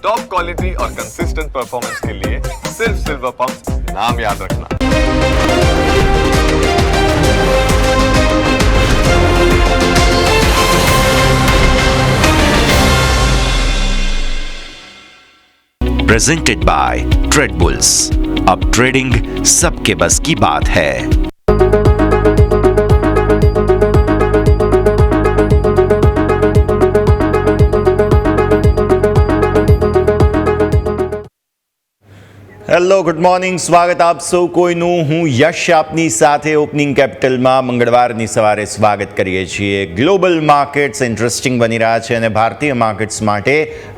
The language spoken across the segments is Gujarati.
टॉप क्वालिटी और कंसिस्टेंट परफॉर्मेंस के लिए सिर्फ सिल्वर पंप नाम याद रखना। Presented by trade bulls. अब ट्रेडिंग सबके बस की बात है। હેલો ગુડ મોર્નિંગ, સ્વાગત આપ સૌ કોઈનું. હું યશ આપની સાથે ઓપનિંગ કેપિટલમાં મંગળવારની સવારે સ્વાગત કરીએ છીએ. ગ્લોબલ માર્કેટ્સ ઇન્ટરેસ્ટિંગ બની રહ્યા છે અને ભારતીય માર્કેટ્સ માટે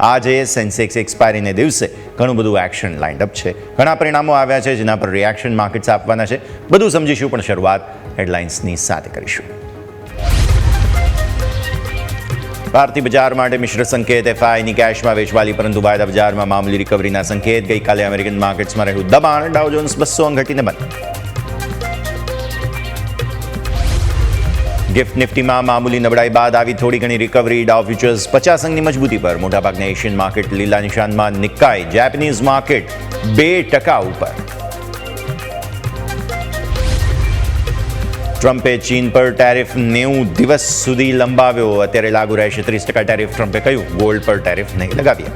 આજે સેન્સેક્સ એક્સપાયરીને દિવસે ઘણું બધું એક્શન લાઇન્ડ અપ છે. ઘણા પરિણામો આવ્યા છે જેના પર રિએક્શન માર્કેટ્સ આપવાના છે. બધું સમજીશું, પણ શરૂઆત હેડલાઇન્સની સાથે કરીશું. ભારતીય બજાર માટે મિશ્ર સંકેત. એફઆઈની કેશમાં વેચવાલી, પરંતુ વાયદા બજારમાં મામૂલી રિકવરીના સંકેત. ગઈકાલે અમેરિકન માર્કેટ્સમાં રહ્યું દબાણ. ડાઉ જોન્સ 200 અંક ઘટીને બંધ. ગિફ્ટ નિફ્ટીમાં મામૂલી નબળાઈ બાદ આવી થોડી ઘણી રિકવરી. ડાઉ ફ્યુચર્સ 50 અંકની મજબૂતી પર. મોટાભાગના એશિયન માર્કેટ લીલા નિશાનમાં. નિકાઈ જેપનીઝ માર્કેટ 2% ઉપર. ટ્રમ્પે ચીન પર ટેરિફ 90 દિવસ સુધી લંબાવ્યો. અત્યારે લાગુ રહેશે 30% ટેરિફ. ટ્રમ્પે કહ્યું ગોલ્ડ પર ટેરિફ નહીં લગાવીએ.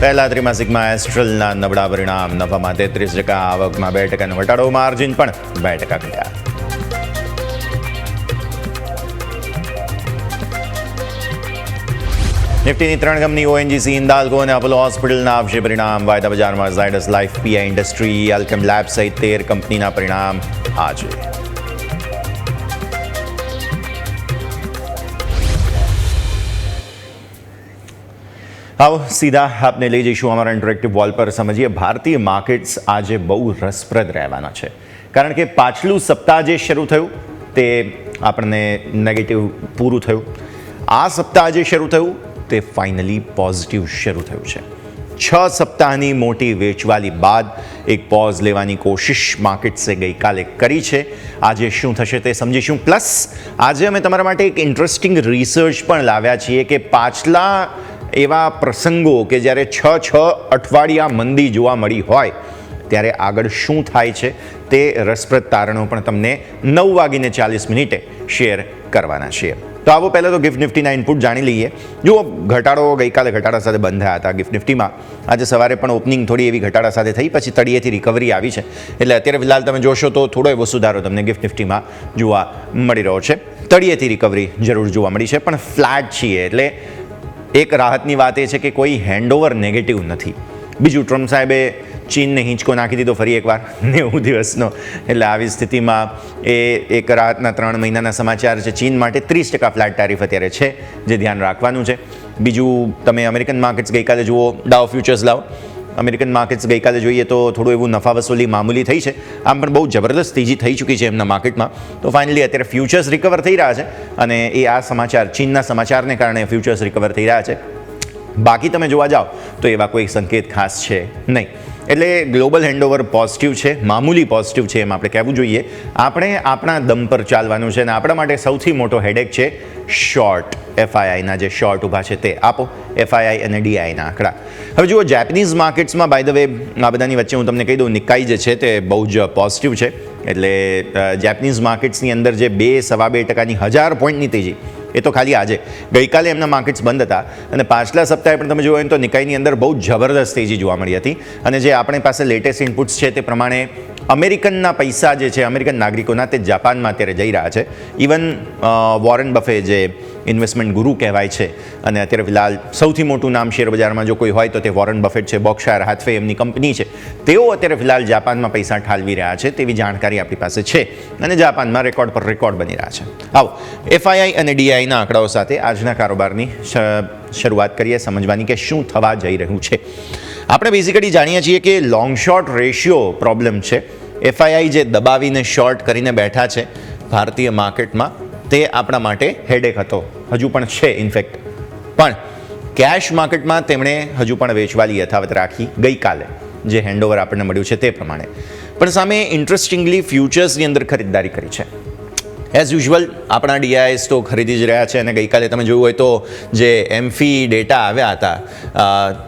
પહેલા ત્રિમાસિકમાં એસ્ટ્રલના નબળા પરિણામ. નફામાં 33%, આવકમાં 2%નો ઘટાડો. માર્જિન પણ 2% ઘટ્યા. નિફ્ટીની 3 કંપની ઓએનજીસી, હિન્દાલ્કો અને અપોલો હોસ્પિટલના આવશે પરિણામ. વાયદા બજારમાં Zydus life, PI industry, Alkem lab સહિત 13 કંપનીના પરિણામ આજે. આવો સીધા આપને લઈ જઈશું અમારા ઇન્ટરેક્ટિવ વોલ પર. સમજીએ ભારતીય માર્કેટ્સ આજે બહુ રસપ્રદ રહેવાના છે, કારણ કે પાછલું સપ્તાહ જે શરૂ થયું તે આપણને નેગેટિવ પૂરું થયું. આ સપ્તાહ જે શરૂ થયું તે ફાઇનલી પોઝિટિવ શરૂ થયું છે. 6 સપ્તાહની મોટી વેચવાલી બાદ એક પોઝ લેવાની કોશિશ માર્કેટ્સે ગઈકાલે કરી છે. આજે શું થશે તે સમજીશું. પ્લસ આજે અમે તમારા માટે એક ઇન્ટરેસ્ટિંગ રિસર્ચ પણ લાવ્યા છીએ કે પાછલા એવા પ્રસંગો કે જ્યારે 6 અઠવાડિયા મંદી જોવા મળી હોય ત્યારે આગળ શું થાય છે તે રસપ્રદ તારણો પણ તમને 9:40 શેર કરવાના છીએ. તો આવો પહેલાં તો ગિફ્ટ નિફ્ટીના ઇનપુટ જાણી લઈએ. જુઓ, ઘટાડો ગઈકાલે ઘટાડા સાથે બંધ થયા હતા ગિફ્ટ નિફ્ટીમાં. આજે સવારે પણ ઓપનિંગ થોડી એવી ઘટાડા સાથે થઈ, પછી તળિયેથી રિકવરી આવી છે. એટલે અત્યારે ફિલહાલ તમે જોશો તો થોડો એવો સુધારો તમને ગિફ્ટ નિફ્ટીમાં જોવા મળી રહ્યો છે. તળિયેથી રિકવરી જરૂર જોવા મળી છે, પણ ફ્લેટ છીએ. એટલે એક રાહતની વાત એ છે કે કોઈ હેન્ડઓવર નેગેટિવ નથી. બીજું, ટ્રમ્પ સાહેબે ચીનને હિંચકો નાખી દીધો ફરી એકવાર 90 દિવસનો. એટલે આવી સ્થિતિમાં એ એક રાહતના 3 મહિનાના સમાચાર છે. ચીન માટે 30% ફ્લેટ ટેરિફ અત્યારે છે, જે ધ્યાન રાખવાનું છે. બીજું, તમે અમેરિકન માર્કેટ્સ ગઈકાલે જુઓ. ડાઉ ફ્યુચર્સ લાવો. અમેરિકન માર્કેટ્સ ગઈકાલે જોઈએ તો થોડું એવું નફા વસૂલી મામૂલી થઈ છે. આમ પણ બહુ જબરદસ્ત તેજી થઈ ચૂકી છે એમના માર્કેટમાં. તો ફાઇનલી અત્યારે ફ્યુચર્સ રિકવર થઈ રહ્યા છે, અને એ આ સમાચાર, ચીનના સમાચારને કારણે ફ્યુચર્સ રિકવર થઈ રહ્યા છે. બાકી તમે જોવા જાઓ તો એવા કોઈ સંકેત ખાસ છે નહીં. એટલે ગ્લોબલ હેન્ડઓવર પોઝિટિવ છે, મામૂલી પોઝિટિવ છે એમ આપણે કહેવું જોઈએ. આપણે આપણા દમ પર ચાલવાનું છે, અને આપણા માટે સૌથી મોટો હેડેક છે શોર્ટ. એફઆઈઆઈના જે શોર્ટ ઊભા છે તે આપો. એફઆઈઆઈ અને ડીઆઈના આંકડા. હવે જુઓ, જેપનીઝ માર્કેટ્સમાં બાય ધ વે આ બધાની વચ્ચે હું તમને કહી દઉં, નિકાઈ જે છે તે બહુ જ પોઝિટિવ છે. એટલે જેપનીઝ માર્કેટ્સની અંદર જે 2-2.5%ની 1000 પોઈન્ટની તેજી, એ તો ખાલી આજે. ગઈકાલે એમના માર્કેટ્સ બંધ હતા, અને પાછલા સપ્તાહે પણ તમે જોયું તો નિકાઈની અંદર બહુ જબરદસ્ત તેજી જોવા મળી હતી. અને જે આપણી પાસે લેટેસ્ટ ઇનપુટ્સ છે તે પ્રમાણે અમેરિકનના પૈસા જે છે, અમેરિકન નાગરિકોના, તે જાપાનમાં અત્યારે જઈ રહ્યા છે. ઇવન વોરેન બફે, જે ઇન્વેસ્ટમેન્ટ ગુરુ કહેવાય છે, અને અત્યારે ફિલહાલ સૌથી મોટું નામ શેરબજારમાં જો કોઈ હોય તો તે વોરેન બફેટ છે. બોર્કશાયર હાથવે એમની કંપની છે. તેઓ અત્યારે ફિલહાલ જાપાનમાં પૈસા ઠાલવી રહ્યા છે તેવી જાણકારી આપણી પાસે છે, અને જાપાનમાં રેકોર્ડ પર રેકોર્ડ બની રહ્યા છે. આવો એફઆઈઆઈ અને ડીઆઈના આંકડાઓ સાથે આજના કારોબારની શરૂઆત કરીએ, સમજવાની કે શું થવા જઈ રહ્યું છે. આપણે બેઝિકલી જાણીએ છીએ કે લોંગ શોર્ટ રેશિયો પ્રોબ્લેમ છે. એફઆઈઆઈ જે દબાવીને શોર્ટ કરીને બેઠા છે ભારતીય માર્કેટમાં, તે આપણા માટે હેડેક હતો, હજુ પણ છે ઇનફેક્ટ. પણ કેશ માર્કેટમાં તેમણે હજુ પણ વેચવાલી યથાવત રાખી ગઈકાલે, જે હેન્ડઓવર આપણને મળ્યું છે તે પ્રમાણે. પણ સામે ઇન્ટરેસ્ટિંગલી ફ્યુચર્સની અંદર ખરીદદારી કરી છે. એઝ યુઝ્યુઅલ આપણા ડીઆઈએસ તો ખરીદી જ રહ્યા છે અને ગઈકાલે તમે જોયું હોય તો જે એમફી ડેટા આવ્યા હતા,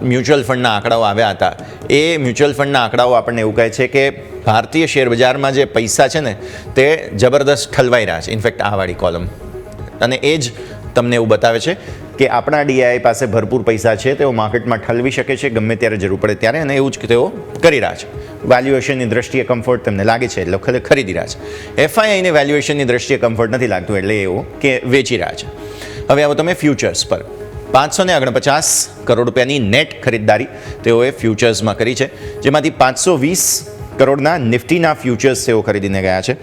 મ્યુચ્યુઅલ ફંડના આંકડાઓ આવ્યા હતા, એ મ્યુચ્યુઅલ ફંડના આંકડાઓ આપણને એવું કહે છે કે ભારતીય શેર બજારમાં જે પૈસા છે ને તે જબરદસ્ત ઠલવાઈ રહ્યા છે. ઇનફેક્ટ આ વાળી કોલમ, અને એ જ તમને એવું બતાવે છે કે આપણા ડીઆઈ પાસે ભરપૂર પૈસા છે, તેઓ માર્કેટમાં ઠલવી શકે છે ગમે ત્યારે જરૂર પડે ત્યારે, અને એવું જ તેઓ કરી રહ્યા છે. વેલ્યુએશનની દ્રષ્ટિએ કમ્ફર્ટ તેમને લાગે છે એટલે ખરીદી રહ્યા છે. એફઆઈઆઈને વેલ્યુએશનની દ્રષ્ટિએ કમ્ફર્ટ નથી લાગતું એટલે એવું કે વેચી રહ્યા છે. હવે આવો તમે ફ્યુચર્સ પર. 549 કરોડ રૂપિયાની નેટ ખરીદદારી તેઓએ ફ્યુચર્સમાં કરી છે, જેમાંથી 520 કરોડના નિફ્ટીના ફ્યુચર્સ તેઓ ખરીદીને ગયા છે.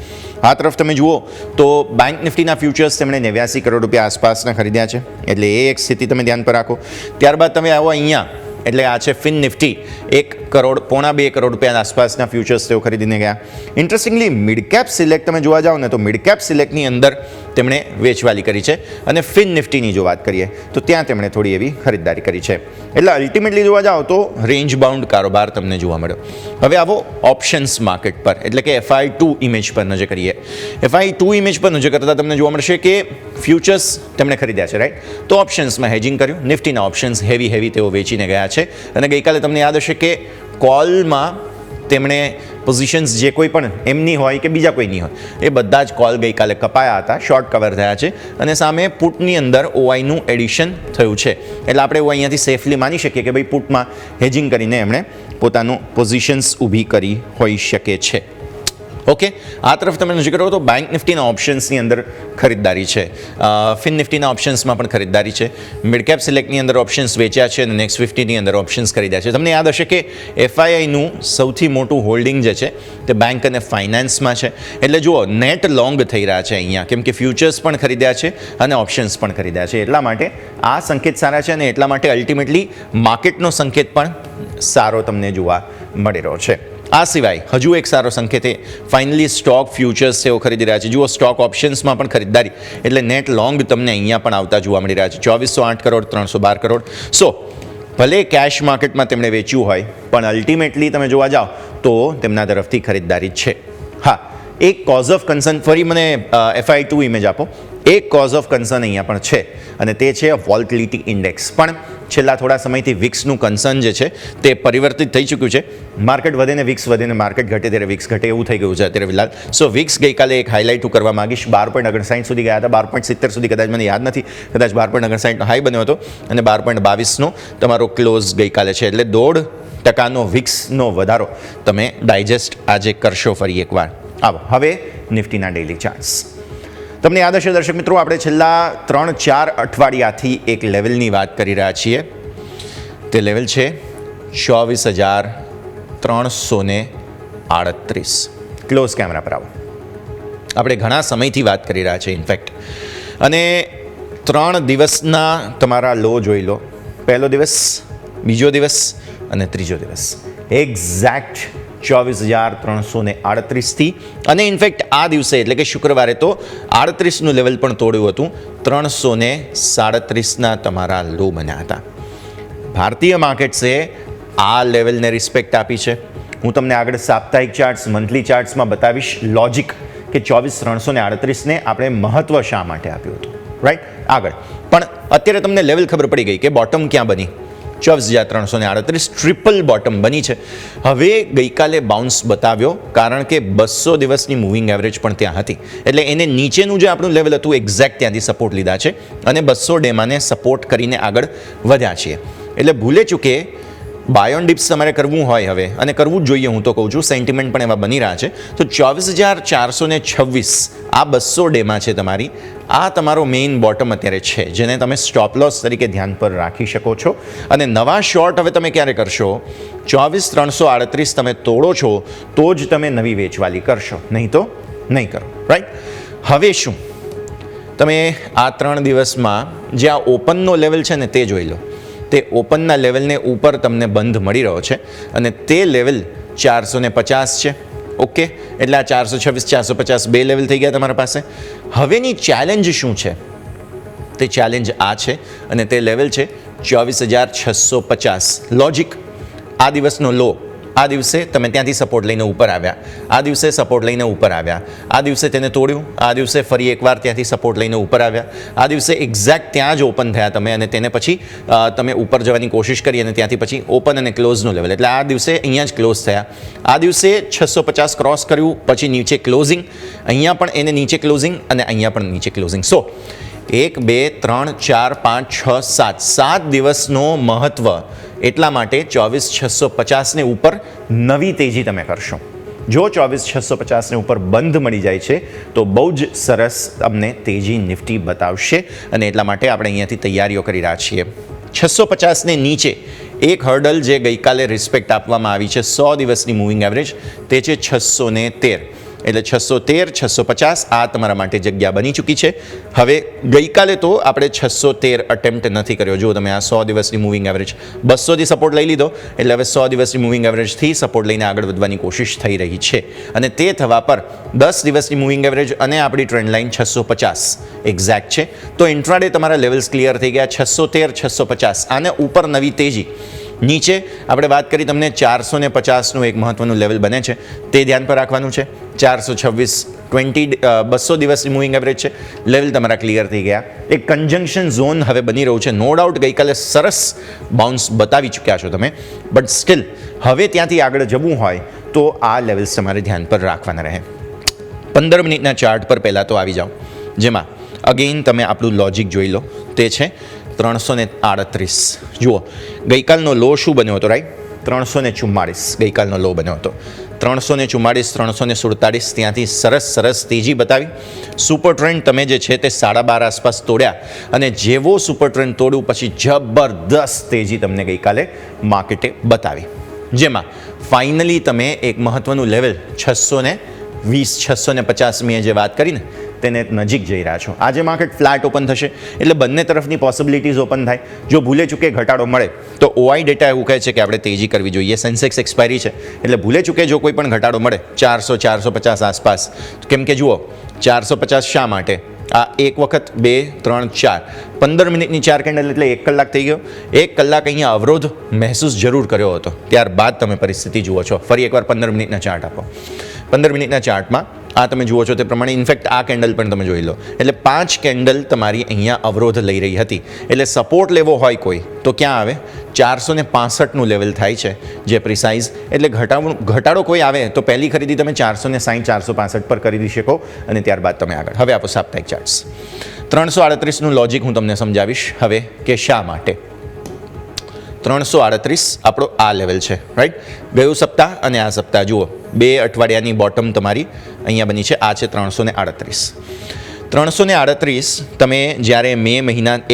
આ તરફ તમે જુઓ તો બેંક નિફ્ટીના ફ્યુચર્સ તેમણે 89 કરોડ રૂપિયા આસપાસના ખરીદ્યા છે, એટલે એ એક સ્થિતિ તમે ધ્યાન પર રાખો. ત્યારબાદ તમે આવો અહીંયા, એટલે આ છે ફિન નિફ્ટી, 1 કરોડ, 1.25 કરોડ રૂપિયા આસપાસના ફ્યુચર્સ તેઓ ખરીદીને ગયા. ઇન્ટરેસ્ટિંગલી મિડ કેપ સિલેક્ટ તમે જોવા જાઓ ને તો મિડ કેપ સિલેક્ટની અંદર તેમણે વેચવાલી કરી છે, અને ફિન નિફ્ટીની જો વાત કરીએ તો ત્યાં તેમણે થોડી એવી ખરીદદારી કરી છે. એટલે અલ્ટિમેટલી જોવા જાઓ તો રેન્જ બાઉન્ડ કારોબાર તમને જોવા મળ્યો. હવે આવો ઓપ્શન્સ માર્કેટ પર, એટલે કે FI2 ઇમેજ પર નજર કરીએ. FI2 ઇમેજ પર નજર કરતાં તમને જોવા મળશે કે ફ્યુચર્સ તેમણે ખરીદ્યા છે, રાઈટ? તો ઓપ્શન્સમાં હેજિંગ કર્યું, નિફ્ટીના ઓપ્શન્સ હેવી તેઓ વેચીને ગયા છે. અને ગઈકાલે તમને યાદ હશે કે કોલમાં તેમણે પોઝિશન્સ જે કોઈ પણ એમની હોય કે બીજા કોઈની હોય, એ બધા જ કોલ ગઈકાલે કપાયા હતા, શોર્ટ કવર થયા છે, અને સામે પુટની અંદર OI-નું એડિશન થયું છે. એટલે આપણે એવું અહીંયાથી સેફલી માની શકીએ કે ભાઈ પુટમાં હેજિંગ કરીને એમણે પોતાનું પોઝિશન્સ ઊભી કરી હોઈ શકે છે. ઓકે, આ તરફ તમે નજર કરો તો બેંક નિફ્ટીના ઓપ્શન્સની અંદર ખરીદદારી છે, ફિન નિફ્ટીના ઓપ્શન્સમાં પણ ખરીદદારી છે, મિડ કેપ સિલેક્ટની અંદર ઓપ્શન્સ વેચ્યા છે, અને નેક્સ્ટ 50ની અંદર ઓપ્શન્સ ખરીદ્યા છે. તમને યાદ હશે કે FIIનું સૌથી મોટું હોલ્ડિંગ જે છે તે બેંક અને ફાઇનાન્સમાં છે. એટલે જુઓ, નેટ લોંગ થઈ રહ્યા છે અહીંયા, કેમ કે ફ્યુચર્સ પણ ખરીદ્યા છે અને ઓપ્શન્સ પણ ખરીદ્યા છે. એટલા માટે આ સંકેત સારા છે, અને એટલા માટે અલ્ટિમેટલી માર્કેટનો સંકેત પણ સારો તમને જોવા મળી રહ્યો છે. આ સિવાય હજુ એક સારો સંકેત એ ફાઇનલી સ્ટોક ફ્યુચર્સ તેઓ ખરીદી રહ્યા છે. જુઓ, સ્ટોક ઓપ્શન્સમાં પણ ખરીદદારી, એટલે નેટ લોંગ તમને અહીંયા પણ આવતા જોવા મળી રહ્યા છે. 2408 કરોડ, 312 કરોડ. સો ભલે કેશ માર્કેટમાં તેમણે વેચ્યું હોય, પણ અલ્ટિમેટલી તમે જોવા જાઓ તો તેમના તરફથી ખરીદદારી છે. હા, એક કોઝ ઓફ કન્સર્ન, ફરી મને FI2 ઇમેજ આપો. એક કોઝ ઓફ કન્સર્ન અહીંયા પણ છે, અને તે છે વોલ્ટિલિટી ઇન્ડેક્સ. પણ છેલ્લા થોડા સમયથી વિક્સનું કન્સર્ન જે છે તે પરિવર્તિત થઈ ચૂક્યું છે. માર્કેટ વધે ને વિક્સ વધે, ને માર્કેટ ઘટે ત્યારે વિક્સ ઘટે, એવું થઈ ગયું છે અત્યારે ફિલહાલ. સો વિક્સ ગઈકાલે એક હાઇલાઇટ હું કરવા માંગીશ. 12.59 સુધી ગયા હતા, 12.70 સુધી કદાચ મને યાદ નથી, કદાચ 12.59નો હાઈ બન્યો હતો, અને 12.22નો તમારો ક્લોઝ ગઈકાલે છે. એટલે 0.5% વિક્સનો વધારો તમે ડાયજેસ્ટ આજે કરશો ફરી એકવાર. આવો હવે નિફ્ટીના ડેઇલી ચાર્ટ્સ. તમને યાદ હશે દર્શક મિત્રો, આપણે છેલ્લા 3-4 અઠવાડિયાથી એક લેવલની વાત કરી રહ્યા છીએ. તે લેવલ છે 24,338. ક્લોઝ કેમેરા પર આવો. આપણે ઘણા સમયથી વાત કરી રહ્યા છીએ ઇનફેક્ટ, અને 3 દિવસના તમારા લો જોઈ લો. પહેલો દિવસ, બીજો દિવસ અને ત્રીજો દિવસ, એક્ઝેક્ટ 24,338થી, અને ઇનફેક્ટ આ દિવસે એટલે કે શુક્રવારે તો 38નું લેવલ પણ તોડ્યું હતું. 337ના તમારા લો બન્યા હતા. ભારતીય માર્કેટ્સે આ લેવલને રિસ્પેક્ટ આપી છે. હું તમને આગળ સાપ્તાહિક ચાર્ટ્સ, મંથલી ચાર્ટ્સમાં બતાવીશ લોજિક કે 24,338ને આપણે મહત્વ શા માટે આપ્યું હતું, રાઈટ? આગળ પણ અત્યારે તમને લેવલ ખબર પડી ગઈ કે બોટમ ક્યાં બની. 24,338 ટ્રિપલ બોટમ બની છે. હવે ગઈકાલે બાઉન્સ બતાવ્યો, કારણ કે 200 દિવસની મૂવિંગ એવરેજ પણ ત્યાં હતી, એટલે એને નીચેનું જે આપણું લેવલ હતું એક્ઝેક્ટ ત્યાંથી સપોર્ટ લીધા છે, અને 200 ડેમાને સપોર્ટ કરીને આગળ વધ્યા છીએ. એટલે ભૂલે ચૂકે બાય ઓન ડિપ્સ તમારે કરવું હોય હવે, અને કરવું જ જોઈએ, હું તો કહું છું, સેન્ટિમેન્ટ પણ એવા બની રહ્યા છે. તો 24,426 આ 200 ડેમાં છે તમારી. આ તમારો મેઇન બોટમ અત્યારે છે, જેને તમે સ્ટોપ લોસ તરીકે ધ્યાન પર રાખી શકો છો. અને નવા શોર્ટ હવે તમે ક્યારે કરશો? 24,338 તમે તોડો છો તો જ તમે નવી વેચવાલી કરશો, નહીં તો નહીં કરો, રાઈટ? હવે શું તમે આ 3 દિવસમાં જે આ ઓપનનો લેવલ છે ને તે જોઈ લો. તે ઓપનના લેવલને ઉપર તમને બંધ મળી રહ્યો છે, અને તે લેવલ 450 છે. ઓકે, એટલે આ 426, 450 બે લેવલ થઈ ગયા તમારા પાસે. હવેની ચેલેન્જ શું છે? તે ચેલેન્જ આ છે, અને તે લેવલ છે 24,650. લોજિક, આ દિવસનો લો આ દિવસે તમે ત્યાંથી સપોર્ટ લઈને ઉપર આવ્યા, આ દિવસે સપોર્ટ લઈને ઉપર આવ્યા, આ દિવસે તેને તોડ્યું, આ દિવસે ફરી એકવાર ત્યાંથી સપોર્ટ લઈને ઉપર આવ્યા, આ દિવસે એક્ઝેક્ટ ત્યાં જ ઓપન થયા તમે અને તેને પછી તમે ઉપર જવાની કોશિશ કરી અને ત્યાંથી પછી ઓપન અને ક્લોઝનું લેવલ, એટલે આ દિવસે અહીંયા જ ક્લોઝ થયા. આ દિવસે 650 ક્રોસ કર્યું, પછી નીચે ક્લોઝિંગ, અહીંયા પણ એને નીચે ક્લોઝિંગ અને અહીંયા પણ નીચે ક્લોઝિંગ. સો 1 2 3 4 5 6 7 7 દિવસનો મહત્વ, એટલા માટે 24650 ને ઉપર નવી તેજી તમે કરશો. જો 24650 ને ઉપર બંધ મળી જાય છે તો બહુ જ સરસ તમને તેજી નિફ્ટી બતાવશે અને એટલા માટે આપણે અહીંયાથી તૈયારીઓ કરી રહ્યા છીએ. 650 ને નીચે એક હર્ડલ જે ગઈકાલે રિસ્પેક્ટ આપવામાં આવી છે 100 દિવસની મૂવિંગ એવરેજ, તે છે 613, એટલે 613 650 આ તમારા માટે જગ્યા બની ચૂકી છે. હવે ગઈકાલે તો આપણે 613 અટેમ્પ્ટ નથી કર્યો. જો તમે આ 100 દિવસની મૂવિંગ એવરેજ 200થી સપોર્ટ લઈ લીધો, એટલે હવે 100 દિવસની મૂવિંગ એવરેજથી સપોર્ટ લઈને આગળ વધવાની કોશિશ થઈ રહી છે અને તે થવા પર 10 દિવસની મૂવિંગ એવરેજ અને આપણી ટ્રેન્ડ લાઇન 650 એક્ઝેક્ટ છે. તો ઇન્ટ્રાડે તમારા લેવલ્સ ક્લિયર થઈ ગયા 613 650. આને ઉપર નવી તેજી, નીચે આપણે વાત કરી તમને 450નું એક મહત્વનું લેવલ બને છે, તે ધ્યાન પર રાખવાનું છે. 426 200 દિવસની મૂવિંગ એવરેજ છે, લેવલ તમારા ક્લિયર થઈ ગયા. એક કન્જંક્શન ઝોન હવે બની રહ્યું છે. નો ડાઉટ ગઈકાલે સરસ બાઉન્સ બતાવી ચૂક્યા છો તમે, બટ સ્ટીલ હવે ત્યાંથી આગળ જવું હોય તો આ લેવલ્સ તમારે ધ્યાન પર રાખવાના રહે. 15 મિનિટના ચાર્ટ પર પહેલાં તો આવી જાઓ, જેમાં અગેઇન તમે આપણું લોજિક જોઈ લો. તે છે 338. જુઓ ગઈકાલનો લો શું બન્યો હતો, રાઈટ? 344 ગઈકાલનો લો બન્યો હતો. 344 347 ત્યાંથી સરસ તેજી બતાવી. સુપર ટ્રેન્ડ તમે જે છે તે 12.5 આસપાસ તોડ્યા અને જેવો સુપર ટ્રેન્ડ તોડ્યું પછી જબરદસ્ત તેજી તમને ગઈકાલે માર્કેટે બતાવી, જેમાં ફાઇનલી તમે એક મહત્વનું લેવલ 620 650 મેં જે વાત કરીને તેને નજીક જઈ રહ્યા છો. આજે માર્કેટ ફ્લેટ ઓપન થશે એટલે બંને તરફની પોસિબિલિટીઝ ઓપન થાય. જો ભૂલે ચૂકે ઘટાડો મળે તો ઓઆઈ ડેટા એવું કહે છે કે આપણે તેજી કરવી જોઈએ. સેન્સેક્સ એક્સપાયરી છે એટલે ભૂલે ચૂકે જો કોઈ પણ ઘટાડો મળે 400 450 આસપાસ, કેમ કે જુઓ 450 શા માટે? આ એક વખત 2 3 4 15 મિનિટની 4 કેન્ડલ એટલે 1 કલાક થઈ ગયો. 1 કલાક અહીંયા અવરોધ મહેસૂસ જરૂર કર્યો હતો, ત્યારબાદ તમે પરિસ્થિતિ જુઓ છો. ફરી એકવાર 15 મિનિટના ચાર્ટ આપો. 15 મિનિટના ચાર્ટમાં આ તમે જુઓ છો તે પ્રમાણે ઇનફેક્ટ આ કેન્ડલ પણ તમે જોઈ લો, એટલે 5 કેન્ડલ તમારી અહીંયા અવરોધ લઈ રહી હતી. એટલે સપોર્ટ લેવો હોય કોઈ તો ક્યાં આવે? 465નું લેવલ થાય છે જે પ્રિસાઇઝ, એટલે ઘટાડો કોઈ આવે તો પહેલી ખરીદી તમે 460 465 પર ખરીદી શકો અને ત્યારબાદ તમે આગળ. હવે આપો સાપ્તાહિક ચાર્ટ્સ. 338નું લોજિક હું તમને સમજાવીશ હવે કે શા માટે. 338 આપણો આ લેવલ છે, રાઈટ? ગયું સપ્તાહ અને આ સપ્તાહ જુઓ 2 અઠવાડિયાની બોટમ તમારી અહીંયા બની છે. આ છે 338 તમે જ્યારે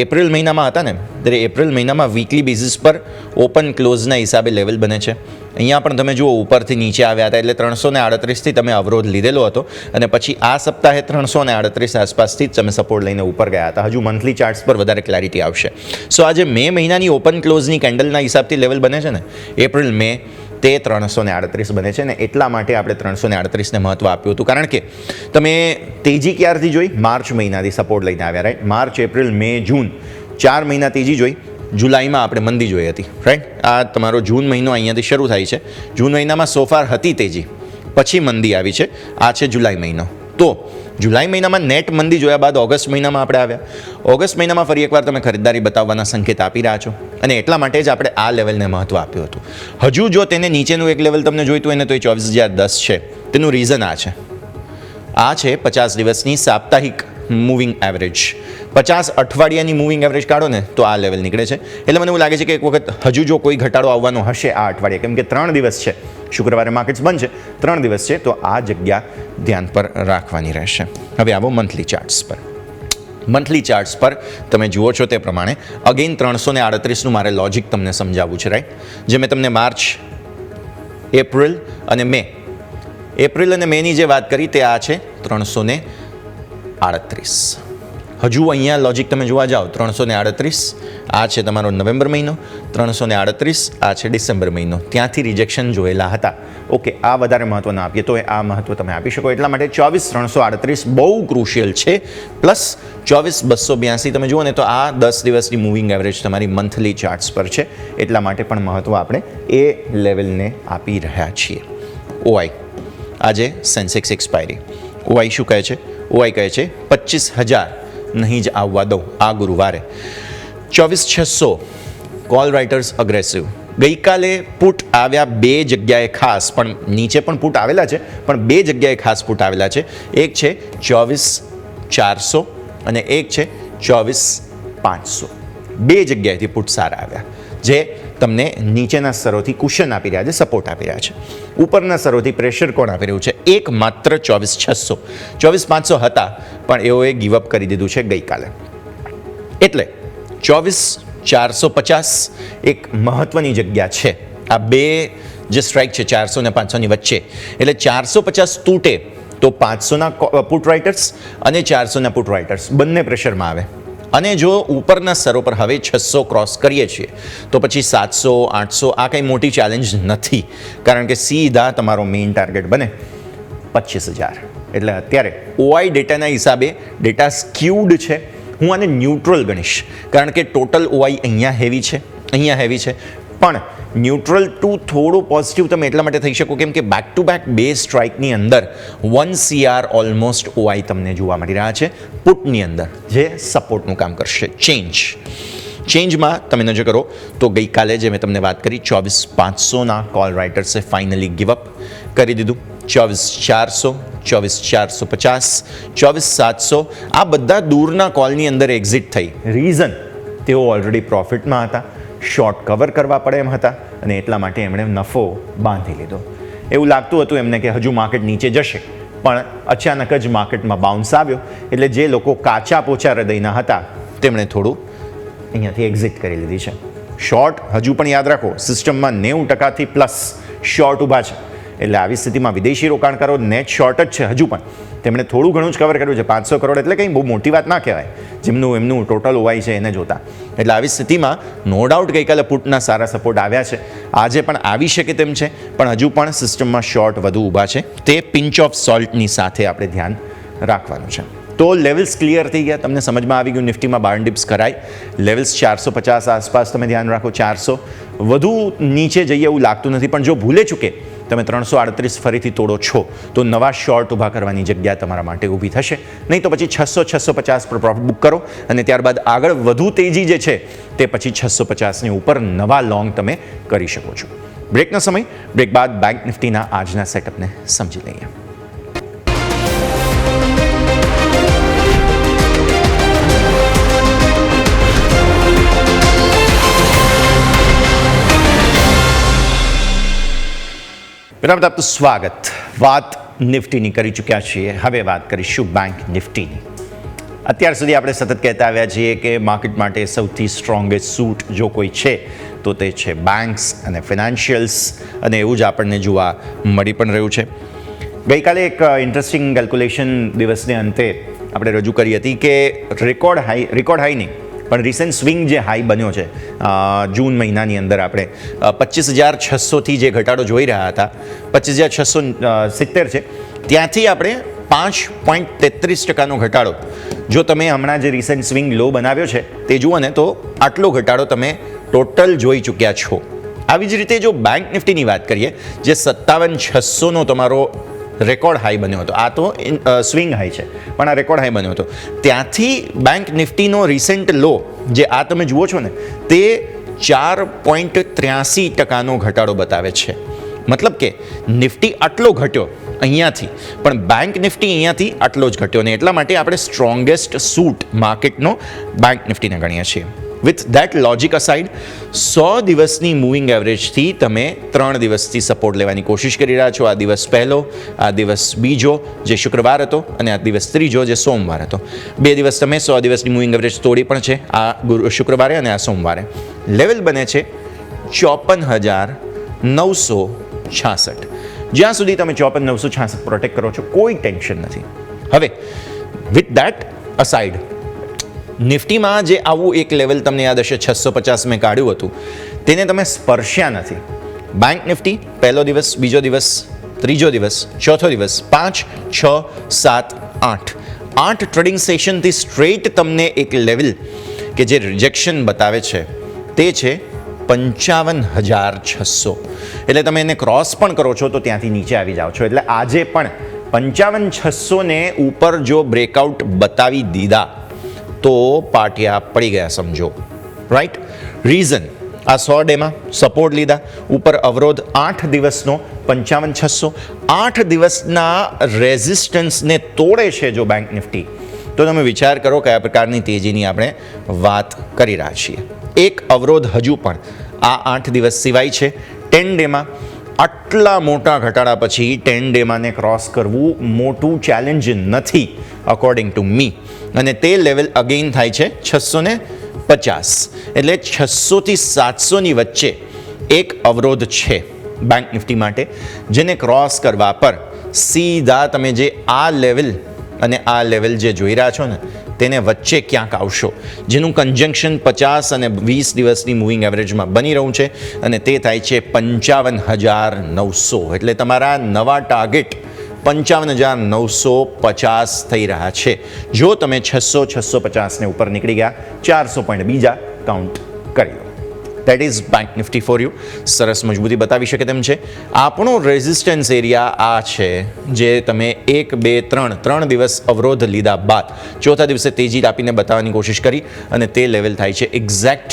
એપ્રિલ મહિનામાં હતા ને, ત્યારે એપ્રિલ મહિનામાં વીકલી બેઝિસ પર ઓપન ક્લોઝના હિસાબે લેવલ બને છે. અહીંયા પણ તમે જુઓ ઉપરથી નીચે આવ્યા હતા, એટલે 338થી તમે અવરોધ લીધેલો હતો અને પછી આ સપ્તાહે 338 આસપાસથી જ તમે સપોર્ટ લઈને ઉપર ગયા હતા. હજુ મંથલી ચાર્ટ્સ પર વધારે ક્લેરિટી આવશે. સો આજે મે મહિનાની ઓપન ક્લોઝની કેન્ડલના હિસાબથી લેવલ બને છે ને, એપ્રિલ મે, તે 338 બને છે ને એટલા માટે આપણે 338ને મહત્વ આપ્યું હતું. કારણ કે તમે તેજી ક્યારથી જોઈ? માર્ચ મહિનાથી સપોર્ટ લઈને આવ્યા, રાઈટ? માર્ચ, એપ્રિલ, મે, જૂન 4 મહિના તેજી જોઈ. જુલાઈમાં આપણે મંદી જોઈ હતી, રાઈટ? આ તમારો જૂન મહિનો અહીંયાથી શરૂ થાય છે. જૂન મહિનામાં સોફાર હતી તેજી, પછી મંદી આવી છે. આ છે જુલાઈ મહિનો. તો જુલાઈ મહિનામાં નેટ મંદી જોયા બાદ ઓગસ્ટ મહિનામાં આપણે આવ્યા. ઓગસ્ટ મહિનામાં ફરી એકવાર તમે ખરીદદારી બતાવવાના સંકેત આપી રહ્યા છો અને એટલા માટે જ આપણે આ લેવલને મહત્વ આપ્યું હતું. હજુ જો તેને નીચેનું એક લેવલ તમને જોઈતું હોય ને તો એ 24010 છે. તેનું રીઝન આ છે. આ છે 50 દિવસની સાપ્તાહિક મૂવિંગ એવરેજ. 50 અઠવાડિયાની મૂવિંગ એવરેજ કાઢો ને તો આ લેવલ નીકળે છે. એટલે મને એવું લાગે છે કે એક વખત હજુ જો કોઈ ઘટાડો આવવાનો હશે આ અઠવાડિયે, કેમ કે 3 દિવસ છે, શુક્રવારે માર્કેટ્સ બંધ છે, 3 દિવસ છે, તો આ જગ્યા ધ્યાન પર રાખવાની રહેશે. હવે આવો મંથલી ચાર્ટ્સ પર. મંથલી ચાર્ટ્સ પર તમે જુઓ છો તે પ્રમાણે અગેઇન 338નું મારે લોજિક તમને સમજાવવું છે, રાઈટ? જે મેં તમને માર્ચ, એપ્રિલ અને મેની જે વાત કરી તે આ છે 338. હજુ અહીંયા લોજિક તમે જોવા જાઓ 338, આ છે તમારો નવેમ્બર મહિનો, 338 આ છે ડિસેમ્બર મહિનો, ત્યાંથી રિજેક્શન જોયેલા હતા. ઓકે, આ વધારે મહત્વ ના આપીએ તો આ મહત્વ તમે આપી શકો. એટલા માટે 24,338 બહુ ક્રુશિયલ છે. પ્લસ 24,282 તમે જુઓ ને તો આ 10 દિવસની મૂવિંગ એવરેજ તમારી મંથલી ચાર્ટ્સ પર છે. એટલા માટે પણ મહત્વ આપણે એ લેવલને આપી રહ્યા છીએ. ઓઆઈ, આજે સેન્સેક્સ એક્સપાયરી. ઓઆઈ શું કહે છે? ઓઆઈ કહે છે 25,000 નહીં જ આવવા દો આ ગુરુવારે. 24,600 કોલ રાઇટર્સ અગ્રેસિવ. ગઈકાલે પુટ આવ્યા બે જગ્યાએ ખાસ, પણ નીચે પણ પુટ આવેલા છે, પણ બે જગ્યાએ ખાસ પુટ આવેલા છે. એક છે 24,400 અને એક છે 24,500. બે જગ્યાએથી પુટ સારા આવ્યા, જે તમને નીચેના સ્તરોથી કુશન આપી રહ્યા છે, સપોર્ટ આપી રહ્યા છે. ઉપરના સ્તરોથી પ્રેશર કોણ આપી રહ્યું છે? એક માત્ર 24,600. 24,500 હતા, પણ એઓએ ગીવઅપ કરી દીધું છે ગઈકાલે. એટલે 24,450 એક મહત્વની જગ્યા છે. આ બે જે સ્ટ્રાઇક છે 400 અને 500ની વચ્ચે, એટલે 450 તૂટે તો 500ના પુટ રાઇટર્સ અને 400ના પુટ રાઇટર્સ બંને પ્રેશરમાં આવે. અને જો ઉપરના સ્તરો પર હવે 600 ક્રોસ કરીએ છીએ તો પછી 700, 800 આ કંઈ મોટી ચેલેન્જ નથી, કારણ કે સીધા તમારો મેઇન ટાર્ગેટ બને 25,000. એટલે અત્યારે ઓઆઈ ડેટાના હિસાબે ડેટા સ્ક્યુડ છે. હું આને ન્યુટ્રલ ગણીશ, કારણ કે ટોટલ ઓઆઈ અહીંયા હેવી છે, અહીંયા હેવી છે, પણ ન્યુટ્રલ ટુ થોડું પોઝિટિવ તમે એટલા માટે થઈ શકો કેમ કે બેક ટુ બેક બે સ્ટ્રાઇકની અંદર 1 CR ઓલમોસ્ટ ઓઆઈ તમને જોવા મળી રહ્યા છે પુટની અંદર, જે સપોર્ટનું કામ કરશે. ચેન્જમાં તમે નજર કરો તો ગઈકાલે જે મેં તમને વાત કરી 24,500ના કોલ રાઇટર્સે ફાઇનલી ગીવઅપ કરી દીધું. 24,400, 24,450, 24,700 આ બધા દૂરના કોલની અંદર એક્ઝિટ થઈ. રીઝન, તેઓ ઓલરેડી પ્રોફિટમાં હતા, શોર્ટ કવર કરવા પડે એમ હતા, અને એટલા માટે એમણે નફો બાંધી લીધો. એવું લાગતું હતું એમને કે હજુ માર્કેટ નીચે જશે, પણ અચાનક જ માર્કેટમાં બાઉન્સ આવ્યો, એટલે જે લોકો કાચા પોચા હૃદયના હતા તેમણે થોડું અહીંયાથી એક્ઝિટ કરી લીધી છે. શોર્ટ હજુ પણ યાદ રાખો, સિસ્ટમમાં 90%થી પ્લસ શોર્ટ ઊભા છે. એટલે આવી સ્થિતિમાં વિદેશી રોકાણકારો નેટ શોર્ટ જ છે હજુ પણ. તેમણે થોડું ઘણું જ કવર કર્યું છે. 500 કરોડ એટલે કંઈ બહુ મોટી વાત ના કહેવાય, એમનું ટોટલ ઓવાઈ છે એને જોતા. એટલે આવી સ્થિતિમાં નો ડાઉટ ગઈકાલે પુટના સારા સપોર્ટ આવ્યા છે, આજે પણ આવી શકે તેમ છે, પણ હજુ પણ સિસ્ટમમાં શોર્ટ વધુ ઊભા છે. તે પિંચ ઓફ સોલ્ટની સાથે આપણે ધ્યાન રાખવાનું છે. તો લેવલ્સ ક્લિયર થઈ ગયા, તમને સમજમાં આવી ગયું. નિફ્ટીમાં 12 ડિપ્સ કરાય. લેવલ્સ 450 આસપાસ તમે ધ્યાન રાખો. 400 વધુ નીચે જઈએ એવું લાગતું નથી, પણ જો ભૂલે ચૂકે તમે 338 ફરીથી તોડો છો તો નવા શોર્ટ ઊભા કરવાની જગ્યા તમારા માટે ઊભી થશે. નહીં તો પછી 600-650 પર પ્રોફિટ બુક કરો, અને ત્યારબાદ આગળ વધુ તેજી જે છે તે પછી 650ની ઉપર નવા લોંગ તમે કરી શકો છો. બ્રેકનો સમય. બ્રેક બાદ બેંક નિફ્ટીના આજના સેટઅપને સમજી લઈએ. બરાબર, આપનું સ્વાગત. વાત નિફ્ટીની કરી ચૂક્યા છીએ, હવે વાત કરીશું બેંક નિફ્ટીની. અત્યાર સુધી આપણે સતત કહેતા આવ્યા છીએ કે માર્કેટ માટે સૌથી સ્ટ્રોંગેસ્ટ સૂટ જો કોઈ છે તો તે છે બેંક્સ અને ફિનાન્શિયલ્સ, અને એવું જ આપણને જોવા મળી પણ રહ્યું છે. ગઈકાલે એક ઇન્ટરેસ્ટિંગ કેલ્ક્યુલેશન દિવસને અંતે આપણે રજૂ કરી હતી કે રેકોર્ડ હાઈ નહીં પણ રિસેન્ટ સ્વિંગ જે હાઈ બન્યો છે જૂન મહિનાની અંદર, આપણે 25,600થી જે ઘટાડો જોઈ રહ્યા હતા, 25,670 છે, ત્યાંથી આપણે 5.33% ઘટાડો, જો તમે હમણાં જે રિસેન્ટ સ્વિંગ લો બનાવ્યો છે તે જુઓ ને તો આટલો ઘટાડો તમે ટોટલ જોઈ ચૂક્યા છો. આવી જ રીતે જો બેંક નિફ્ટીની વાત કરીએ, જે 57,600નો તમારો રેકોર્ડ હાઈ બન્યો હતો, આ તો સ્વિંગ હાઈ છે પણ આ રેકોર્ડ હાઈ બન્યો હતો, ત્યાંથી બેંક નિફ્ટીનો રિસેન્ટ લો જે આ તમે જુઓ છો ને તે 4.83%નો ઘટાડો બતાવે છે. મતલબ કે નિફ્ટી આટલો ઘટ્યો અહીંયાથી, પણ બેંક નિફ્ટી અહીંયાથી આટલો જ ઘટ્યો, ને એટલા માટે આપણે સ્ટ્રોંગેસ્ટ સૂટ માર્કેટનો બેંક નિફ્ટીને ગણીએ છીએ. વિથ ધેટ લોજિક અસાઇડ, 100 દિવસની મૂવિંગ એવરેજથી તમે 3 દિવસથી સપોર્ટ લેવાની કોશિશ કરી રહ્યા છો. આ દિવસ પહેલો, આ દિવસ બીજો જે શુક્રવાર હતો, અને આ દિવસ ત્રીજો જે સોમવાર હતો. 2 દિવસ તમે 100 દિવસની મૂવિંગ એવરેજ તોડી પણ છે, આ શુક્રવારે અને આ સોમવારે. લેવલ બને છે 54,966. જ્યાં સુધી તમે 54,966 પ્રોટેક્ટ કરો છો કોઈ ટેન્શન નથી. હવે વિથ ધેટ અસાઇડ નિફ્ટીમાં જે આવું એક લેવલ તમને યાદ હશે 650 મેં કાઢ્યું હતું તેને તમે સ્પર્શ્યા નથી. બેંક નિફ્ટી પહેલો દિવસ, બીજો દિવસ, ત્રીજો દિવસ, ચોથો દિવસ, 5, 6, 7, 8 ટ્રેડિંગ સેશનથી સ્ટ્રેટ તમને એક લેવલ કે જે રિજેક્શન બતાવે છે તે છે 55,600. એટલે તમે એને ક્રોસ પણ કરો છો તો ત્યાંથી નીચે આવી જાઓ છો. એટલે આજે પણ 55,600 ને ઉપર જો બ્રેકઆઉટ બતાવી દીધા તો પાટિયા પડી ગયા સમજો, રાઈટ. રીઝન આ 100 ડેમાં સપોર્ટ લીધા, ઉપર અવરોધ 8 દિવસનો 55,600, 8 દિવસના રેઝિસ્ટન્સને તોડે છે જો બેંક નિફ્ટી, તો તમે વિચાર કરો કયા પ્રકારની તેજીની આપણે વાત કરી રહ્યા છીએ. એક અવરોધ હજુ પણ આ 8 દિવસ સિવાય છે. 10 ડેમાં આટલા મોટા ઘટાડા પછી 10 ડેમાંને ક્રોસ કરવું મોટું ચેલેન્જ નથી અકોર્ડિંગ ટુ મી. અને તે લેવલ અગેઇન થાય છે 650. એટલે 600 થી 700ની વચ્ચે એક અવરોધ છે બેંક નિફ્ટી માટે, જેને ક્રોસ કરવા પર સીધા તમે જે આ લેવલ અને આ લેવલ જે જોઈ રહ્યા છો ને તેને વચ્ચે ક્યાંક આવશો, જેનું કન્જંક્શન 50 અને 20 દિવસની મૂવિંગ એવરેજમાં બની રહ્યું છે અને તે થાય છે 55,900. એટલે તમારા નવા ટાર્ગેટ 55,950 થઈ રહ્યા છે જો તમે 600-650 ને ઉપર નીકળી ગયા. 400 પોઈન્ટ બીજા કાઉન્ટ કરી લો. That is bank Nifty for you. સરસ મજબૂતી બતાવી શકે તેમ છે. આપણો રેઝિસ્ટન્સ એરિયા આ છે જે તમે 1, 2, 3 દિવસ અવરોધ લીધા બાદ ચોથા દિવસે તેજી આપીને બતાવવાની કોશિશ કરી અને તે લેવલ થાય છે એક્ઝેક્ટ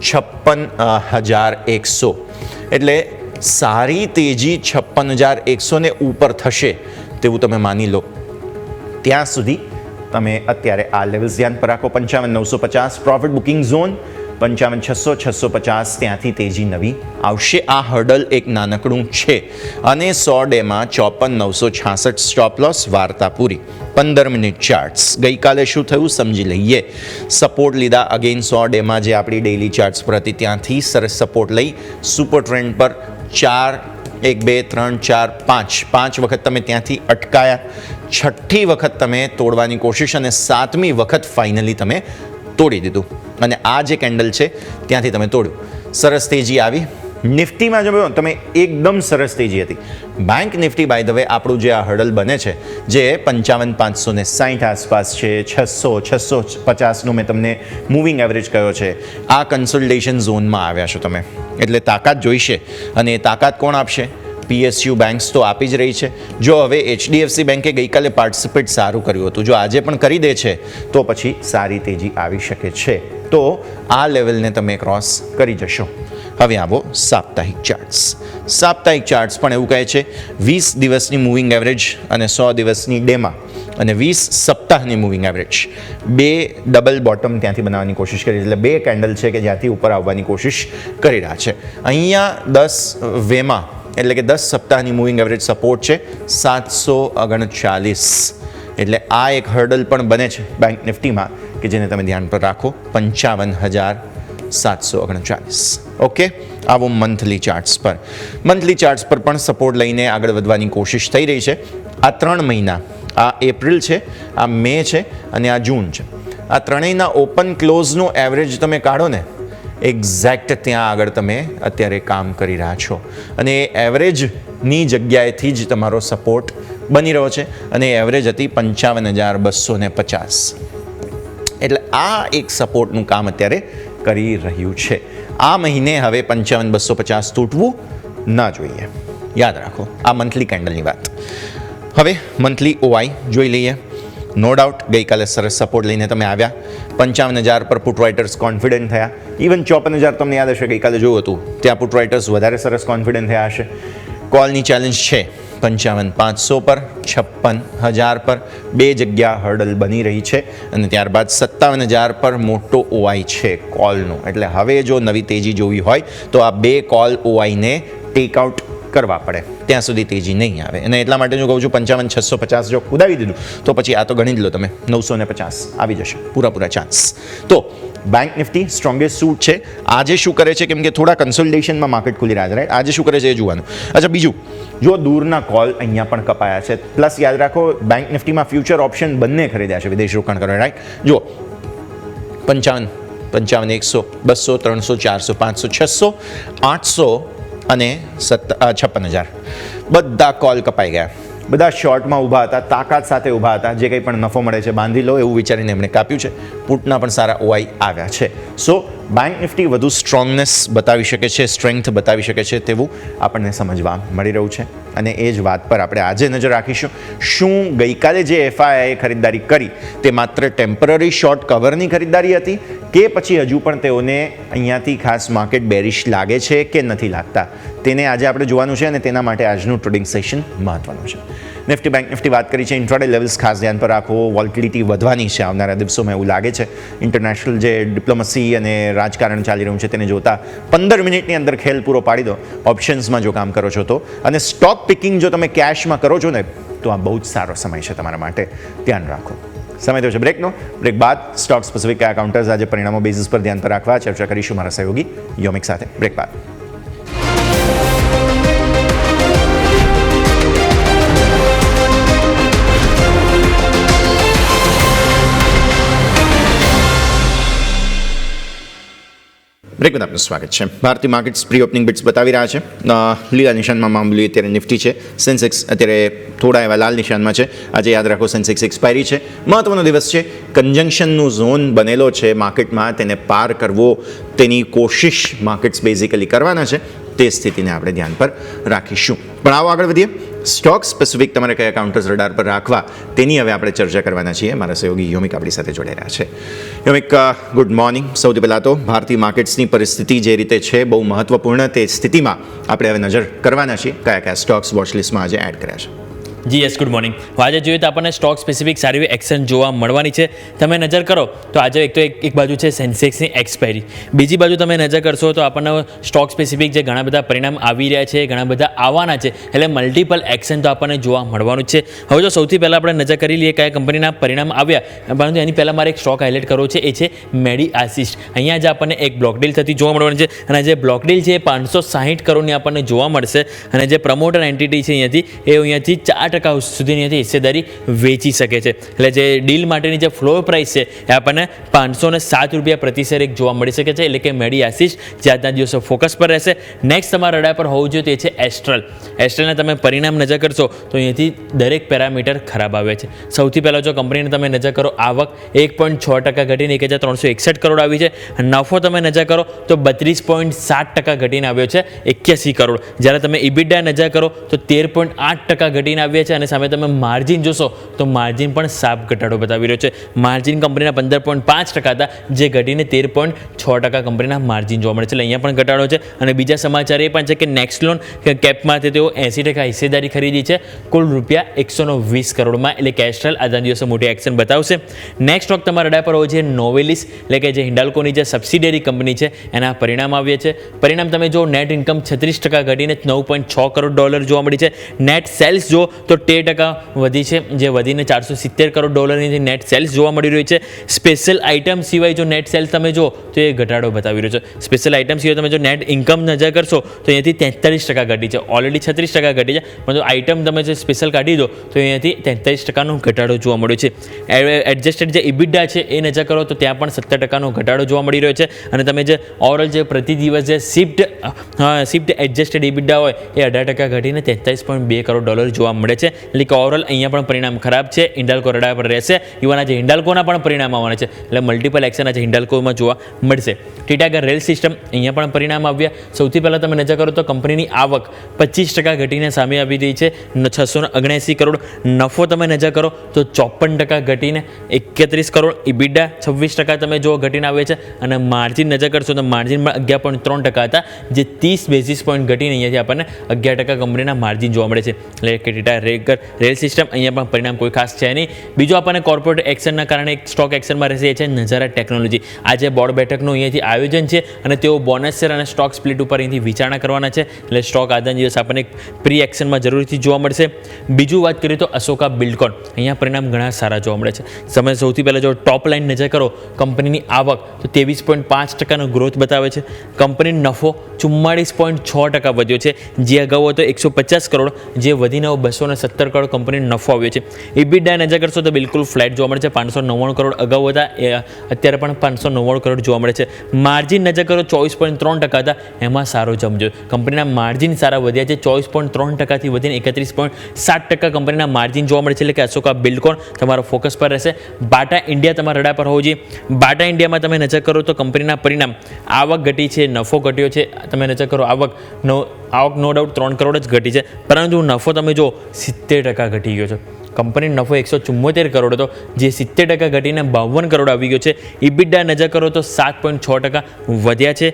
56,100. એટલે સારી તેજી 56,100 ને ઉપર થશે તેવું તમે માની લો. ત્યાં સુધી તમે અત્યારે આ લેવલ્સ ધ્યાન પર રાખો. 55,950 પ્રોફિટ બુકિંગ ઝોન, 55,600-650 ત્યાંથી તેજી નવી આવશે. આ હર્ડલ એક નાનકડું છે અને 100 ડેમાં 54,966 સ્ટોપ લોસ. વાર્તા પૂરી. 15 મિનિટ ચાર્ટ્સ. ગઈકાલે શું થયું સમજી લઈએ. સપોર્ટ લીધા અગેન 100 ડેમાં જે આપણી ડેઇલી ચાર્ટ્સ પર હતી ત્યાંથી સરસ સપોર્ટ લઈ સુપર ટ્રેન્ડ પર 4, 1, 2, 3, 4, 5 વખત તમે ત્યાંથી અટકાયા. 6ઠ્ઠી વખત તમે તોડવાની કોશિશ અને 7મી વખત ફાઇનલી તમે તોડી દીધું અને આ જે કેન્ડલ છે ત્યાંથી તમે તોડ્યું. સરસ તેજી આવી. નિફ્ટીમાં જો તમે એકદમ સરસ તેજી હતી. Bank Nifty by the way આપણું જે આ હર્ડલ બને છે જે 55,560 આસપાસ છે, 600-650નું મેં તમને મૂવિંગ એવરેજ કહ્યો છે, આ કન્સોલિડેશન ઝોનમાં આવ્યા છો તમે. એટલે તાકાત જોઈશે અને એ તાકાત કોણ આપશે? PSU બેંક્સ તો આપી જ રહી છે. જો હવે HDFC બેંકે ગઈકાલે પાર્ટિસિપેટ સારું કર્યું હતું, જો આજે પણ કરી દે છે તો પછી સારી તેજી આવી શકે છે. તો આ લેવલને તમે ક્રોસ કરી જશો. હવે આવો સાપ્તાહિક ચાર્ટ્સ. સાપ્તાહિક ચાર્ટ્સ પણ એવું કહે છે 20 દિવસની મૂવિંગ એવરેજ અને 100 દિવસની ડેમાં અને 20 સપ્તાહની મૂવિંગ એવરેજ બે ડબલ બોટમ ત્યાંથી બનાવવાની કોશિશ કરી. એટલે બે કેન્ડલ છે કે જ્યાંથી ઉપર આવવાની કોશિશ કરી રહ્યા છે. અહીંયા 10 વેમાં એટલે કે 10 સપ્તાહની મૂવિંગ એવરેજ સપોર્ટ છે 739. એટલે આ એક હર્ડલ પણ બને છે બેંક નિફ્ટીમાં કે જેને તમે ધ્યાન પર રાખો. 55,739. ઓકે. આવો મંથલી ચાર્ટ્સ પર. મંથલી ચાર્ટ્સ પર પણ સપોર્ટ લઈને આગળ વધવાની કોશિશ થઈ રહી છે. આ 3 મહિના, આ એપ્રિલ છે, આ મે છે અને આ જૂન છે, આ ત્રણેયના ઓપન ક્લોઝનો એવરેજ તમે કાઢો ને એક્ઝેક્ટ ત્યાં આગળ તમે અત્યારે કામ કરી રહ્યા છો અને એ એવરેજની જગ્યાએથી જ તમારો સપોર્ટ બની રહ્યો છે અને એવરેજ હતી 55,250. એટલે આ એક સપોર્ટનું કામ અત્યારે કરી રહ્યું છે. આ મહિને હવે 55,250 તૂટવું ન જોઈએ. યાદ રાખો આ મંથલી કેન્ડલની વાત. હવે મંથલી OI જોઈ લઈએ. નો ડાઉટ ગઈકાલે સરસ સપોર્ટ લઈને તમે આવ્યા. 55,000 પર પુટ રાઇટર્સ કોન્ફિડન્ટ થયા. ઇવન 54,000 તમને યાદ હશે ગઈકાલે જોયું હતું, ત્યાં પુટ રાઇટર્સ વધારે સરસ કોન્ફિડન્ટ થયા હશે. કોલની ચેલેન્જ છે 55,500 પર, 56,000 પર. બે જગ્યા હર્ડલ બની રહી છે અને ત્યારબાદ 57,000 પર મોટો OI છે કોલનો. એટલે હવે જો નવી તેજી જોવી હોય તો આ બે કોલ OIને ટેકઆઉટ કરવા પડે, ત્યાં સુધી તેજી નહીં આવે. અને એટલા માટે હું કહું છું 55,650 જો કુદાવી દીધું તો પછી આ તો ગણી જ લો તમે 950 આવી જશે પૂરા ચાન્સ. તો બેંક નિફ્ટી સ્ટ્રોંગેસ્ટ સૂટ છે. આજે શું કરે છે, કેમ કે થોડા કન્સોલિડેશનમાં માર્કેટ ખુલી રહ્યા છે, રાઈટ. આજે શું કરે છે એ જોવાનું. અચ્છા, બીજું જો દૂરના કોલ અહીંયા પણ કપાયા છે. પ્લસ યાદ રાખો બેંક નિફ્ટીમાં ફ્યુચર ઓપ્શન બંને ખરીદ્યા છે વિદેશ રોકાણ કરવા, રાઈટ. જો 55, 100, 200, 300, 400, 500, 600, 800 અને 56,000 બધા કોલ કપાઈ ગયા. બધા શોર્ટમાં ઊભા હતા, તાકાત સાથે ઊભા હતા. જે કંઈ પણ નફો મળે છે બાંધી લો એવું વિચારીને એમણે કાપ્યું છે. પુટના પણ સારા ઓઆઈ આવ્યા છે. સો બેંક નિફ્ટી વધુ સ્ટ્રોંગનેસ બતાવી શકે છે, સ્ટ્રેન્થ બતાવી શકે છે તેવું આપણને સમજવા મળી રહ્યું છે. અને એ જ વાત પર આપણે આજે નજર રાખીશું. શું ગઈકાલે જે એફઆઈઆઈએ ખરીદદારી કરી તે માત્ર ટેમ્પરરી શોર્ટ કવરની ખરીદદારી હતી કે પછી હજુ પણ તેઓને અહીંયાથી ખાસ માર્કેટ બેરિશ લાગે છે કે નથી લાગતા, તેને આજે આપણે જોવાનું છે. અને તેના માટે આજનું ટ્રેડિંગ સેશન મહત્વનું છે. નિફ્ટી બેંક નિફ્ટી વાત કરી છે. ઇન્ટ્રાડે લેવલ્સ ખાસ ધ્યાન પર રાખો. વોલ્ટિલિટી વધવાની છે આવનારા દિવસોમાં એવું લાગે છે. ઇન્ટરનેશનલ જે ડિપ્લોમસી અને રાજકારણ ચાલી રહ્યું છે તેને જોતા 15 મિનિટની અંદર ખેલ પૂરો પાડી દો ઓપ્શન્સમાં જો કામ કરો છો તો. અને સ્ટોક પિકિંગ જો તમે કેશમાં કરો છો ને તો આ બહુ જ સારો સમય છે તમારા માટે. ધ્યાન રાખો. સમય થયો છે બ્રેકનો. બ્રેક બાદ સ્ટોક સ્પેસિફિક કયા કાઉન્ટર્સ આજે પરિણામો બેઝિસ પર ધ્યાન પર રાખવા ચર્ચા કરીશું મારા સહયોગી યોમિક સાથે. બ્રેક બાદ. બ્રેક બાદ આપનું સ્વાગત છે. ભારતીય માર્કેટ્સ પ્રી ઓપનિંગ બિટ્સ બતાવી રહ્યા છે. લીલા નિશાનમાં મામૂલી અત્યારે નિફ્ટી છે. સેન્સેક્સ અત્યારે થોડા એવા લાલ નિશાનમાં છે. આજે યાદ રાખો સેન્સેક્સ એક્સપાયરી છે. મહત્વનો દિવસ છે. કન્જંક્શનનું ઝોન બનેલો છે માર્કેટમાં, તેને પાર કરવો તેની કોશિશ માર્કેટ્સ બેઝિકલી કરવાના છે. તે સ્થિતિને આપણે ધ્યાન પર રાખીશું. પણ આવો આગળ વધીએ. સ્ટોક સ્પેસિફિક તમારે કયા કાઉન્ટર્સ રડાર પર રાખવા તેની હવે આપણે ચર્ચા કરવાના છીએ. મારા સહયોગી યોમિક આપણી સાથે જોડાઈ રહ્યા છે. યોમિક, ગુડ મોર્નિંગ. સૌથી પહેલાં તો ભારતીય માર્કેટ્સની પરિસ્થિતિ જે રીતે છે બહુ મહત્વપૂર્ણ, તે સ્થિતિમાં આપણે હવે નજર કરવાના છીએ કયા કયા સ્ટોક્સ વોચ લિસ્ટમાં આજે એડ કર્યા છે. જી યસ, ગુડ મોર્નિંગ. આજે જોઈએ તો આપણને સ્ટોક સ્પેસિફિક સારી એવી એક્શન જોવા મળવાની છે. તમે નજર કરો તો આજે એક બાજુ છે સેન્સેક્સની એક્સપાયરી, બીજી બાજુ તમે નજર કરશો તો આપણને સ્ટોક સ્પેસિફિક જે ઘણા બધા પરિણામ આવી રહ્યા છે, ઘણા બધા આવવાના છે, એટલે મલ્ટિપલ એક્શન તો આપણને જોવા મળવાનું છે. હવે જો સૌથી પહેલાં આપણે નજર કરી લઈએ કયા કંપનીના પરિણામ આવ્યા, પરંતુ એની પહેલાં મારે એક સ્ટોક હાઇલાઇટ કરવો છે, એ છે મેડી આસિસ્ટ. અહીંયા જ આપણને એક બ્લોક ડીલ થતી જોવા મળવાની છે. અને જે બ્લોક ડીલ છે એ 560 કરોડની આપણને જોવા મળશે. અને જે પ્રમોટર એન્ટિટી છે અહીંયાથી 4% સુધીની હિસ્સેદારી વેચી શકે છે. એટલે જે ડીલ માટેની જે ફ્લોર પ્રાઇસ છે એ આપણને 507 રૂપિયા પ્રતિ શેર એક જોવા મળી શકે છે. એટલે કે મેડી આસિસ્ટ જે આજના દિવસો ફોકસ પર રહેશે. નેક્સ્ટ તમારા રડાર પર હોવું જોઈએ તે છે એસ્ટ્રલ. એસ્ટ્રલના તમે પરિણામ નજર કરશો તો અહીંયાથી દરેક પેરામીટર ખરાબ આવે છે. સૌથી પહેલાં જો કંપનીને તમે નજર કરો, આવક 1.6% ઘટીને 1,361 કરોડ આવી છે. નફો તમે નજર કરો તો 32.7% ઘટીને આવ્યો છે 81 કરોડ. જ્યારે તમે ઇબિડા નજર કરો તો 13.8% ઘટીને આવ્યા છે. અને સામે તમે માર્જિન જોશો તો માર્જિન પણ સાફ ઘટાડો બતાવી રહ્યો છે. માર્જિન કંપનીના 15.5% હતા, જે ઘટીને 13.6% કંપનીના માર્જિન જોવા મળે છે. એટલે અહીંયા પણ ઘટાડો છે. અને બીજા સમાચાર એ પણ છે કે નેક્સ્ટલોન કેપમાંથી તેઓ 80% હિસ્સેદારી ખરીદી છે કુલ રૂપિયા 120 કરોડમાં. એટલે કેસ્ટ્રલ આજના દિવસે મોટી એક્શન બતાવશે. નેક્સ્ટ સ્ટોક તમારા રડાર પર હોય છે નોવેલિસ, એટલે કે જે હિન્ડાલ્કોની જે સબસિડિયરી કંપની છે એના પરિણામ આવ્યા છે. પરિણામ તમે જો નેટ ઇન્કમ 36% ઘટીને $9.6 કરોડ જોવા મળી છે. નેટ સેલ્સ જો તો 13% વધી છે, જે વધીને $470 કરોડની નેટ સેલ્સ જોવા મળી રહી છે. સ્પેશિયલ આઇટમ સિવાય જો નેટ સેલ્સ તમે જો તો એ ઘટાડો બતાવી રહ્યો છે. સ્પેશિયલ આઇટમ સિવાય તમે જો નેટ ઇન્કમ નજર કરશો તો અહીંયાથી 43% ઘટી છે. ઓલરેડી 36% ઘટી છે, પરંતુ આઇટમ તમે જે સ્પેશિયલ કાઢી દો તો અહીંયાથી 43%નો ઘટાડો જોવા મળ્યો છે. એડજસ્ટેડ જે ઇબિડા છે એ નજર કરો તો ત્યાં પણ 70%નો ઘટાડો જોવા મળી રહ્યો છે. અને તમે જે ઓવરઓલ જે પ્રતિ દિવસ જે શિફ્ટ એડજસ્ટેડ ઇબિડા હોય એ 18% ઘટીને $43.2 કરોડ જોવા મળે છે. એટલે કે ઓવરઓલ અહીંયા પણ પરિણામ ખરાબ છે. હિન્ડાલ્કો રડાર પર રહેશે. ઇવન આજે હિન્ડાલ્કોના પણ પરિણામ આવવાના છે. એટલે મલ્ટિપલ એક્શન આજે હિન્ડાલ્કોમાં જોવા મળશે. ટીટાગર રેલ સિસ્ટમ, અહીંયા પણ પરિણામ આવ્યા. સૌથી પહેલાં તમે નજર કરો તો કંપનીની આવક 25% ઘટીને સામે આવી રહી છે 679 કરોડ. નફો તમે નજર કરો તો 54% ઘટીને 31 કરોડ. ઇબિડા 26% તમે જો ઘટીને આવે છે. અને માર્જિન નજર કરશો તો માર્જિનમાં 11.3% હતા, જે 30 બેઝિસ પોઈન્ટ ઘટીને અહીંયાથી આપણને 11% કંપનીના માર્જિન જોવા મળે છે. એટલે કે ટીટા રેલ સિસ્ટમ અહીંયા પણ પરિણામ કોઈ ખાસ છે નહીં. બીજું આપણને કોર્પોરેટ એક્શનના કારણે એક સ્ટોક એક્શનમાં રહેશે, એ છે નજારા ટેકનોલોજી. આજે બોર્ડ બેઠકનું અહીંયાથી આયોજન છે અને તેઓ બોનસ શેર અને સ્ટોક સ્પ્લિટ ઉપર અહીંથી વિચારણા કરવાના છે. એટલે સ્ટોક આજના દિવસ આપણને એક પ્રી એક્શનમાં જરૂરથી જોવા મળશે. બીજું વાત કરીએ તો અશોકા બિલ્ડકોન, અહીંયા પરિણામ ઘણા સારા જોવા મળે છે. તમે સૌથી પહેલાં જો ટોપ લાઇન નજર કરો, કંપનીની આવક તો 23.5%નો ગ્રોથ બતાવે છે. કંપની નફો 44.6% વધ્યો છે, જે અગાઉ હતો 150 કરોડ, જે વધીને 260 17 કરોડ કંપનીનો નફો આવ્યો છે. EBITDA નજર કરશો તો બિલકુલ ફ્લેટ જોવા મળે છે. 599 કરોડ અગાઉ હતા, અત્યારે પણ 599 કરોડ જોવા મળે છે. માર્જિન નજર કરો 24.3% હતા, એમાં સારો જમ્પ જોયો. કંપનીના માર્જિન સારા વધ્યા છે, 24.3%થી વધીને 31.7% કંપનીના માર્જિન જોવા મળે છે. એટલે કે અશોકા બિલ્ડકોન તમારો ફોકસ પર રહેશે. બાટા ઇન્ડિયા તમારા રડા પર હોવું જોઈએ. બાટા ઇન્ડિયામાં તમે નજર કરો તો કંપનીના પરિણામ આવક ઘટી છે, નફો ઘટ્યો છે. તમે નજર કરો આવક નો ડાઉટ 3 કરોડ જ ઘટી છે, પરંતુ નફો તમે જો 70% ઘટી ગયો છે. કંપનીનો નફો 174 કરોડ હતો, જે 70% ઘટીને 52 કરોડ આવી ગયો છે. EBITDA નજર કરો તો 7.6% વધ્યા છે.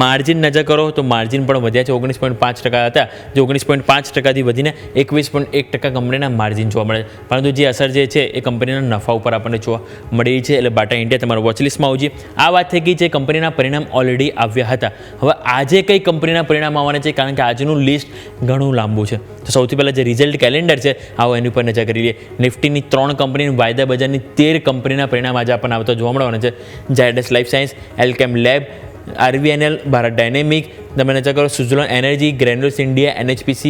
માર્જિન નજર કરો તો માર્જિન પણ વધ્યા છે, 19.5% હતા, જે 19.5%થી વધીને 21.1% કંપનીના માર્જિન જોવા મળે છે. પરંતુ જે અસર જે છે એ કંપનીના નફા ઉપર આપણને જોવા મળી છે. એટલે બાટા ઇન્ડિયા તમારા વોચલિસ્ટમાં આવજી. આ વાત થઈ ગઈ છે કંપનીના પરિણામ ઓલરેડી આવ્યા હતા. હવે આજે કઈ કંપનીના પરિણામ આવવાના છે, કારણ કે આજનું લિસ્ટ ઘણું લાંબુ છે. તો સૌથી પહેલાં જે રિઝલ્ટ કેલેન્ડર છે, આવો એની ઉપર નજર કરી લઈએ. નિફ્ટીની 3 કંપની, વાયદા બજારની 13 કંપનીના પરિણામ આજે આપણને આવતા જોવા મળવાના છે. Zydus life science, Alkem lab, RVNL, Bharat dynamic, તમે નજર કરો Suzlon energy, granules India, NHPC,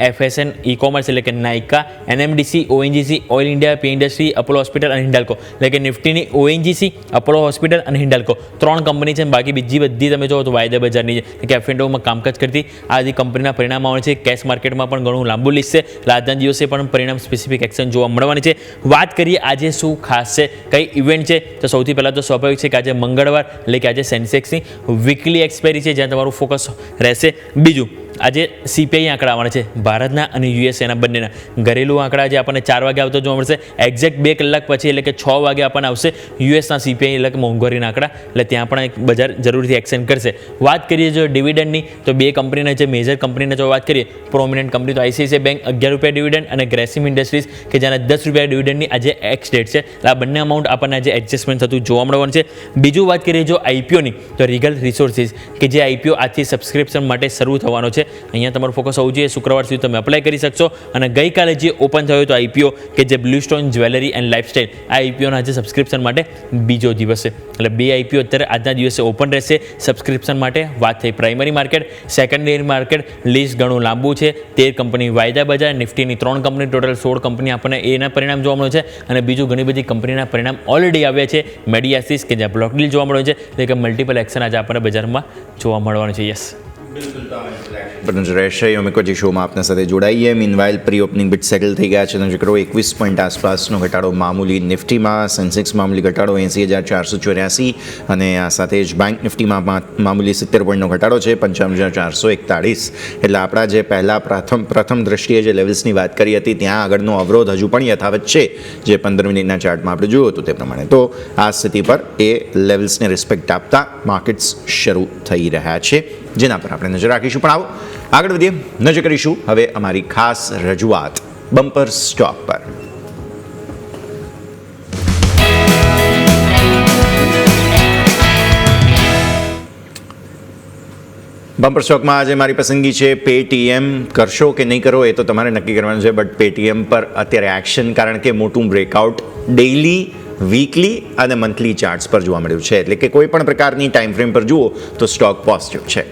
FSN e commerce એટલે કે Nykaa, NMDC, ONGC, oil India, PI industry, Apollo hospital અને હિન્ડાલ્કો. એટલે કે નિફ્ટીની ONGC, અપોલો હોસ્પિટલ અને હિન્ડાલ્કો 3 કંપની છે. બાકી બીજી બધી તમે જો તો વાયદા બજારની છે કે F&Oમાં કામકાજ કરતી આ બધી કંપનીના પરિણામ આવવાના છે. કેશ માર્કેટમાં પણ ઘણું લાંબુ લિસ્ટ છે. આજના દિવસે પણ પરિણામ સ્પેસિફિક એક્શન જોવા મળવાની છે. વાત કરીએ આજે શું ખાસ છે, કઈ ઇવેન્ટ છે, તો સૌથી પહેલાં તો સ્વાભાવિક છે કે આજે મંગળવાર એટલે કે આજે સેન્સેક્સની વીકલી એક્સપાયરી છે, જ્યાં તમારું ફોકસ રહેશે. બીજું આજે CPI આંકડા આવવાના છે, ભારતના અને USAના બંનેના. ઘરેલું આંકડા આજે આપણને 4 વાગે આવતો જોવા મળશે. એક્ઝેક્ટ 2 કલાક પછી એટલે કે 6 વાગે આપણને આવશે USના CPI એટલે કે મોંઘવારીના આંકડા. એટલે ત્યાં પણ એક બજાર જરૂરથી એક્શન કરશે. વાત કરીએ જો ડિવિડન્ડની, તો 2 કંપનીના જે મેજર કંપનીના જો વાત કરીએ, પ્રોમિનન્ટ કંપની તો ICICI બેંક ₹11 ડિવિડન્ડ અને ગ્રેસિમ ઇન્ડસ્ટ્રીઝ કે જેના ₹10 ડિવિડન્ડની આજે એક્સ ડેટ છે. આ બંને અમાઉન્ટ આપણને આજે એડજસ્ટમેન્ટ થતું જોવા મળવાનું છે. બીજું વાત કરીએ જો IPOની, તો રીગલ રિસોર્સિસ કે જે IPO આજથી સબસ્ક્રિપ્શન માટે શરૂ થવાનો છે. અહીંયા તમારું ફોકસ હોવું જોઈએ. શુક્રવાર સુધી તમે અપ્લાય કરી શકશો. અને ગઈકાલે જે ઓપન થયો હતો IPO કે જે બ્લુસ્ટોન જ્વેલરી એન્ડ લાઇફસ્ટાઇલ, આ IPOના આજે સબસ્ક્રિપ્શન માટે બીજો દિવસ છે. એટલે 2 IPO અત્યારે આજના દિવસે ઓપન રહેશે સબસ્ક્રિપ્શન માટે. વાત થઈ primary market. Secondary market list ઘણું લાંબુ છે. 13 કંપની વાયદા બજાર, નિફ્ટીની 3 કંપની, ટોટલ 16 કંપની આપણને એના પરિણામ જોવા મળે છે. અને બીજું ઘણી બધી કંપનીના પરિણામ ઓલરેડી આવ્યા છે. મેડિયાસિસ કે જ્યાં બ્લોક ડીલ જોવા મળે છે, એટલે કે મલ્ટિપલ એક્શન આજે આપણને બજારમાં જોવા મળવાનું છે. યસ, રહેશે યોમિકોજી શોમાં આપના સાથે જોડાઈએ. Meanwhile pre opening bid settle થઈ ગયા છે. નજર કરો 21 પોઈન્ટ આસપાસનો ઘટાડો મામૂલી નિફ્ટીમાં, સેન્સેક્સ મામૂલી ઘટાડો 80,484 અને આ સાથે જ બેંક નિફ્ટીમાં મામૂલી 70 પોઈન્ટનો ઘટાડો છે, 55,441. એટલે આપણા જે પહેલાં પ્રથમ દ્રષ્ટિએ જે લેવલ્સની વાત કરી હતી, ત્યાં આગળનો અવરોધ હજુ પણ યથાવત છે, જે 15 મિનિટના ચાર્ટમાં આપણે જોયું હતું તે પ્રમાણે. તો આ સ્થિતિ પર એ લેવલ્સને રિસ્પેક્ટ આપતા માર્કેટ્સ શરૂ થઈ રહ્યા છે, જેના પર આપણે નજર રાખીશું. પણ આવો આગળ વધીએ, નજર કરીશું હવે અમારી ખાસ રજૂઆત બમ્પર સ્ટોક પર. બમ્પર સ્ટોકમાં આજે મારી પસંદગી છે પેટીએમ. કરશો કે નહીં કરો એ તો તમારે નક્કી કરવાનું છે, બટ પેટીએમ પર અત્યારે એક્શન, કારણ કે મોટું બ્રેકઆઉટ ડેઇલી, વીકલી અને મંથલી ચાર્ટ્સ પર જોવા મળ્યું છે. એટલે કે કોઈ પણ પ્રકારની ટાઈમ ફ્રેમ પર જુઓ તો સ્ટોક પોઝિટિવ છે.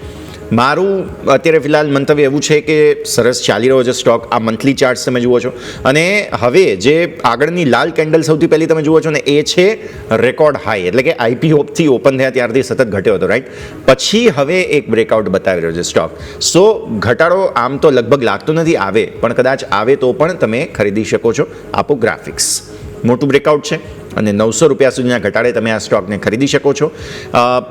મારું અત્યારે ફિલહાલ મંતવ્ય એવું છે કે સરસ ચાલી રહ્યો છે સ્ટોક. આ મંથલી ચાર્ટ્સ તમે જુઓ છો, અને હવે જે આગળની લાલ કેન્ડલ સૌથી પહેલી તમે જુઓ છો ને, એ છે રેકોર્ડ હાઈ. એટલે કે IPOથી ઓપન થયા ત્યારથી સતત ઘટ્યો હતો, રાઈટ. પછી હવે એક બ્રેકઆઉટ બતાવી રહ્યો છે સ્ટોક. સો ઘટાડો આમ તો લગભગ લાગતો નથી આવે, પણ કદાચ આવે તો પણ તમે ખરીદી શકો છો. આપો ગ્રાફિક્સ, મોટું બ્રેકઆઉટ છે અને ₹900 સુધીના ઘટાડે તમે આ સ્ટોકને ખરીદી શકો છો.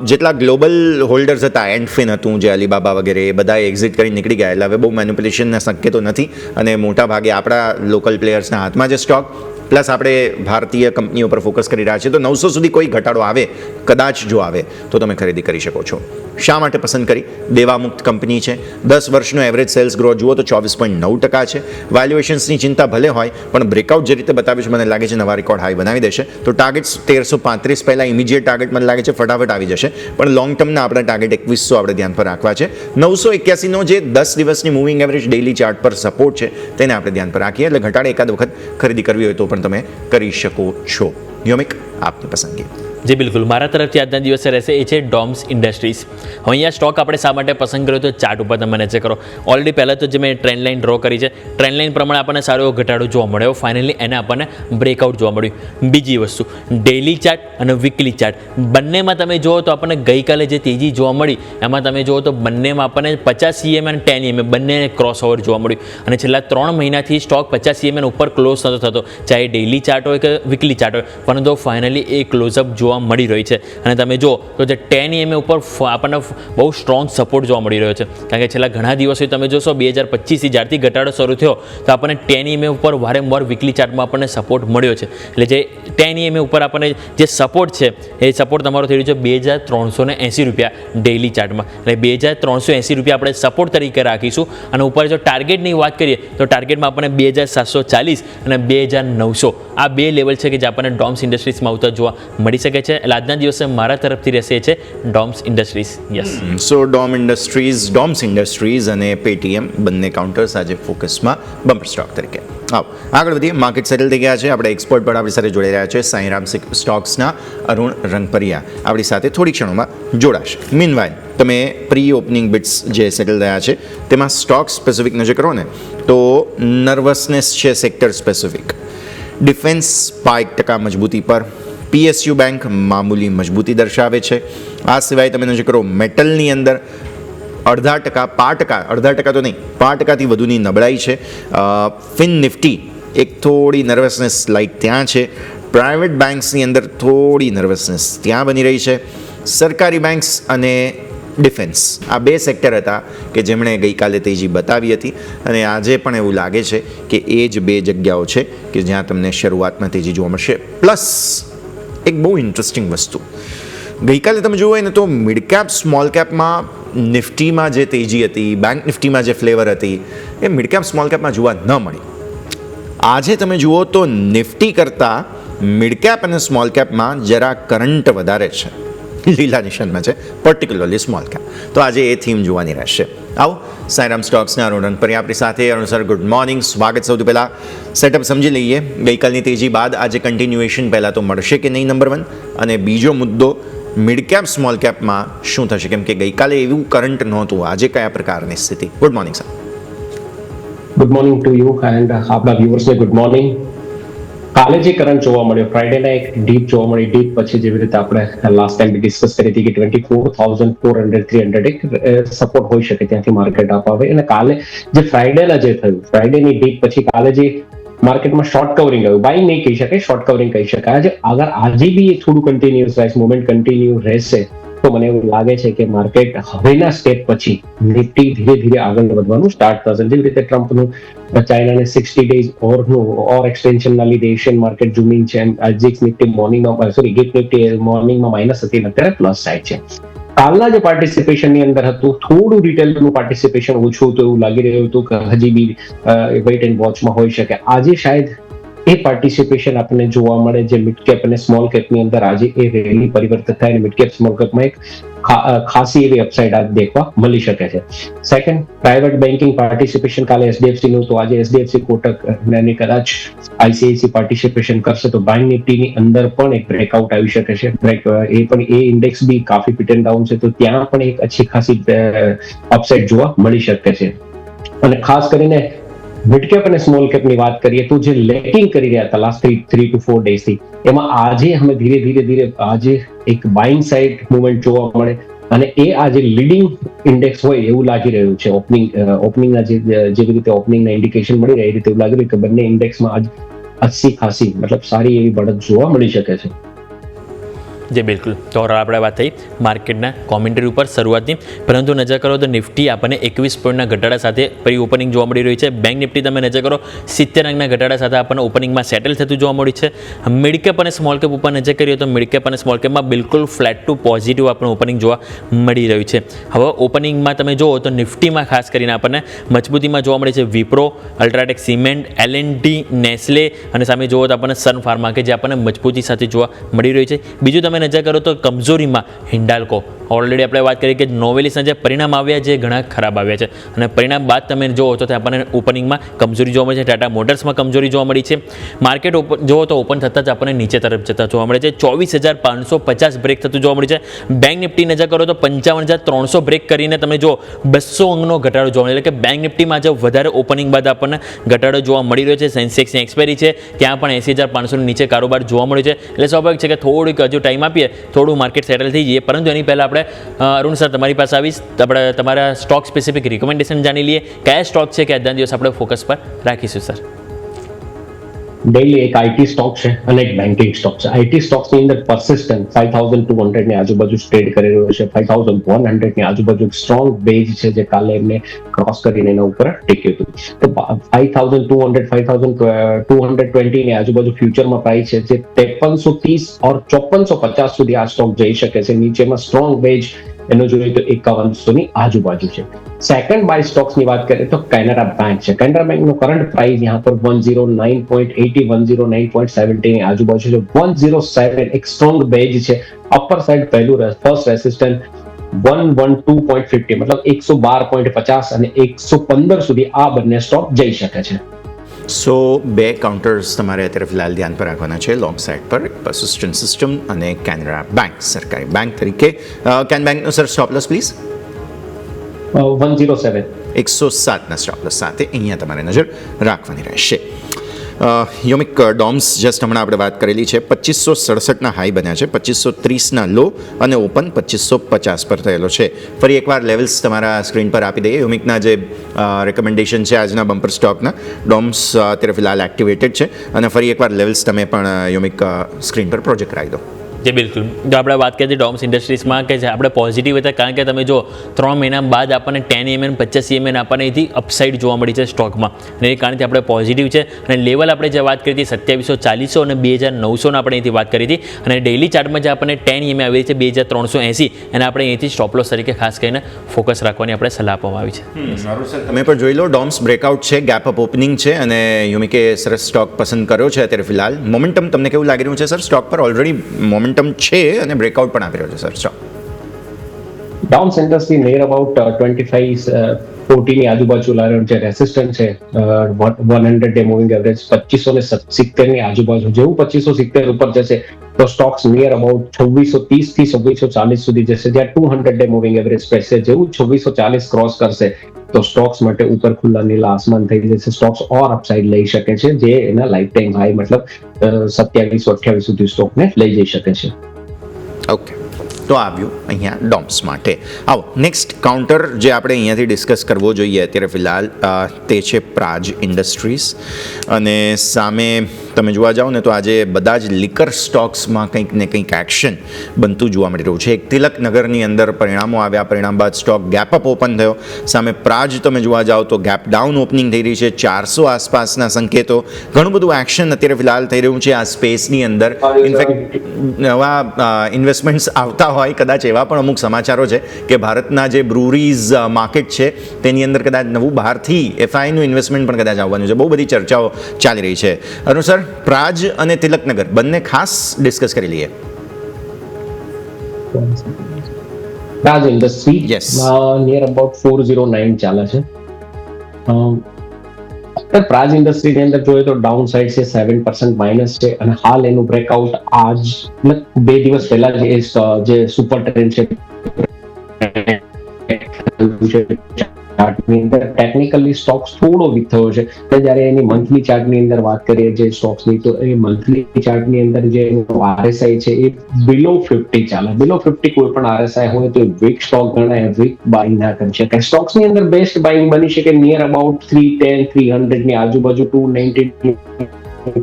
જેટલા ગ્લોબલ હોલ્ડર્સ હતા, એન્ડફિન હતું, જે અલીબાબા વગેરે, એ બધા એક્ઝિટ કરી નીકળી ગયા. એટલે હવે બહુ મેનિપ્યુલેશનના સંકેતો નથી, અને મોટા ભાગે આપણા લોકલ પ્લેયર્સના હાથમાં જે સ્ટોક, પ્લસ આપણે ભારતીય કંપનીઓ પર ફોકસ કરી રહ્યા છીએ. તો 900 સુધી કોઈ ઘટાડો આવે, કદાચ જો આવે તો તમે ખરીદી કરી શકો છો. શા માટે પસંદ કરી? દેવામુક્ત કંપની છે. 10 વર્ષનો એવરેજ સેલ્સ ગ્રોથ જુઓ તો 24.9% છે. વેલ્યુએશન્સની ચિંતા ભલે હોય, પણ બ્રેકઆઉટ જે રીતે બતાવ્યું છે, મને લાગે છે નવા રેકોર્ડ હાઈ બનાવી દેશે. તો ટાર્ગેટ્સ 1335 પહેલાં ઇમિડિયેટ ટાર્ગેટ મને લાગે છે ફટાફટ આવી જશે, પણ લોંગ ટર્મના આપણા ટાર્ગેટ 2100 આપણે ધ્યાન પર રાખવા છે. 981નો જે 10 દિવસની મૂવિંગ એવરેજ ડેઇલી ચાર્ટ પર સપોર્ટ છે, તેને આપણે ધ્યાન પર રાખીએ. એટલે ઘટાડે એકાદ વખત ખરીદી કરવી હોય તો પણ તમે કરી શકો છો. યોમિક, આપની પસંદગી. જી બિલકુલ, મારા તરફથી આજના દિવસે રહેશે એ છે ડોમ્સ ઇન્ડસ્ટ્રીઝ. હવે અહીંયા સ્ટોક આપણે શા માટે પસંદ કર્યો તો ચાર્ટ ઉપર તમે નજર કરો. ઓલરેડી પહેલાં તો જે મેં ટ્રેન્ડ લાઇન ડ્રો કરી છે, ટ્રેન્ડ લાઇન પ્રમાણે આપણને સારો એવો ઘટાડો જોવા મળ્યો. ફાઇનલી એને આપણને બ્રેકઆઉટ જોવા મળ્યું. બીજી વસ્તુ, ડેઇલી ચાર્ટ અને વીકલી ચાર્ટ બંનેમાં તમે જુઓ તો આપણને ગઈકાલે જે તેજી જોવા મળી એમાં તમે જુઓ તો બંનેમાં આપણને 50 EM અને 10 EM બંને ક્રોસ ઓવર જોવા મળ્યું. અને છેલ્લા 3 મહિનાથી સ્ટોક 50 EM ઉપર ક્લોઝ નતો થતો, ચાહે ડેઇલી ચાર્ટ હોય કે વીકલી ચાર્ટ હોય, પરંતુ ફાઇનલી એ ક્લોઝઅપ જોવા મળી રહી છે. અને તમે જુઓ તો જે 10 EM ઉપર આપણને બહુ સ્ટ્રોંગ સપોર્ટ જોવા મળી રહ્યો છે. કારણ કે છેલ્લા ઘણા દિવસો તમે જોશો 2025થી જ્યારથી ઘટાડો શરૂ થયો તો આપણને 10 EM ઉપર વારંવાર વીકલી ચાર્ટમાં આપણને સપોર્ટ મળ્યો છે. એટલે જે 10 EM ઉપર આપણને જે સપોર્ટ છે એ સપોર્ટ તમારો થઈ રહ્યો છે 2380 રૂપિયા ડેઇલી ચાર્ટમાં. એટલે 2380 રૂપિયા આપણે સપોર્ટ તરીકે રાખીશું. અને ઉપર જો ટાર્ગેટની વાત કરીએ તો ટાર્ગેટમાં આપણને 2740 અને 2900 આ બે લેવલ છે કે જે આપણને ડોમ્સ ઇન્ડસ્ટ્રીઝમાં આવતા જોવા મળી શકે છે. એટલે આજના દિવસે મારા તરફથી રહેશે છે ડોમ્સ ઇન્ડસ્ટ્રીઝ. યસ, સો ડોમ્સ ઇન્ડસ્ટ્રીઝ અને પેટીએમ બંને કાઉન્ટર્સ આજે ફોકસમાં બમ્પર સ્ટોક તરીકે. આગળ વધીએ. માર્કેટ સેટલ થઈ ગયા છે. આપણે એક્સપર્ટ પર આપણી સાથે જોડાઈ રહ્યા છે સાંઈરામ સ્ટોક્સના અરુણ રંગપરિયા આપણી સાથે થોડી ક્ષણોમાં જોડાશે. મીનવાઇલ તમે પ્રી ઓપનિંગ બિટ્સ જે સેટલ થયા છે તેમાં સ્ટોક સ્પેસિફિક નજર કરો ને તો નર્વસનેસ છે સેક્ટર સ્પેસિફિક. ડિફેન્સ 5% મજબૂતી પર, PSU બેંક મામૂલી મજબૂતી દર્શાવે છે. આ સિવાય તમે નજર કરો મેટલની અંદર 0.5% તો નહીં 5%થી વધુની નબળાઈ છે. ફિન નિફ્ટી એક થોડી નર્વસનેસ લાઈક ત્યાં છે. પ્રાઇવેટ બેન્ક્સની અંદર થોડી નર્વસનેસ ત્યાં બની રહી છે. સરકારી બેન્ક્સ અને ડિફેન્સ આ બે સેક્ટર હતા કે જેમણે ગઈકાલે તેજી બતાવી હતી અને આજે પણ એવું લાગે છે કે એ જ બે જગ્યાઓ છે કે જ્યાં તમને શરૂઆતમાં તેજી જોવા મળશે. પ્લસ એક બહુ ઇન્ટરેસ્ટિંગ વસ્તુ ગઈકાલે તમે જોવો ને તો મિડ કેપ સ્મોલ કેપમાં નિફ્ટીમાં જે તેજી હતી, બેંક નિફ્ટીમાં જે ફ્લેવર હતી એ મિડ કેપ સ્મોલ કેપમાં જોવા ન મળી. આજે તમે જુઓ તો નિફ્ટી કરતાં મિડ કેપ અને સ્મોલ કેપમાં જરા કરંટ વધારે છે, લીલા નિશાનમાં છે, પર્ટિક્યુલરલી સ્મોલ કેપ. તો આજે એ થીમ જોવાની રહેશે. આવો સાંઈરામ સ્ટોક્સના અરુણ રંગપરિયા આપણી સાથે. અરુણ સર, ગુડ મોર્નિંગ, સ્વાગત. સૌથી પહેલાં સેટઅપ સમજી લઈએ. ગઈકાલની તેજી બાદ આજે કન્ટિન્યુએશન પહેલાં તો મળશે કે નહીં, નંબર 1. અને બીજો મુદ્દો, મિડ કેપ સ્મોલ કેપમાં શું થશે, કેમ કે ગઈકાલે એવું કરંટ નહોતું, આજે કયા પ્રકારની સ્થિતિ? Good morning sir. Good morning to you and આપણા વ્યુઅર્સને ગુડ મોર્નિંગ. કાલે જે કરંટ જોવા મળ્યો, ફ્રાઈડેના એક ડીપ જોવા મળી. ડીપ પછી જેવી રીતે આપણે લાસ્ટ ટાઈમ ડિસ્કસ કરી હતી કે 24,400-300 એક સપોર્ટ હોઈ શકે ત્યાંથી માર્કેટ અપ આવે. અને કાલે જે ફ્રાઈડેના જે થયું, ફ્રાઈડેની ડીપ પછી કાલે જે માર્કેટમાં શોર્ટ કવરિંગ આવ્યું, બાઇંગ નહીં કહી શકાય, શોર્ટ કવરિંગ કહી શકાય. આજે બી થોડું કન્ટિન્યુઅસ રાઇસ મુવમેન્ટ કન્ટિન્યુ રહેશે તો મને એવું લાગે છે કે માર્કેટ હવેના સ્ટેપ પછી નિફ્ટી ધીરે ધીરે આગળ વધવાનું સ્ટાર્ટ થશે. જેવી રીતે ટ્રમ્પનું ચાઇનાને 60 ડેઝ ઓર એક્સટેન્શનના લીધે એશિયન માર્કેટ ઝૂમિંગ છે. જીક્સ નિફ્ટી મોર્નિંગમાં ગિફ્ટ નિફ્ટી મોર્નિંગમાં માઇનસ હતી, અત્યારે પ્લસ સાઇડ છે. કાલના જે પાર્ટિસિપેશનની અંદર હતું થોડું રિટેલનું પાર્ટિસિપેશન ઓછું હતું એવું લાગી રહ્યું હતું કે હજી બી વેઇટ એન્ડ વોચમાં હોઈ શકે. આજે શાયદ એ પાર્ટિસિપેશન આપણને જોવા મળે જે મિડ કેપ અને સ્મોલ કેપની અંદર આજે એ રેલી પરિવર્તિત થાય અને મિડ કેપ સ્મોલ કેપમાં એક ખાસી એવી અપસાઇડ આજ દેખવા મળી શકે છે. સેકન્ડ, પ્રાઇવેટ બેન્કિંગ પાર્ટિસિપેશન કાલે એચડીએફસી નું તો આજે એચડીએફસી કોટક અને કદાચ આઈસીઆઈસી પાર્ટિસિપેશન કરશે તો બેંક નિફ્ટીની અંદર પણ એક બ્રેકઆઉટ આવી શકે છે. એ પણ એ ઇન્ડેક્સ બી કાફી પિટ એન્ડ ડાઉન છે તો ત્યાં પણ એક અચ્છી ખાસી અપસાઇડ જોવા મળી શકે છે. અને ખાસ કરીને મિડ કેપ અને સ્મોલ કેપની વાત કરીએ તો જે લેટિંગ કરી રહ્યા હતા લાસ્ટ 3 to 4 ડેઝથી, એમાં આજે અમે ધીરે આજે એક બાઇંગ સાઇડ મુવમેન્ટ જોવા મળે અને એ આજે લીડિંગ ઇન્ડેક્સ હોય એવું લાગી રહ્યું છે. ઓપનિંગના જેવી રીતે ઓપનિંગના ઇન્ડિકેશન મળી રહ્યા એ રીતે એવું લાગી રહ્યું કે બંને ઇન્ડેક્સમાં આજ अच्छी खासी मतलब सारी एवी बढ़त જોવા મળી શકે છે. જે બિલકુલ તો આપણે વાત થઈ માર્કેટના કોમેન્ટરી ઉપર શરૂઆતની, પરંતુ નજર કરો તો નિફ્ટી આપણને 21 પોઈન્ટના ઘટાડા સાથે પ્રી ઓપનિંગ જોવા મળી રહી છે. બેંક નિફ્ટી તમે નજર કરો 70 અંકના ઘટાડા સાથે આપણને ઓપનિંગમાં સેટલ થતું જોવા મળ્યું છે. મિડ કેપ અને સ્મોલ કેપ ઉપર નજર કરીએ તો મિડ કેપ અને સ્મોલ કેપમાં બિલકુલ ફ્લેટ ટુ પોઝિટિવ આપણને ઓપનિંગ જોવા મળી રહ્યું છે. હવે ઓપનિંગમાં તમે જુઓ તો નિફ્ટીમાં ખાસ કરીને આપણને મજબૂતીમાં જોવા મળે છે Wipro, UltraTech cement, L&T, Nestle અને સામે જુઓ તો આપણને સન ફાર્મા કે જે આપણને મજબૂતી સાથે જોવા મળી રહ્યું છે. બીજું તમે નજર કરો તો કમજોરીમાં હિન્ડાલ્કો ઓલરેડી આપણે વાત કરી કે નોવેલિસના જે પરિણામ આવ્યા જે ઘણા ખરાબ આવ્યા છે અને પરિણામ બાદ તમે જુઓ તો આપણને ઓપનિંગમાં કમજોરી જોવા મળે છે. ટાટા મોટર્સમાં કમજોરી જોવા મળી છે. માર્કેટ જુઓ તો ઓપન થતાં જ આપણને નીચે તરફ જતા જોવા મળે છે. 24,550 બ્રેક થતું જોવા મળે છે. બેંક નિફ્ટી નજર કરો તો 55,300 બ્રેક કરીને તમે જો 200 અંકનો ઘટાડો જોવા મળે, એટલે કે બેંક નિફ્ટીમાં જે વધારે ઓપનિંગ બાદ આપણને ઘટાડો જોવા મળી રહ્યો છે. સેન્સેક્સની એક્સપાયરી છે ત્યાં પણ 80,500 ની નીચે કારોબાર જોવા મળ્યો છે. એટલે સ્વાભાવિક છે કે થોડીક હજુ ટાઈમ આપીએ, થોડું માર્કેટ સેટલ થઈ જઈએ. પરંતુ એની પહેલાં આપણે અરુણ સર તમારી પાસે આવીશ, આપણે તમારા સ્ટોક સ્પેસિફિક રિકમેન્ડેશન જાણી લઈએ. કયા સ્ટોક છે કે આજના દિવસ આપણે ફોકસ પર રાખીશું સર? ડેઈલી એક આઈટી સ્ટોક છે અને એક બેન્કિંગ સ્ટોક છે. આઈટી સ્ટોક્સ ની અંદર પરસિસ્ટન્ટ 5,200 ની આજુબાજુ ટ્રેડ કરી રહ્યો છે. 5,100 ની આજુબાજુ સ્ટ્રોંગ બેઝ છે જે કાલે એમને ક્રોસ કરીને એના ઉપર ટીક્યું હતું. તો 5,200 5,220 ની આજુબાજુ ફ્યુચરમાં પ્રાઇસ છે જે 5330 ઓર 5450 સુધી આ સ્ટોક જઈ શકે છે. નીચેમાં સ્ટ્રોંગ બેઝ એનું જોઈએ તો 5100 ની આજુબાજુ છે. સેકન્ડ બાય સ્ટોક્સ ની વાત કરીએ તો કેનરા બેંક છે. કેનરા બેંક નો કરંટ પ્રાઇસ यहाँ पर 109.80 109.70 ની આજુબાજુ છે. 107 એક સ્ટ્રોંગ બેઝ છે. અપર સાઇડ પહેલું ફર્સ્ટ રેસિસ્ટન્સ 112.50 મતલબ 112.50 અને 115 સુધી આ બંને સ્ટોક જઈ શકે છે. સો બે કાઉન્ટર્સ તમારે અત્યારે ફિલહાલ ધ્યાન પર રાખવાના છે લોંગ સાઇડ પર, પરસિસ્ટન્ટ સિસ્ટમ અને કેનરા બેંક સરકારી બેંક તરીકે. કેન બેંકનો સર સ્ટોપ લોસ પ્લીઝ? 107 107ના સ્ટોપ લોસ સાથે અહીંયા તમારે નજર રાખવાની રહેશે. યોમિક ડોમ્સ જસ્ટ હમણાં આપણે વાત કરેલી છે, 2567ના હાઈ બન્યા છે, 2530ના લો અને ઓપન 2550 પર થયેલો છે. ફરી એકવાર લેવલ્સ તમારા સ્ક્રીન પર આપી દઈએ. યોમિકના જે રેકમેન્ડેશન છે આજના બમ્પર સ્ટોકના, ડોમ્સ અત્યારે ફિલહાલ એક્ટિવેટેડ છે અને ફરી એકવાર લેવલ્સ તમે પણ યોમિક સ્ક્રીન પર પ્રોજેક્ટ કરાવી દો. જે બિલકુલ જો આપણે વાત કરીએ ડોમ્સ ઇન્ડસ્ટ્રીઝમાં કે જે આપણે પોઝિટિવ હતા, કારણ કે તમે જો 3 મહિના બાદ આપણને 10 EMA 50 EMA આપણને અહીંથી અપસાઇડ જોવા મળી છે સ્ટોકમાં, અને એ કારણથી આપણે પોઝિટિવ છે. અને લેવલ આપણે જે વાત કરી હતી 2740 અને 2900 આપણે અહીંથી વાત કરી હતી. અને ડેઇલી ચાર્ટમાં જે આપણને 10 EMA આવી છે 2380, અને આપણે અહીંથી સ્ટોપ લોસ તરીકે ખાસ કરીને ફોકસ રાખવાની આપણે સલાહ આપવામાં આવી છે. સર તમે પણ જોઈ લો, ડોમ્સ બ્રેકઆઉટ છે, ગેપ અપ ઓપનિંગ છે અને યુમિકે સરસ સ્ટોક પસંદ કર્યો છે અત્યારે ફિલહાલ. મોમેન્ટમ તમને કેવું લાગી રહ્યું છે સર સ્ટોક પર? ઓલરેડી મોમેન્ટમ છે અને બ્રેકઆઉટ પણ આપી રહ્યો છે sir stock. Domes industry near about 2540 ની આજુબાજુ લાવ્યો છે. રેસિસ્ટન્ટ છે 100 ડે મૂવિંગ એવરેજ 2570 ની આજુબાજુ. જેવું 2570 ઉપર જશે તો સ્ટોક્સ નિયર અબાઉટ 2630 થી 2640 સુધી જશે, જ્યાં 200 ડે મૂવિંગ એવરેજ રહેશે. જેવું 2640 ક્રોસ કરશે તો સ્ટોક્સ માટે ઉપર ખુલ્લા નીલા આસમાન થઈ જશે. સ્ટોક્સ ઓર અપસાઇડ લઈ શકે છે, જે એના લાઈફ ટાઈમ હાઈ મતલબ 2728 સુધી સ્ટોકને લઈ જઈ શકે છે. ઓકે, તો આવ્યું અહીંયા ડોમ્સ માટે. આવો નેક્સ્ટ કાઉન્ટર જે આપણે અહીંયાથી ડિસ્કસ કરવો જોઈએ અત્યારે ફિલહાલ તે છે પ્રાજ ઇન્ડસ્ટ્રીઝ. અને સામે તમે જોવા જાઓ ને તો આજે બધા જ લિકર સ્ટોક્સમાં કંઈક ને કંઈક એક્શન બનતું જોવા મળી રહ્યું છે. એક તિલકનગરની અંદર પરિણામો આવ્યા, પરિણામ બાદ સ્ટોક ગેપ અપ ઓપન થયો. સામે પ્રાજ તમે જોવા જાઓ તો ગેપ ડાઉન ઓપનિંગ થઈ રહી છે, 400 આસપાસના સંકેતો. ઘણું બધું એક્શન અત્યારે ફિલહાલ થઈ રહ્યું છે આ સ્પેસની અંદર. ઇનફેક્ટ નવા ઇન્વેસ્ટમેન્ટ્સ આવતા હોય કદાચ એવા પણ અમુક સમાચારો છે કે ભારતના જે બ્રુરીઝ માર્કેટ છે તેની અંદર કદાચ નવું બહારથી એફઆઈનું ઇન્વેસ્ટમેન્ટ પણ કદાચ આવવાનું છે. બહુ બધી ચર્ચાઓ ચાલી રહી છે. અનુસર પ્રાજ અને તિલકનગર બંને ખાસ ડિસ્કસ કરી લઈએ. Praj industry Yes. Near about 409 ચાલે છે. પ્રાજ ઇન્ડસ્ટ્રીની અંદર જોઈએ તો ડાઉન સાઇડ છે 7% માઇનસ છે, અને હાલ એનું બ્રેકઆઉટ આજ 2 દિવસ પહેલા જે સુપર ટ્રેન્ડ છે ચાર્ટની અંદર ટેકનિકલી સ્ટોક્સ થોડો વીક થયો છે. જ્યારે એની મંથલી ચાર્ટની અંદર વાત કરીએ જે સ્ટોક્સની, તો એ મંથલી ચાર્ટની અંદર જે આરએસઆઈ છે એ બિલો 50 ચાલે. બિલો 50 કોઈ પણ આરએસઆઈ હોય તો વીક સ્ટોક ગણાય, વીક બાઇંગ ના કરી શકાય. સ્ટોક્સની અંદર બેસ્ટ બાઇંગ બની શકે નિયર અબાઉટ 310 300 ની આજુબાજુ, 290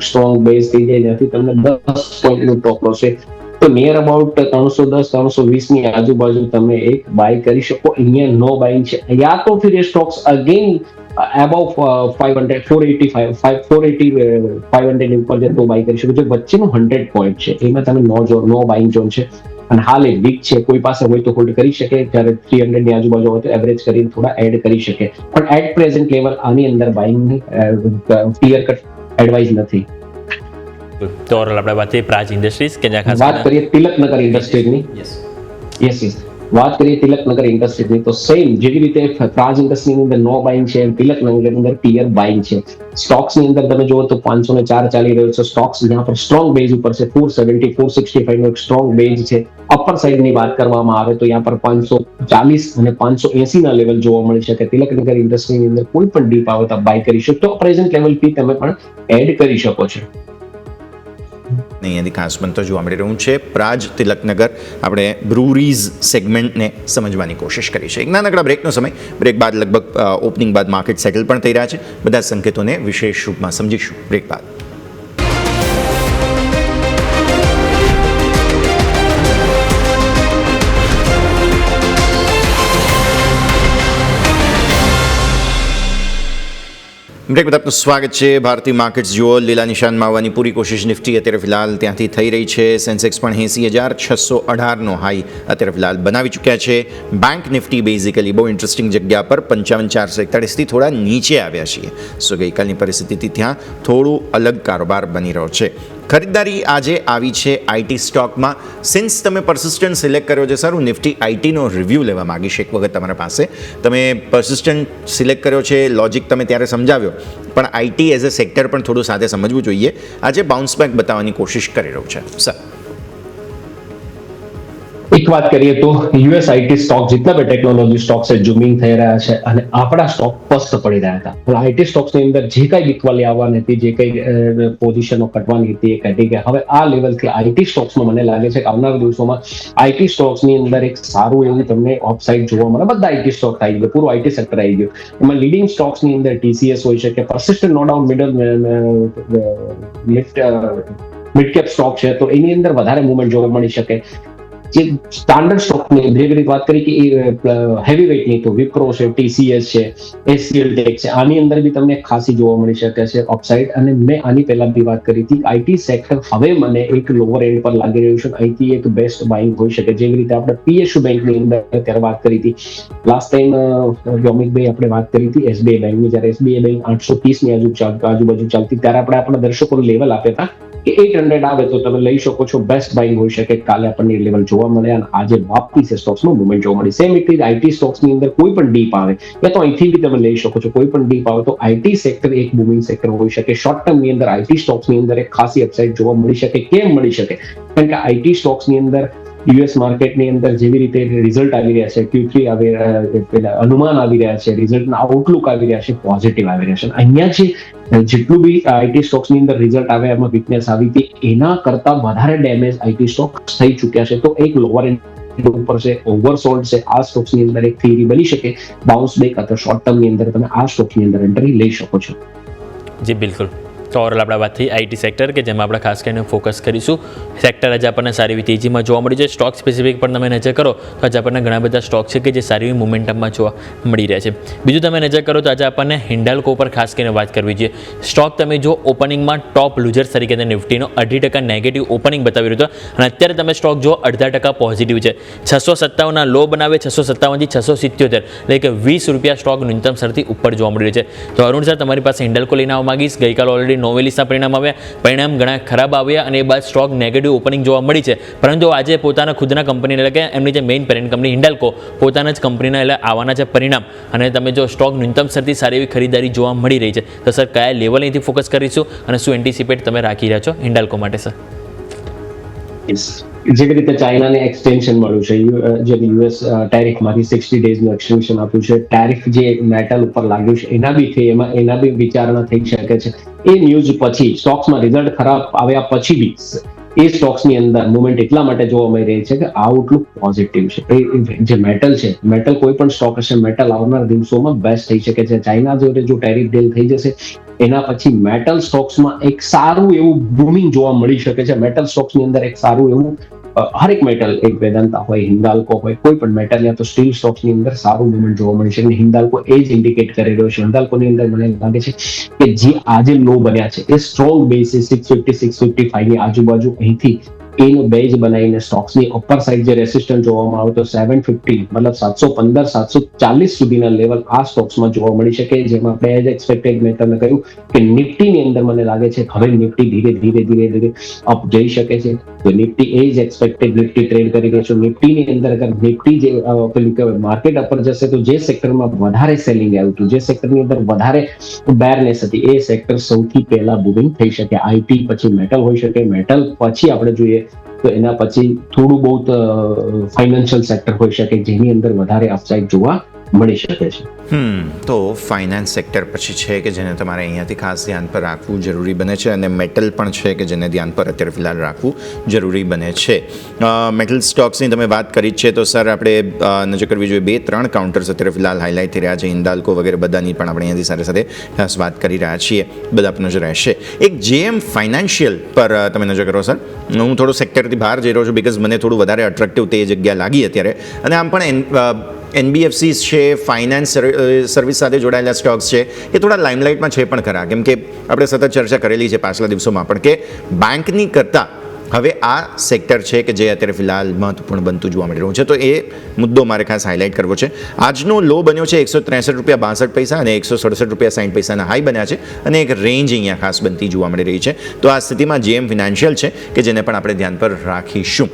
સ્ટ્રોંગ બેઝ થઈ જાય, જ્યાંથી તમને 10 પોઈન્ટનું ટોપ લોસ છે. તો નિયર અબાઉટ 310 320 ની આજુબાજુ તમે એક બાય કરી શકો. અહીંયા નો બાઇંગ છે. યા તો ફિર એ સ્ટોક્સ અગેન above 500 485 480 500 ની ઉપર તો બાય કરી શકો. જે વચ્ચેનું 100 પોઈન્ટ છે એમાં તમે નો બાઇંગ ઝોન છે, અને હાલ એ વીક છે. કોઈ પાસે હોય તો હોલ્ડ કરી શકે, જ્યારે 300 ની આજુબાજુ હોય તો એવરેજ કરીને થોડા એડ કરી શકે. પણ એટ પ્રેઝન્ટ લેવલ આની અંદર બાઇંગની ક્લિયર કટ એડવાઇસ નથી. તો ઓવરઓલ આપણે વાત કરીએ પ્રાજ ઇન્ડસ્ટ્રીઝ કે જ્યાં ખાસ વાત કરીએ તિલકનગર ઇન્ડસ્ટ્રીઝની. યસ વાત કરીએ તિલકનગર ઇન્ડસ્ટ્રીઝની તો સેમ જેવી રીતે પ્રાજ ઇન્ડસ્ટ્રીની અંદર નો બાઇંગ છે, તિલકનગરની અંદર ક્લિયર બાઇંગ છે. સ્ટોક્સની અંદર તમે જુઓ તો 504 ચાલી રહ્યો છે. સ્ટોક્સ જ્યાં પર સ્ટ્રોંગ બેઝ ઉપર છે, 470 465 નો એક સ્ટ્રોંગ બેઝ છે. અપર સાઇડની વાત કરવામાં આવે તો ત્યાં પર 540 અને 580 ના લેવલ જોવા મળી શકે. તિલકનગર ઇન્ડસ્ટ્રીની અંદર કોઈ પણ ડીપ આવે તો બાય કરી શકો, તો પ્રેઝન્ટ લેવલ થી તમે પણ એડ કરી શકો છો. અહીંયાથી ખાસ બનતો જોવા મળી રહ્યું છે. પ્રાજ તિલકનગર આપણે બ્રુરીઝ સેગમેન્ટને સમજવાની કોશિશ કરી છે. એક નાનકડા બ્રેકનો સમય. બ્રેક બાદ લગભગ ઓપનિંગ બાદ માર્કેટ સેટલ પણ થઈ રહ્યા છે. બધા સંકેતોને વિશેષ રૂપમાં સમજીશું બ્રેક બાદ. બ્રેક બાદ આપનું સ્વાગત છે. ભારતીય માર્કેટ્સ જુઓ લીલા નિશાનમાં આવવાની પૂરી કોશિશ નિફ્ટી અત્યારે ફિલહાલ ત્યાંથી થઈ રહી છે. સેન્સેક્સ પણ 80,618નો હાઈ અત્યારે ફિલહાલ બનાવી ચૂક્યા છે. બેંક નિફ્ટી બેઝિકલી બહુ ઇન્ટરેસ્ટિંગ જગ્યા પર 55,441થી થોડા નીચે આવ્યા છીએ. સો ગઈકાલની પરિસ્થિતિથી ત્યાં થોડું અલગ કારોબાર બની રહ્યો છે. ખરીદદારી આજે આવી છે આઈટી સ્ટોકમાં. સિન્સ તમે પરસિસ્ટન્ટ સિલેક્ટ કર્યો છે, સર હું નિફ્ટી આઈટીનો રિવ્યૂ લેવા માગીશ એક વખત તમારા પાસે. તમે પરસિસ્ટન્ટ સિલેક્ટ કર્યો છે, લોજિક તમે ત્યારે સમજાવ્યો, પણ આઈટી એઝ અ સેક્ટર પણ થોડું સાથે સમજવું જોઈએ. આજે બાઉન્સ બેક બતાવવાની કોશિશ કરી રહ્યું છે સર. એક વાત કરીએ તો યુએસ આઈટી સ્ટોક જેટલા બી ટેકનોલોજી સ્ટોક છે ઝૂમિંગ થઈ રહ્યા છે અને આપણા સ્ટોક પસ્ત પડી રહ્યા હતા. પણ આઈટી સ્ટોક્સની અંદર જે કઈ વીકવાલી આવવાની હતી, જે કઈ પોઝિશનો કટવાની હતી, એ કટી કે હવે આ લેવલથી આઈટી સ્ટોક્સમાં મને લાગે છે કે આવનારા દિવસોમાં આઈટી સ્ટોક્સની અંદર એક સારું એવું તમને ઓપસાઇડ જોવા મળે. બધા આઈટી સ્ટોક આવી ગયો, પૂરું આઈટી સેક્ટર આવી ગયું. એમાં લીડિંગ સ્ટોક્સની અંદર ટીસીએસ હોય શકે, પરસિસ્ટન્ટ નો ડાઉન મિડ કેપ સ્ટોક છે, તો એની અંદર વધારે મૂવમેન્ટ જોવા મળી શકે. જે સ્ટાન્ડર્ડ સ્ટોકની જેવી રીતે વાત કરી કે હેવી વેઇટની તો વિપ્રો છે, ટીસીએસ છે, એચસીએલ ટેક છે, આની અંદર બી તમને ખાસી જોવા મળી શકે છે અપસાઇડ. અને મેં આની પહેલા બી વાત કરી હતી આઈટી સેક્ટર હવે મને એક લોઅર એન્ડ પર લાગી રહ્યું છે. અહીંથી એક બેસ્ટ બાઇંગ હોઈ શકે. જેવી રીતે આપણે પીએસયુ બેંકની અંદર ત્યારે વાત કરી હતી લાસ્ટ ટાઈમ, યોમિકભાઈ આપણે વાત કરી હતી એસબીઆઈ બેંકની. જ્યારે એસબીઆઈ બેંક 830 ની આજુબાજુ ચાલતી ત્યારે આપણે આપણા દર્શકોને લેવલ આપ્યા હતા કે 800 આવે તો તમે લઈ શકો છો. બેસ્ટ બાઇંગ હોઈ શકે. કાલે આપણને લેવલ જોવા મળે અને આજે વાપસી છે સ્ટોક્સનું મૂવમેન્ટ જોવા મળી. સેમ રીતે આઈટી સ્ટોક્સની અંદર કોઈ પણ ડીપ આવે યા તો અહીંથી બી તમે લઈ શકો છો. કોઈ પણ ડીપ આવે તો આઈટી સેક્ટર એક બૂમિંગ સેક્ટર હોઈ શકે. શોર્ટ ટર્મની અંદર આઈટી સ્ટોક્સની અંદર એક ખાસી અપસાઇડ જોવા મળી શકે. કેમ મળી શકે? કારણ કે આઈટી સ્ટોક્સની અંદર યુએસ માર્કેટની અંદર જેવી રીતે રિઝલ્ટ આવી રહ્યા છે, Q3 આવી પેલા અનુમાન આવી રહ્યા છે, રિઝલ્ટના આઉટલુક આવી રહ્યા છે, પોઝિટિવ આવી રહ્યા છે. અહીંયા જે જેટલું બી આઈટી સ્ટોક્સની અંદર રિઝલ્ટ આવે એમાં વીકનેસ આવી હતી, એના કરતા વધારે ડેમેજ આઈટી સ્ટોક્સ થઈ ચૂક્યા છે. તો એક લોઅર એન્ડ ઉપર છે, ઓવરસોલ્ડ છે. આ સ્ટોક્સની અંદર એક થિયરી બની શકે બાઉન્સ બેક અથવા શોર્ટ ટર્મની અંદર તમે આ સ્ટોકની અંદર એન્ટ્રી લઈ શકો છો. જી બિલકુલ. તો ઓવરઓલ આપણે વાત થઈ આઈટી સેક્ટર કે જેમાં આપણે ખાસ કરીને ફોકસ કરીશું. સેક્ટર આજે આપણને સારી એવી તેજીમાં જોવા મળી છે. સ્ટોક સ્પેસિફિક પણ તમે નજર કરો તો આજે આપણને ઘણા બધા સ્ટોક છે કે જે સારી એવી મોમેન્ટમમાં જોવા મળી રહ્યા છે. બીજું તમે નજર કરો તો આજે આપણને હિન્ડાલ્કો પર ખાસ કરીને વાત કરવી જોઈએ. સ્ટોક તમે જો ઓપનિંગમાં ટોપ લૂઝર્સ તરીકે નિફ્ટીનો 2.5% નેગેટિવ ઓપનિંગ બતાવી રહ્યું હતું અને અત્યારે તમે સ્ટોક જો 0.5% પોઝિટિવ છે. 657 ના લો બનાવે 657 થી 677, એટલે કે 20 રૂપિયા સ્ટોક ન્યૂનતમ સ્તરથી ઉપર જોવા મળી રહ્યો છે. તો અરુણ સર તમારી પાસે હિન્ડાલ્કો લઈને આવવા માંગીશ. ગઈકાલ ઓલરેડી નોવેલિસના પરિણામ આવ્યા, પરિણામ ઘણા ખરાબ આવ્યા અને એ બાદ સ્ટોક નેગેટિવ ઓપનિંગ જોવા મળી છે. પરંતુ આજે પોતાના ખુદના કંપની એટલે કે એમની જે મેઇન પેરેન્ટ કંપની હિન્ડાલ્કો પોતાના જ કંપનીના એટલે આવવાના છે પરિણામ અને તમે જો સ્ટોક ન્યૂનતમ સ્તરથી સારી એવી ખરીદારી જોવા મળી રહી છે. તો સર કયા લેવલ અહીંથી ફોકસ કરીશું અને શું એન્ટિસિપેટ તમે રાખી રહ્યા છો હિન્ડાલ્કો માટે સર? જેવી રીતે ચાઇનાને એક્સટેન્શન મળ્યું છે, જે યુએસ ટેરિફમાંથી 60 ડેઝનું એક્સટેન્શન આપ્યું છે, ટેરિફ જે મેટલ ઉપર લાગ્યું છે એના બી વિચારણા થઈ શકે છે. એ ન્યૂઝ પછી સ્ટોક્સમાં રિઝલ્ટ ખરાબ આવ્યા પછી બી એ સ્ટોક્સની અંદર મુવમેન્ટ એટલા માટે જોવા મળી રહી છે કે આઉટલુક પોઝિટિવ છે. જે મેટલ છે, મેટલ કોઈ પણ સ્ટોક હશે, મેટલ આવનાર દિવસોમાં બેસ્ટ થઈ શકે છે. ચાઇના જોડે જો ટેરિફ ડીલ થઈ જશે એના પછી મેટલ સ્ટોક્સમાં એક સારું એવું બૂમિંગ જોવા મળી શકે છે. મેટલ સ્ટોક્સની અંદર એક સારું એવું હરેક મેટલ, એક વેદાંતા હોય, હિન્દાલ્કો હોય, કોઈ પણ મેટલ યા તો સ્ટીલ સ્ટોક્સની અંદર સારું મુવમેન્ટ જોવા મળી છે. હિન્દાલ્કો એ જ ઇન્ડિકેટ કરી રહ્યો છે. હિન્દાલ્કોની અંદર મને લાગે છે કે જે આજે લો બન્યા છે એ સ્ટ્રોંગ બેઝ 650 655 ની આજુબાજુ અહીંથી એનો બેઝ બનાવીને સ્ટોક્સની અપર સાઇડ જે રેસિસ્ટન્સ જોવામાં આવે તો 750 મતલબ 715 740 સુધીના લેવલ આ સ્ટોક્સમાં જોવા મળી શકે. જેમાં આપણે એઝ એક્સપેક્ટેડ મેં તમને કહ્યું કે નિફ્ટીની અંદર મને લાગે છે હવે નિફ્ટી ધીરે ધીરે અપ જઈ શકે છે. તો નિફ્ટી એ જ એક્સપેક્ટેડ નિફ્ટી ટ્રેડ કરી રહ્યો છે. નિફ્ટીની અંદર અગર નિફ્ટી જે પેલું કહેવાય માર્કેટ અપર જશે તો જે સેક્ટરમાં વધારે સેલિંગ આવ્યું હતું, જે સેક્ટરની અંદર વધારે બેરનેસ હતી, એ સેક્ટર સૌથી પહેલા બુમિંગ થઈ શકે. આઈટી પછી મેટલ હોઈ શકે, મેટલ પછી આપણે જોઈએ તો એના પછી થોડું બહુ ફાઇનાન્શિયલ સેક્ટર હોઈ શકે જેની અંદર વધારે અપસાઇડ જોવા મળી શકે છે. તો ફાઇનાન્સ સેક્ટર પછી છે કે જેને તમારે અહીંયાથી ખાસ ધ્યાન પર રાખવું જરૂરી બને છે, અને મેટલ પણ છે કે જેને ધ્યાન પર અત્યારે ફિલહાલ રાખવું જરૂરી બને છે. મેટલ સ્ટોક્સની તમે વાત કરી છે તો સર આપણે નજર કરવી જોઈએ 2-3 કાઉન્ટર્સ અત્યારે ફિલહાલ હાઇલાઇટ થઈ રહ્યા છે, હિન્દાલ્કો વગેરે બધાની પણ આપણે અહીંયાથી સાથે સાથે ખાસ વાત કરી રહ્યા છીએ, બધા પર નજર રહેશે. એક જેએમ ફાઇનાન્શિયલ પર તમે નજર કરો સર. હું થોડું સેક્ટરથી બહાર જઈ રહ્યો છું બિકોઝ મને થોડું વધારે અટ્રેક્ટિવ તે જગ્યા લાગી અત્યારે, અને આમ પણ NBFCs છે, ફાઇનાન્સ સર્વિસ સાથે જોડાયેલા સ્ટોક્સ છે, એ થોડા લાઇમલાઇટમાં છે પણ ખરા, કેમ કે આપણે સતત ચર્ચા કરેલી છે પાછલા દિવસોમાં પણ કે બેંકની કરતાં હવે આ સેક્ટર છે કે જે અત્યારે ફિલહાલ મહત્વપૂર્ણ બનતું જોવા મળી રહ્યું છે. તો એ મુદ્દો મારે ખાસ હાઇલાઇટ કરવો છે. આજનો લો બન્યો છે ₹163.62 અને ₹167.60 હાઈ બન્યા છે, અને એક રેન્જ અહીંયા ખાસ બનતી જોવા મળી રહી છે. તો આ સ્થિતિમાં જેએમ ફિનાન્શિયલ છે કે જેને પણ આપણે ધ્યાન પર રાખીશું.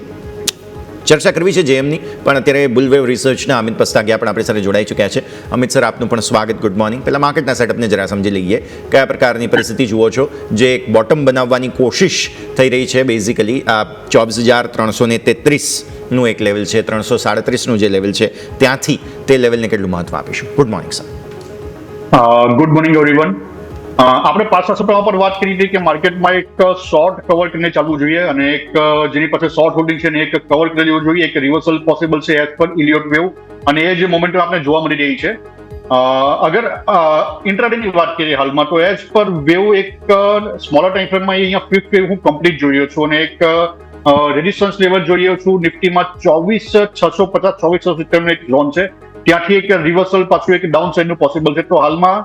ચર્ચા કરવી છે જેએમની, પણ અત્યારે બુલવેવ રિસર્ચના અમિત પસ્તાગિયા પણ આપણી સાથે જોડાઈ ચૂક્યા છે. અમિત સર, આપનું પણ સ્વાગત. Good morning. પહેલાં માર્કેટના સેટઅપને જરા સમજી લઈએ. કયા પ્રકારની પરિસ્થિતિ જુઓ છો? જે એક બોટમ બનાવવાની કોશિશ થઈ રહી છે બેઝિકલી આ 24,333નું એક લેવલ છે, 337નું જે લેવલ છે ત્યાંથી તે લેવલને કેટલું મહત્વ આપીશું? Good morning sir. Good morning everyone. આપણે પાછલા સપ્તાહ પર વાત કરી હતી કે માર્કેટમાં એક શોર્ટ કવર કરીને ચાલવું જોઈએ, અને એક જેની પાસે શોર્ટ હોલ્ડિંગ છે ને એક કવર કરી લેવું જોઈએ. એક રિવર્સલ પોસિબલ છે એઝ પર ઇલિયોટ વેવ, અને એ જે મોમેન્ટમ આપણે જોવા મળી રહી છે. અગર ઇન્ટ્રાડેની વાત કરીએ હાલમાં તો એઝ પર વેવ એક સ્મોલર ટાઈમ ફ્રેમમાં અહીંયા ફિફ્થ વેવ હું કમ્પ્લીટ જોઈ રહ્યો છું, અને એક રેઝિસ્ટન્સ લેવલ જોઈ રહ્યો છું નિફ્ટીમાં 24,650 24,670 એક ઝોન છે, ત્યાંથી એક રિવર્સલ પાછું એક ડાઉન સાઇડનું પોસિબલ છે. તો હાલમાં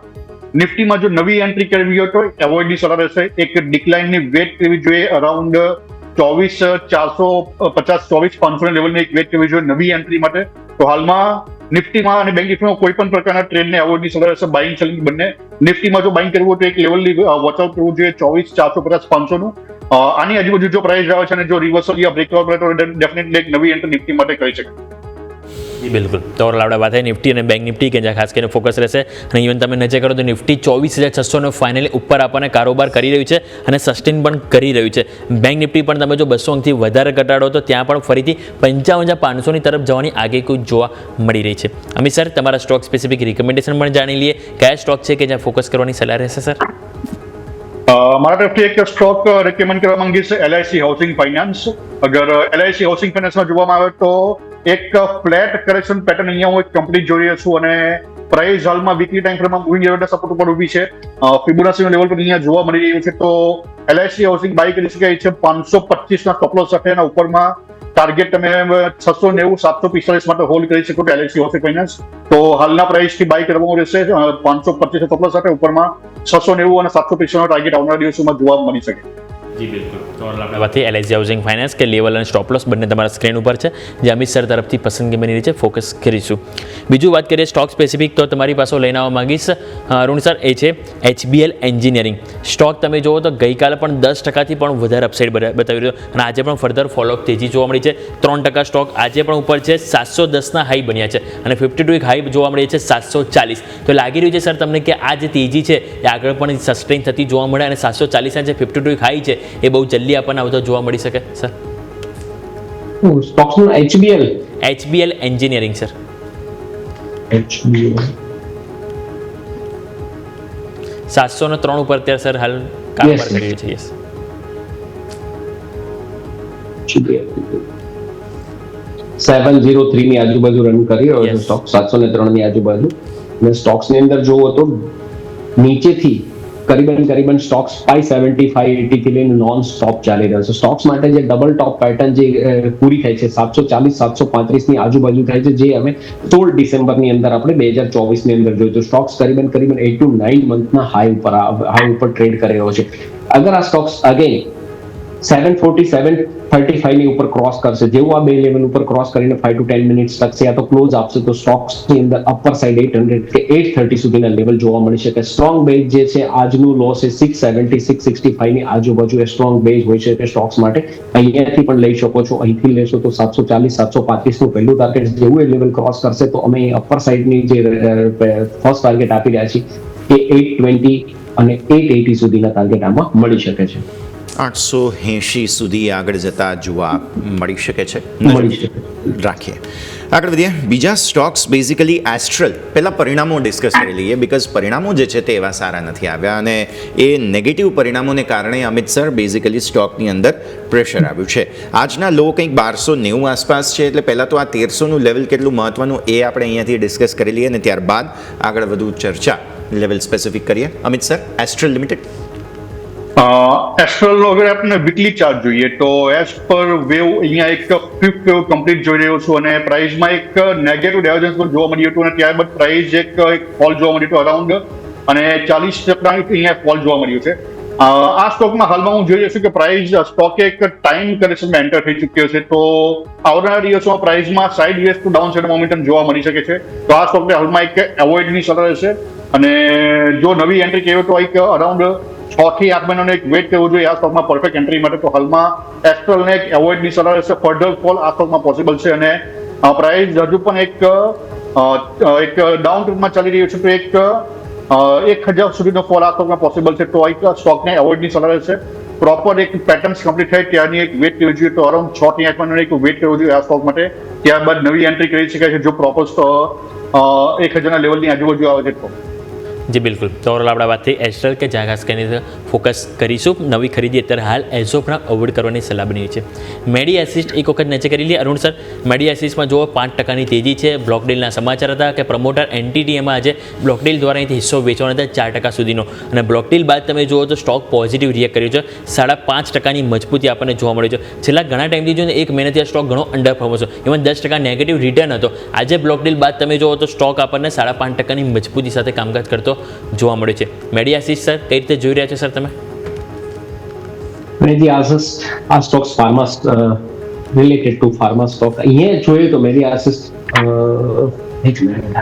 નિફ્ટીમાં જો નવી એન્ટ્રી કરવી હોય તો એવોઇડની સલાહ રહેશે. એક ડિક્લાઇનની વેટ કરવી જોઈએ અરાઉન્ડ 24,450 24,500 લેવલની એક વેટ કરવી જોઈએ નવી એન્ટ્રી માટે. તો હાલમાં નિફ્ટીમાં અને બેંક નિફ્ટીમાં કોઈ પણ પ્રકારના ટ્રેડને એવોઇડની સલાહ રહેશે. બાઇંગ સેલિંગ બંને. નિફ્ટીમાં જો બાઇંગ કરવું હોય તો એક લેવલની વોચઆઉટ કરવું જોઈએ 24,450-500નું. આની આજુબાજુ જો પ્રાઇસ આવે છે અને જો રિવર્સલ યા બ્રેકઆઉટ મળે તો ડેફિનેટલી એક નવી એન્ટ્રી નિફ્ટી માટે કરી શકે. બિલકુલ. તો આપણે વાત થઈ નિફ્ટી અને બેંક નિફ્ટી કે જ્યાં ખાસ કરીને ફોકસ રહેશે, અને ઇવન તમે નજર કરો તો નિફ્ટી 24,600 ફાઇનલી ઉપર આપણને કારોબાર કરી રહ્યું છે અને સસ્ટેન પણ કરી રહ્યું છે. બેંક નિફ્ટી પણ તમે જો 200 અંકથી વધારે ઘટાડો તો ત્યાં પણ ફરીથી 55,500ની તરફ જવાની આગેકૂચ જોવા મળી રહી છે. અમિત સર, તમારા સ્ટોક સ્પેસિફિક રિકમેન્ડેશન પણ જાણી લઈએ. કયા સ્ટોક છે કે જ્યાં ફોકસ કરવાની સલાહ રહેશે સર? મારા તરફથી એક સ્ટોક રેકમેન્ડ કરવા માંગીશ LIC હાઉસિંગ ફાઇનાન્સ. અગર LIC હાઉસિંગ ફાઇનાન્સમાં જોવામાં આવે તો એક ફ્લેટ કરેક્શન પેટર્ન અહીંયા હું એક કમ્પ્લીટ જોઈ રહ્યો છું, અને પ્રાઇસ હાલમાં વીકલી ટાઈમ ફ્રેમમાં મૂવિંગ એવરેજ સપોર્ટ ઉપર ઊભી છે. ફિબોનાચીનો લેવલ પર અહીંયા જોવા મળી રહ્યું છે. તો LIC હાઉસિંગ બાય કરી શકાય છે 525ના સ્ટોપ લોસ સાથે, એના ઉપરમાં ટાર્ગેટ તમે 690 745 માટે હોલ્ડ કરી શકો તો LIC હાઉસિંગ ફાઇનાન્સ. તો હાલના પ્રાઇસથી બાય કરવાનું રહેશે 525 સ્ટોપ લોસ સાથે, ઉપરમાં 690 અને 750નો ટાર્ગેટ આવનારા દિવસોમાં જોવા મળી શકે. જી બિલકુલ. તો આપણે વાત LIC હાઉસિંગ ફાઇનાન્સ કે લેવલ અને સ્ટોપ લોસ બંને તમારા સ્ક્રીન ઉપર છે, જે અમિત સર તરફથી પસંદગી બની રહી છે. ફોકસ કરીશું. બીજું વાત કરીએ સ્ટોક સ્પેસિફિક, તો તમારી પાસે લઈને આવવા માંગીશ અરુણ સર, એ છે HBL એન્જિનિયરિંગ. સ્ટોક તમે જુઓ તો ગઈકાલે પણ 10%થી પણ વધારે અપસાઇડ બતાવી રહ્યો, અને આજે પણ ફર્ધર ફોલોઅપ તેજી જોવા મળી છે. 3% સ્ટોક આજે પણ ઉપર છે, 710ના હાઈ બન્યા છે, અને 52 એક હાઈ જોવા મળી છે 740. તો લાગી રહ્યું છે સર તમને કે આ જે તેજી છે એ આગળ પણ સસ્ટેન થતી જોવા મળે, અને 740ના જે 52 એક હાઈ છે એ બહુ જલ્દી આપણને આવતો જોવા મળી શકે સર? સ્ટોક્સનું HBL એન્જિનિયરિંગ સર. HBL 703 ઉપર અત્યારે સર હાલ કારોબાર કરી રહ્યું છે. યસ. 703 ની આજુબાજુ રન કરી રહ્યો છે સ્ટોક, 703 ની આજુબાજુ. અને સ્ટોક્સની અંદર જોવો તો નીચેથી કરીબન સ્ટોક્સ 570-580 થી લઈને નોન સ્ટોપ ચાલી રહ્યો છે. સ્ટોક્સ માટે જે ડબલ ટોપ પેટર્ન જે પૂરી થાય છે 740-735 ની આજુબાજુ થાય છે, જે અમે 16 ડિસેમ્બરની અંદર આપણે 2024 ની અંદર જોયું. સ્ટોક્સ કરીબન 8 to 9 મંથના હાઈ ઉપર ટ્રેડ કરી રહ્યો છે. અગર આ સ્ટોક્સ અગેન 740 735 ની ઉપર ક્રોસ કરશે. જેવું આ બે લેવલ ઉપર ક્રોસ કરીને 5 to 10 મિનિટ્સ ટકશે યા તો ક્લોઝ આપશે તો સ્ટોક્સ ની અંદર અપર સાઇડ 800 કે 830 સુધીના લેવલ જોવા મળી શકે. સ્ટ્રોંગ બેઝ જે છે આજનું લો છે 670 665 ની આજુબાજુ એ સ્ટ્રોંગ બેઝ હોય છે કે સ્ટોક્સ માટે. અહીંયાથી પણ લઈ શકો છો. અહીંથી લેશો તો 740 735 નું પહેલું ટાર્ગેટ જેવું એ લેવલ ક્રોસ કરશે તો અમે અપર સાઇડની જે ફર્સ્ટ ટાર્ગેટ આપી રહ્યા છીએ એ 820 અને 880 સુધીના ટાર્ગેટ આમાં મળી શકે છે. 880 સુધી આગળ જતા જોવા મળી શકે છે. મળી શકે. રાખીએ આગળ વધીએ. બીજા સ્ટોક્સ બેઝિકલી એસ્ટ્રલ પહેલાં પરિણામો ડિસ્કસ કરી લઈએ બિકોઝ પરિણામો જે છે તે એવા સારા નથી આવ્યા અને એ નેગેટિવ પરિણામોને કારણે અમિત સર બેઝિકલી સ્ટોકની અંદર પ્રેશર આવ્યું છે. આજના લો કંઈક 1290 આસપાસ છે એટલે પહેલાં તો આ 1300નું લેવલ કેટલું મહત્વનું એ આપણે અહીંયાથી ડિસ્કસ કરી લઈએ અને ત્યારબાદ આગળ વધુ ચર્ચા લેવલ સ્પેસિફિક કરીએ. Amit sir, astral limited. Astral અગર આપણે વીકલી ચાર્ટ જોઈએ તો એઝ પર વેવ અહીંયા એક ફિફ્થ વેવ કમ્પ્લીટ જોઈ રહ્યો છું અને પ્રાઇસમાં એક નેગેટિવ ડાયવર્જન્સ પણ જોવા મળ્યું હતું અને ત્યારબાદ પ્રાઇસ એક ફોલ જોવા મળ્યું હતું અરાઉન્ડ અને 40% અહીંયા ફોલ જોવા મળ્યું છે. આ સ્ટોકમાં હાલમાં હું જોઈ રહ્યો છું કે પ્રાઇસ સ્ટોકે એક ટાઈમ કરેક્શનમાં એન્ટર થઈ ચૂક્યો છે તો આવનારા દિવસોમાં પ્રાઇસમાં sideways to downside momentum જોવા મળી શકે છે તો આ સ્ટોકને હાલમાં એક એવોઇડની સલાહ રહેશે અને જો નવી એન્ટ્રી કહેવાય તો એક અરાઉન્ડ 6 થી 8 મહિનાનો એક વેટ કરવો જોઈએ આ સ્ટોકમાં પરફેક્ટ એન્ટ્રી માટે તો હાલમાં એસ્ટ્રલને એક એવોઇડની સલાહ રહેશે. ફર્ધર ફોલ આ સ્ટોકમાં પોસિબલ છે અને પ્રાઇસ હજુ પણ એક ડાઉન ટ્રેન્ડમાં ચાલી રહ્યું છે તો એક 1000 સુધીનો ફોલ આ સ્ટોકમાં પોસિબલ છે તો એક સ્ટોકને એવોઇડની સલાહ રહેશે. પ્રોપર એક પેટર્ન્સ કમ્પ્લીટ થાય ત્યારની એક વેટ કરવી જોઈએ તો અરાઉન્ડ 6 થી 8 મહિનાનો એક વેટ કરવો જોઈએ આ સ્ટોક માટે. ત્યારબાદ નવી એન્ટ્રી કરી શકાય છે જો પ્રોપર 1000ના લેવલની આજુબાજુ આવે છે તો. જી બિલકુલ. તો ઓવરઓલ આપણે વાત થઈ એસ્ટ્રલ કે જ્યાં ખાસ કરીને ફોકસ કરીશું. નવી ખરીદી અત્યારે હાલ એઝ ઓફ નાઉ અવોઇડ કરવાની સલાહ બની છે. મેડી એસિસ્ટ એક વખત નીચે કરી લઈએ. અરુણ સર, મેડી એસિસ્ટમાં જુઓ 5%ની તેજી છે. બ્લોક ડીલના સમાચાર હતા કે પ્રમોટર એનટીટી એમાં આજે બ્લોક ડીલ દ્વારા અહીંથી હિસ્સો વેચવાનો હતા 4% સુધીનો અને બ્લોક ડીલ બાદ તમે જુઓ તો સ્ટોક પોઝિટિવ રિએક્ટ કર્યું છે. 5.5%ની મજબૂતી આપણને જોવા મળ્યું છે. છેલ્લા ઘણા ટાઈમથી જો એક મહિનાથી આ સ્ટોક ઘણો અંડર પરફોર્મ છે. ઇવન 10% નેગેટિવ રિટર્ન હતો. આજે બ્લોક ડીલ બાદ તમે જુઓ તો સ્ટોક આપણને 5.5%ની મજબૂતી સાથે કામકાજ કરતો જોવા મળે છે. મેડી એસિસ્ટ સર કઈ રીતે જોઈ રહ્યા છો સર તમે? મેડી એસિસ્ટ આ stocks pharma related to pharma stock અહીંયા જોઈએ તો મેડી એસિસ્ટ એક મિનિટ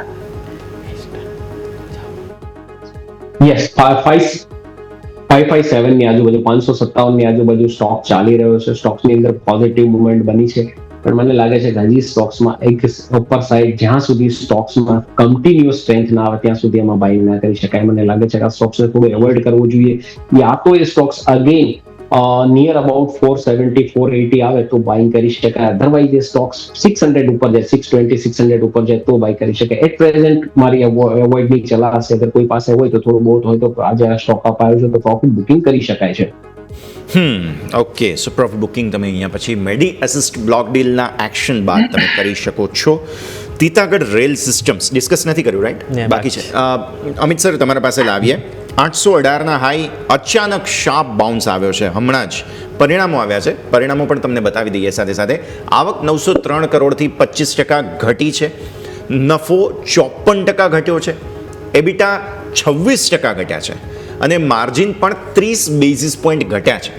યસ 557 ની આજુબાજુ 557 ની આજુબાજુ સ્ટોક ચાલી રહ્યો છે. સ્ટોક્સની અંદર પોઝિટિવ મુવમેન્ટ બની છે પણ મને લાગે છે કે હજી સ્ટોક્સમાં એક ઉપર સાઈડ જ્યાં સુધી સ્ટોક્સમાં કન્ટિન્યુઅસ સ્ટ્રેન્થ ના આવે ત્યાં સુધી એમાં બાઇંગ ના કરી શકાય. મને લાગે છે કે આ સ્ટોક્સને થોડું એવોઇડ કરવું જોઈએ. યા તો એ સ્ટોક્સ અગેન નિયર અબાઉટ 470 480 આવે તો બાઇંગ કરી શકાય. અધરવાઇઝ એ સ્ટોક્સ 600 ઉપર જાય 620 600 ઉપર જાય તો બાય કરી શકાય. એટ પ્રેઝન્ટ મારી એવોઇડની ચલા હશે. અગર કોઈ પાસે હોય તો થોડું બહુ હોય તો આજે આ સ્ટોક અપાયો છે તો પ્રોફિટ બુકિંગ કરી શકાય છે. ઓકે, સો પ્રોફિટ બુકિંગ તમે અહીંયા પછી મેડી એસિસ્ટ બ્લોક ડીલના એક્શન બાદ તમે કરી શકો છો. તીતાગઢ રેલ સિસ્ટમ્સ ડિસ્કસ નથી કર્યું રાઈટ? બાકી છે. અમિત સર તમારા પાસે લાવીએ. 818ના હાઈ અચાનક શાર્પ બાઉન્સ આવ્યો છે. હમણાં જ પરિણામો આવ્યા છે. પરિણામો પણ તમને બતાવી દઈએ સાથે સાથે. આવક 903 કરોડથી 25% ઘટી છે. નફો 54% ઘટ્યો છે. એબિટા 26% ઘટ્યા છે અને માર્જિન પણ 30 બેઝિસ પોઈન્ટ ઘટ્યા છે.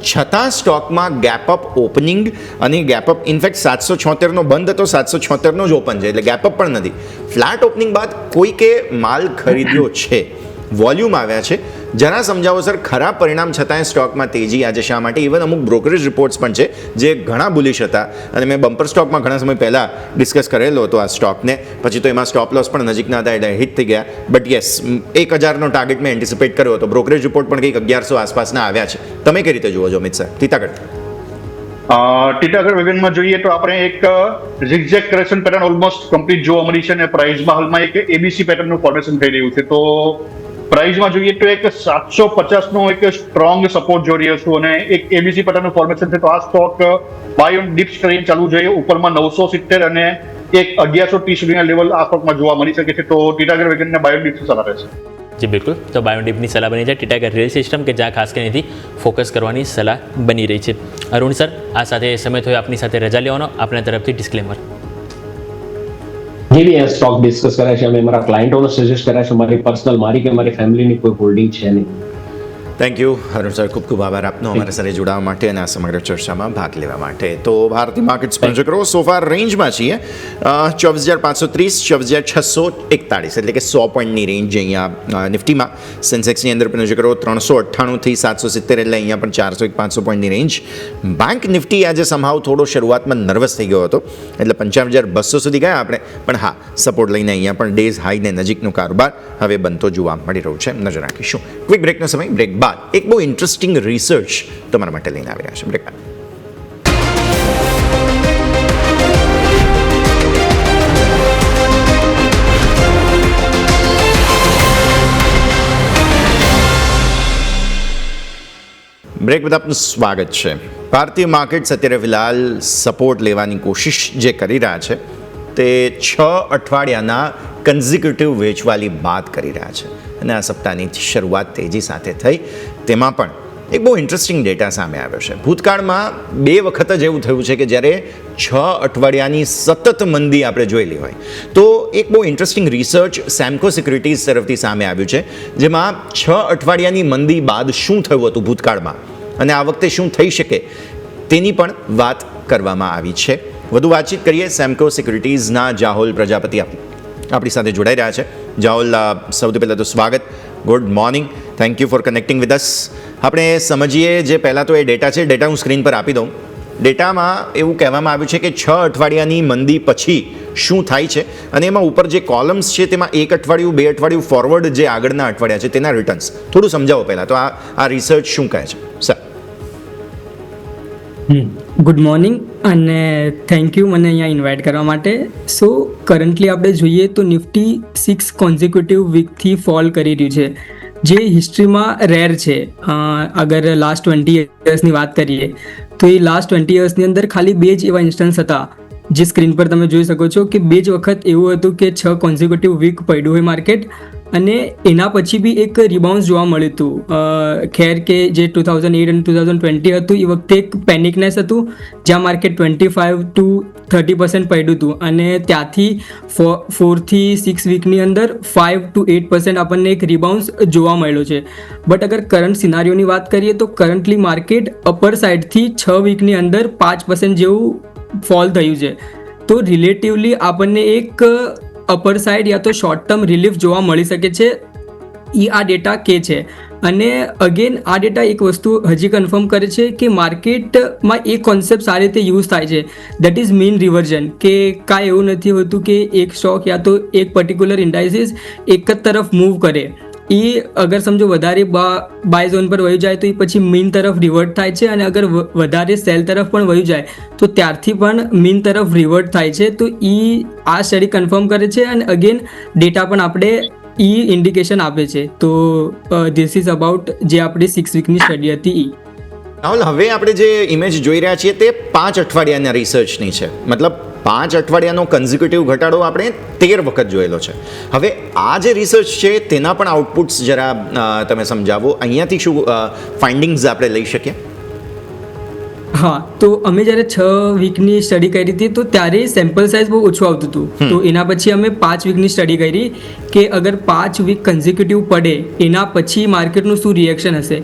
છતાં સ્ટોકમાં ગેપ અપ ઓપનિંગ અને ગેપ અપ ઇનફેક્ટ 776નો બંધ હતો 776નો જ ઓપન છે એટલે ગેપ અપ પણ નથી. ફ્લેટ ઓપનિંગ બાદ કોઈકે માલ ખરીદ્યો છે. વોલ્યુમ આવ્યા છે. જરા સમજાવો સર, ખરાબ પરિણામ છતાંય સ્ટોકમાં તેજી આજે શા માટે? ઇવન અમુક બ્રોકરેજ રિપોર્ટ્સ પણ છે જે ઘણા બુલિશ હતા અને મેં બમ્પર સ્ટોકમાં ઘણા સમય પહેલાં ડિસ્કસ કરેલો હતો આ સ્ટોકને. પછી તો એમાં સ્ટોપ લોસ પણ નજીકના હતા એટલે હિટ થઈ ગયા. બટ યસ 1000નો ટાર્ગેટ મેં એન્ટિસિપેટ કર્યો હતો. બ્રોકરેજ રિપોર્ટ પણ કંઈક 1100 આસપાસના આવ્યા છે. તમે કઈ રીતે જુઓ છો અમિત સર? તીતાગઢ વેગનમાં જોઈએ તો આપણે એક zigzag correction pattern almost complete જોવા મળી છે અને પ્રાઇસમાં હાલમાં એક એબીસી પેટર્નનું ફોર્મેશન થઈ રહ્યું છે. તો પ્રાઇસમાં જોઈએ તો એક 750નો એક સ્ટ્રોંગ સપોર્ટ જોઈ રહ્યો છું અને એક એબીસી પેટર્નનું ફોર્મેશન છે તો આ સ્ટોક બાય ઓન ડિપ્સ કરીને ચાલવું જોઈએ. ઉપરમાં 970 અને એક 1130 સુધીના લેવલ આ સ્ટોકમાં જોવા મળી શકે છે. તો ટીટાગર વેગનને બાય ઓન ડિપ્સ સલાહ રહેશે. જી બિલકુલ. તો બાયોડિપની સલાહ બની જાય ટીટાગર રેલ સિસ્ટમ કે જ્યાં ખાસ કરીને ફોકસ કરવાની સલાહ બની રહી છે. અરુણ સર, આ સાથે સમય થયો આપની સાથે રજા લેવાનો. આપણા તરફથી ડિસ્ક્લેમર. જે બી આ સ્ટોક ડિસ્કસ કર્યા છે અમે મારા ક્લાયન્ટોને સજેસ્ટ કર્યા છે. મારી પર્સનલ મારી કે મારી ફેમિલીની કોઈ હોલ્ડિંગ છે નહીં. થેન્ક યુ હરુણ સર, ખૂબ ખૂબ આભાર આપનો અમારા સાથે જોડાવા માટે અને આ સમગ્ર ચર્ચામાં ભાગ લેવા માટે. તો ભારતીય માર્કેટ્સ પર નજર કરો, સોફા રેન્જમાં છીએ 24,530, 24,641, એટલે કે 100 પોઈન્ટની રેન્જ અહીંયા નિફ્ટીમાં. સેન્સેક્સની અંદર પણ નજર કરો 398થી 770, એટલે અહીંયા પણ 400-500 પોઈન્ટની રેન્જ. બેંક નિફ્ટી આજે સમહાવ થોડો શરૂઆતમાં નર્વસ થઈ ગયો હતો, એટલે 55,200 સુધી ગયા આપણે, પણ હા સપોર્ટ લઈને અહીંયા પણ ડેઝ હાઈને નજીકનો કારોબાર હવે બનતો જોવા મળી રહ્યો છે. નજર રાખીશું. ક્વિક બ્રેકનો સમય. બ્રેક બાદ એક બહુ ઇન્ટરેસ્ટિંગ રિસર્ચ તમારા માટે લઈને આવી રહ્યા છે. બ્રેક બાદ બ્રેક બાદ આપનું સ્વાગત છે. ભારતીય માર્કેટ્સ અત્યારે ફિલહાલ સપોર્ટ લેવાની કોશિશ જે કરી રહ્યા છે તે 6 અઠવાડિયાના કન્ઝિક્યુટિવ વેચવાલી બાદ કરી રહ્યા છે, અને આ સપ્તાહની શરૂઆત તેજી સાથે થઈ. તેમાં પણ એક બહુ ઇન્ટરેસ્ટિંગ ડેટા સામે આવ્યો છે. ભૂતકાળમાં 2 વખત જ એવું થયું છે કે જ્યારે 6 અઠવાડિયાની સતત મંદી આપણે જોયેલી હોય. તો એક બહુ ઇન્ટરેસ્ટિંગ રિસર્ચ સેમ્કો સિક્યુરિટીઝ તરફથી સામે આવ્યું છે, જેમાં 6 અઠવાડિયાની મંદી બાદ શું થયું હતું ભૂતકાળમાં અને આ વખતે શું થઈ શકે તેની પણ વાત કરવામાં આવી છે. વધુ વાતચીત કરીએ. સેમ્કો સિક્યુરિટીઝના જાહોલ પ્રજાપતિ આપણી સાથે જોડાઈ રહ્યા છે. જાહોલ, સૌથી પહેલાં તો સ્વાગત. Good morning. Thank you for connecting with us. આપણે સમજીએ જે પહેલાં તો એ ડેટા છે, ડેટા હું સ્ક્રીન પર આપી દઉં. ડેટામાં એવું કહેવામાં આવ્યું છે કે 6 અઠવાડિયાની મંદી પછી શું થાય છે, અને એમાં ઉપર જે કોલમ્સ છે તેમાં 1 અઠવાડિયું, 2 અઠવાડિયું ફોરવર્ડ જે આગળના અઠવાડિયા છે તેના રિટર્ન્સ થોડું સમજાવો પહેલાં તો. આ રિસર્ચ શું કહે છે સર? ગુડ મોર્નિંગ અને થેન્ક યુ મને અહીંયા ઇન્વાઇટ કરવા માટે. સો કરન્ટલી આપણે જોઈએ તો નિફ્ટી 6 કોન્ઝિક્યુટિવ વીકથી ફોલ કરી રહ્યું છે, જે હિસ્ટ્રીમાં રેર છે. અગર લાસ્ટ 20 યર્સની વાત કરીએ તો એ લાસ્ટ 20 યર્સની અંદર ખાલી 2 જ એવા ઇન્સ્ટન્સ હતા, જે સ્ક્રીન પર તમે જોઈ શકો છો કે 2 જ વખત એવું હતું કે 6 કોન્ઝિક્યુટિવ વીક પડ્યું હોય માર્કેટ, અને એના પછી બી એક રિબાઉન્સ જોવા મળ્યું હતું. ખેર કે જે 2008 અને 2020 હતું એ વખતે એક પેનિકનેસ હતું, જ્યાં માર્કેટ 25% to 30% પડ્યું હતું, અને ત્યાંથી 4 થી 6 વીકની અંદર 5 to 8% આપણને એક રિબાઉન્સ જોવા મળ્યો છે. બટ અગર કરંટ સિનારીઓની વાત કરીએ તો કરન્ટલી માર્કેટ અપર સાઇડથી 6 વીકની અંદર 5% જેવું ફોલ થયું છે. તો રિલેટિવલી આપણને એક અપર સાઇડ યા તો શોર્ટ ટર્મ રિલીફ જોવા મળી શકે છે. એ આ ડેટા કે છે. અને અગેન આ ડેટા એક વસ્તુ હજી કન્ફર્મ કરે છે કે માર્કેટમાં એક કોન્સેપ્ટ સારી રીતે યુઝ થાય છે, દેટ ઇઝ મીન રિવર્ઝન. કે કાંઈ એવું નથી હોતું કે એક સ્ટોક યા તો એક પર્ટિક્યુલર ઇન્ડાઇસીસ એક જ તરફ મૂવ કરે. એ અગર સમજો વધારે બાય ઝોન પર વહી જાય તો એ પછી મીન તરફ રિવર્ટ થાય છે, અને અગર વધારે સેલ તરફ પણ વહી જાય તો ત્યારથી પણ મીન તરફ રિવર્ટ થાય છે. તો એ આ સ્ટડી કન્ફર્મ કરે છે, અને અગેન ડેટા પણ આપણે એ ઇન્ડિકેશન આપે છે. તો ધીસ ઇઝ અબાઉટ જે આપણી 6 વીકની સ્ટડી હતી. રાહુલ, હવે આપણે જે ઇમેજ જોઈ રહ્યા છીએ તે 5 અઠવાડિયાના રિસર્ચની છે. મતલબ 5 અઠવાડિયાનો કન્ઝિક્યુટિવ ઘટાડો આપણે 13 વખત જોયેલો છે. હવે આ જે રિસર્ચ છે તેના પણ આઉટપુટ્સ જરા તમે સમજાવો. અહીંયાથી શું ફાઇન્ડિંગ્સ આપણે લઈ શકીએ? હા, તો અમે જ્યારે 6 વીકની સ્ટડી કરી હતી તો ત્યારે સેમ્પલ સાઇઝ બહુ ઓછું આવતું હતું. તો એના પછી અમે 5 વીકની સ્ટડી કરી કે અગર 5 વીક કન્ઝિક્યુટિવ પડે એના પછી માર્કેટનું શું રિએક્શન હશે.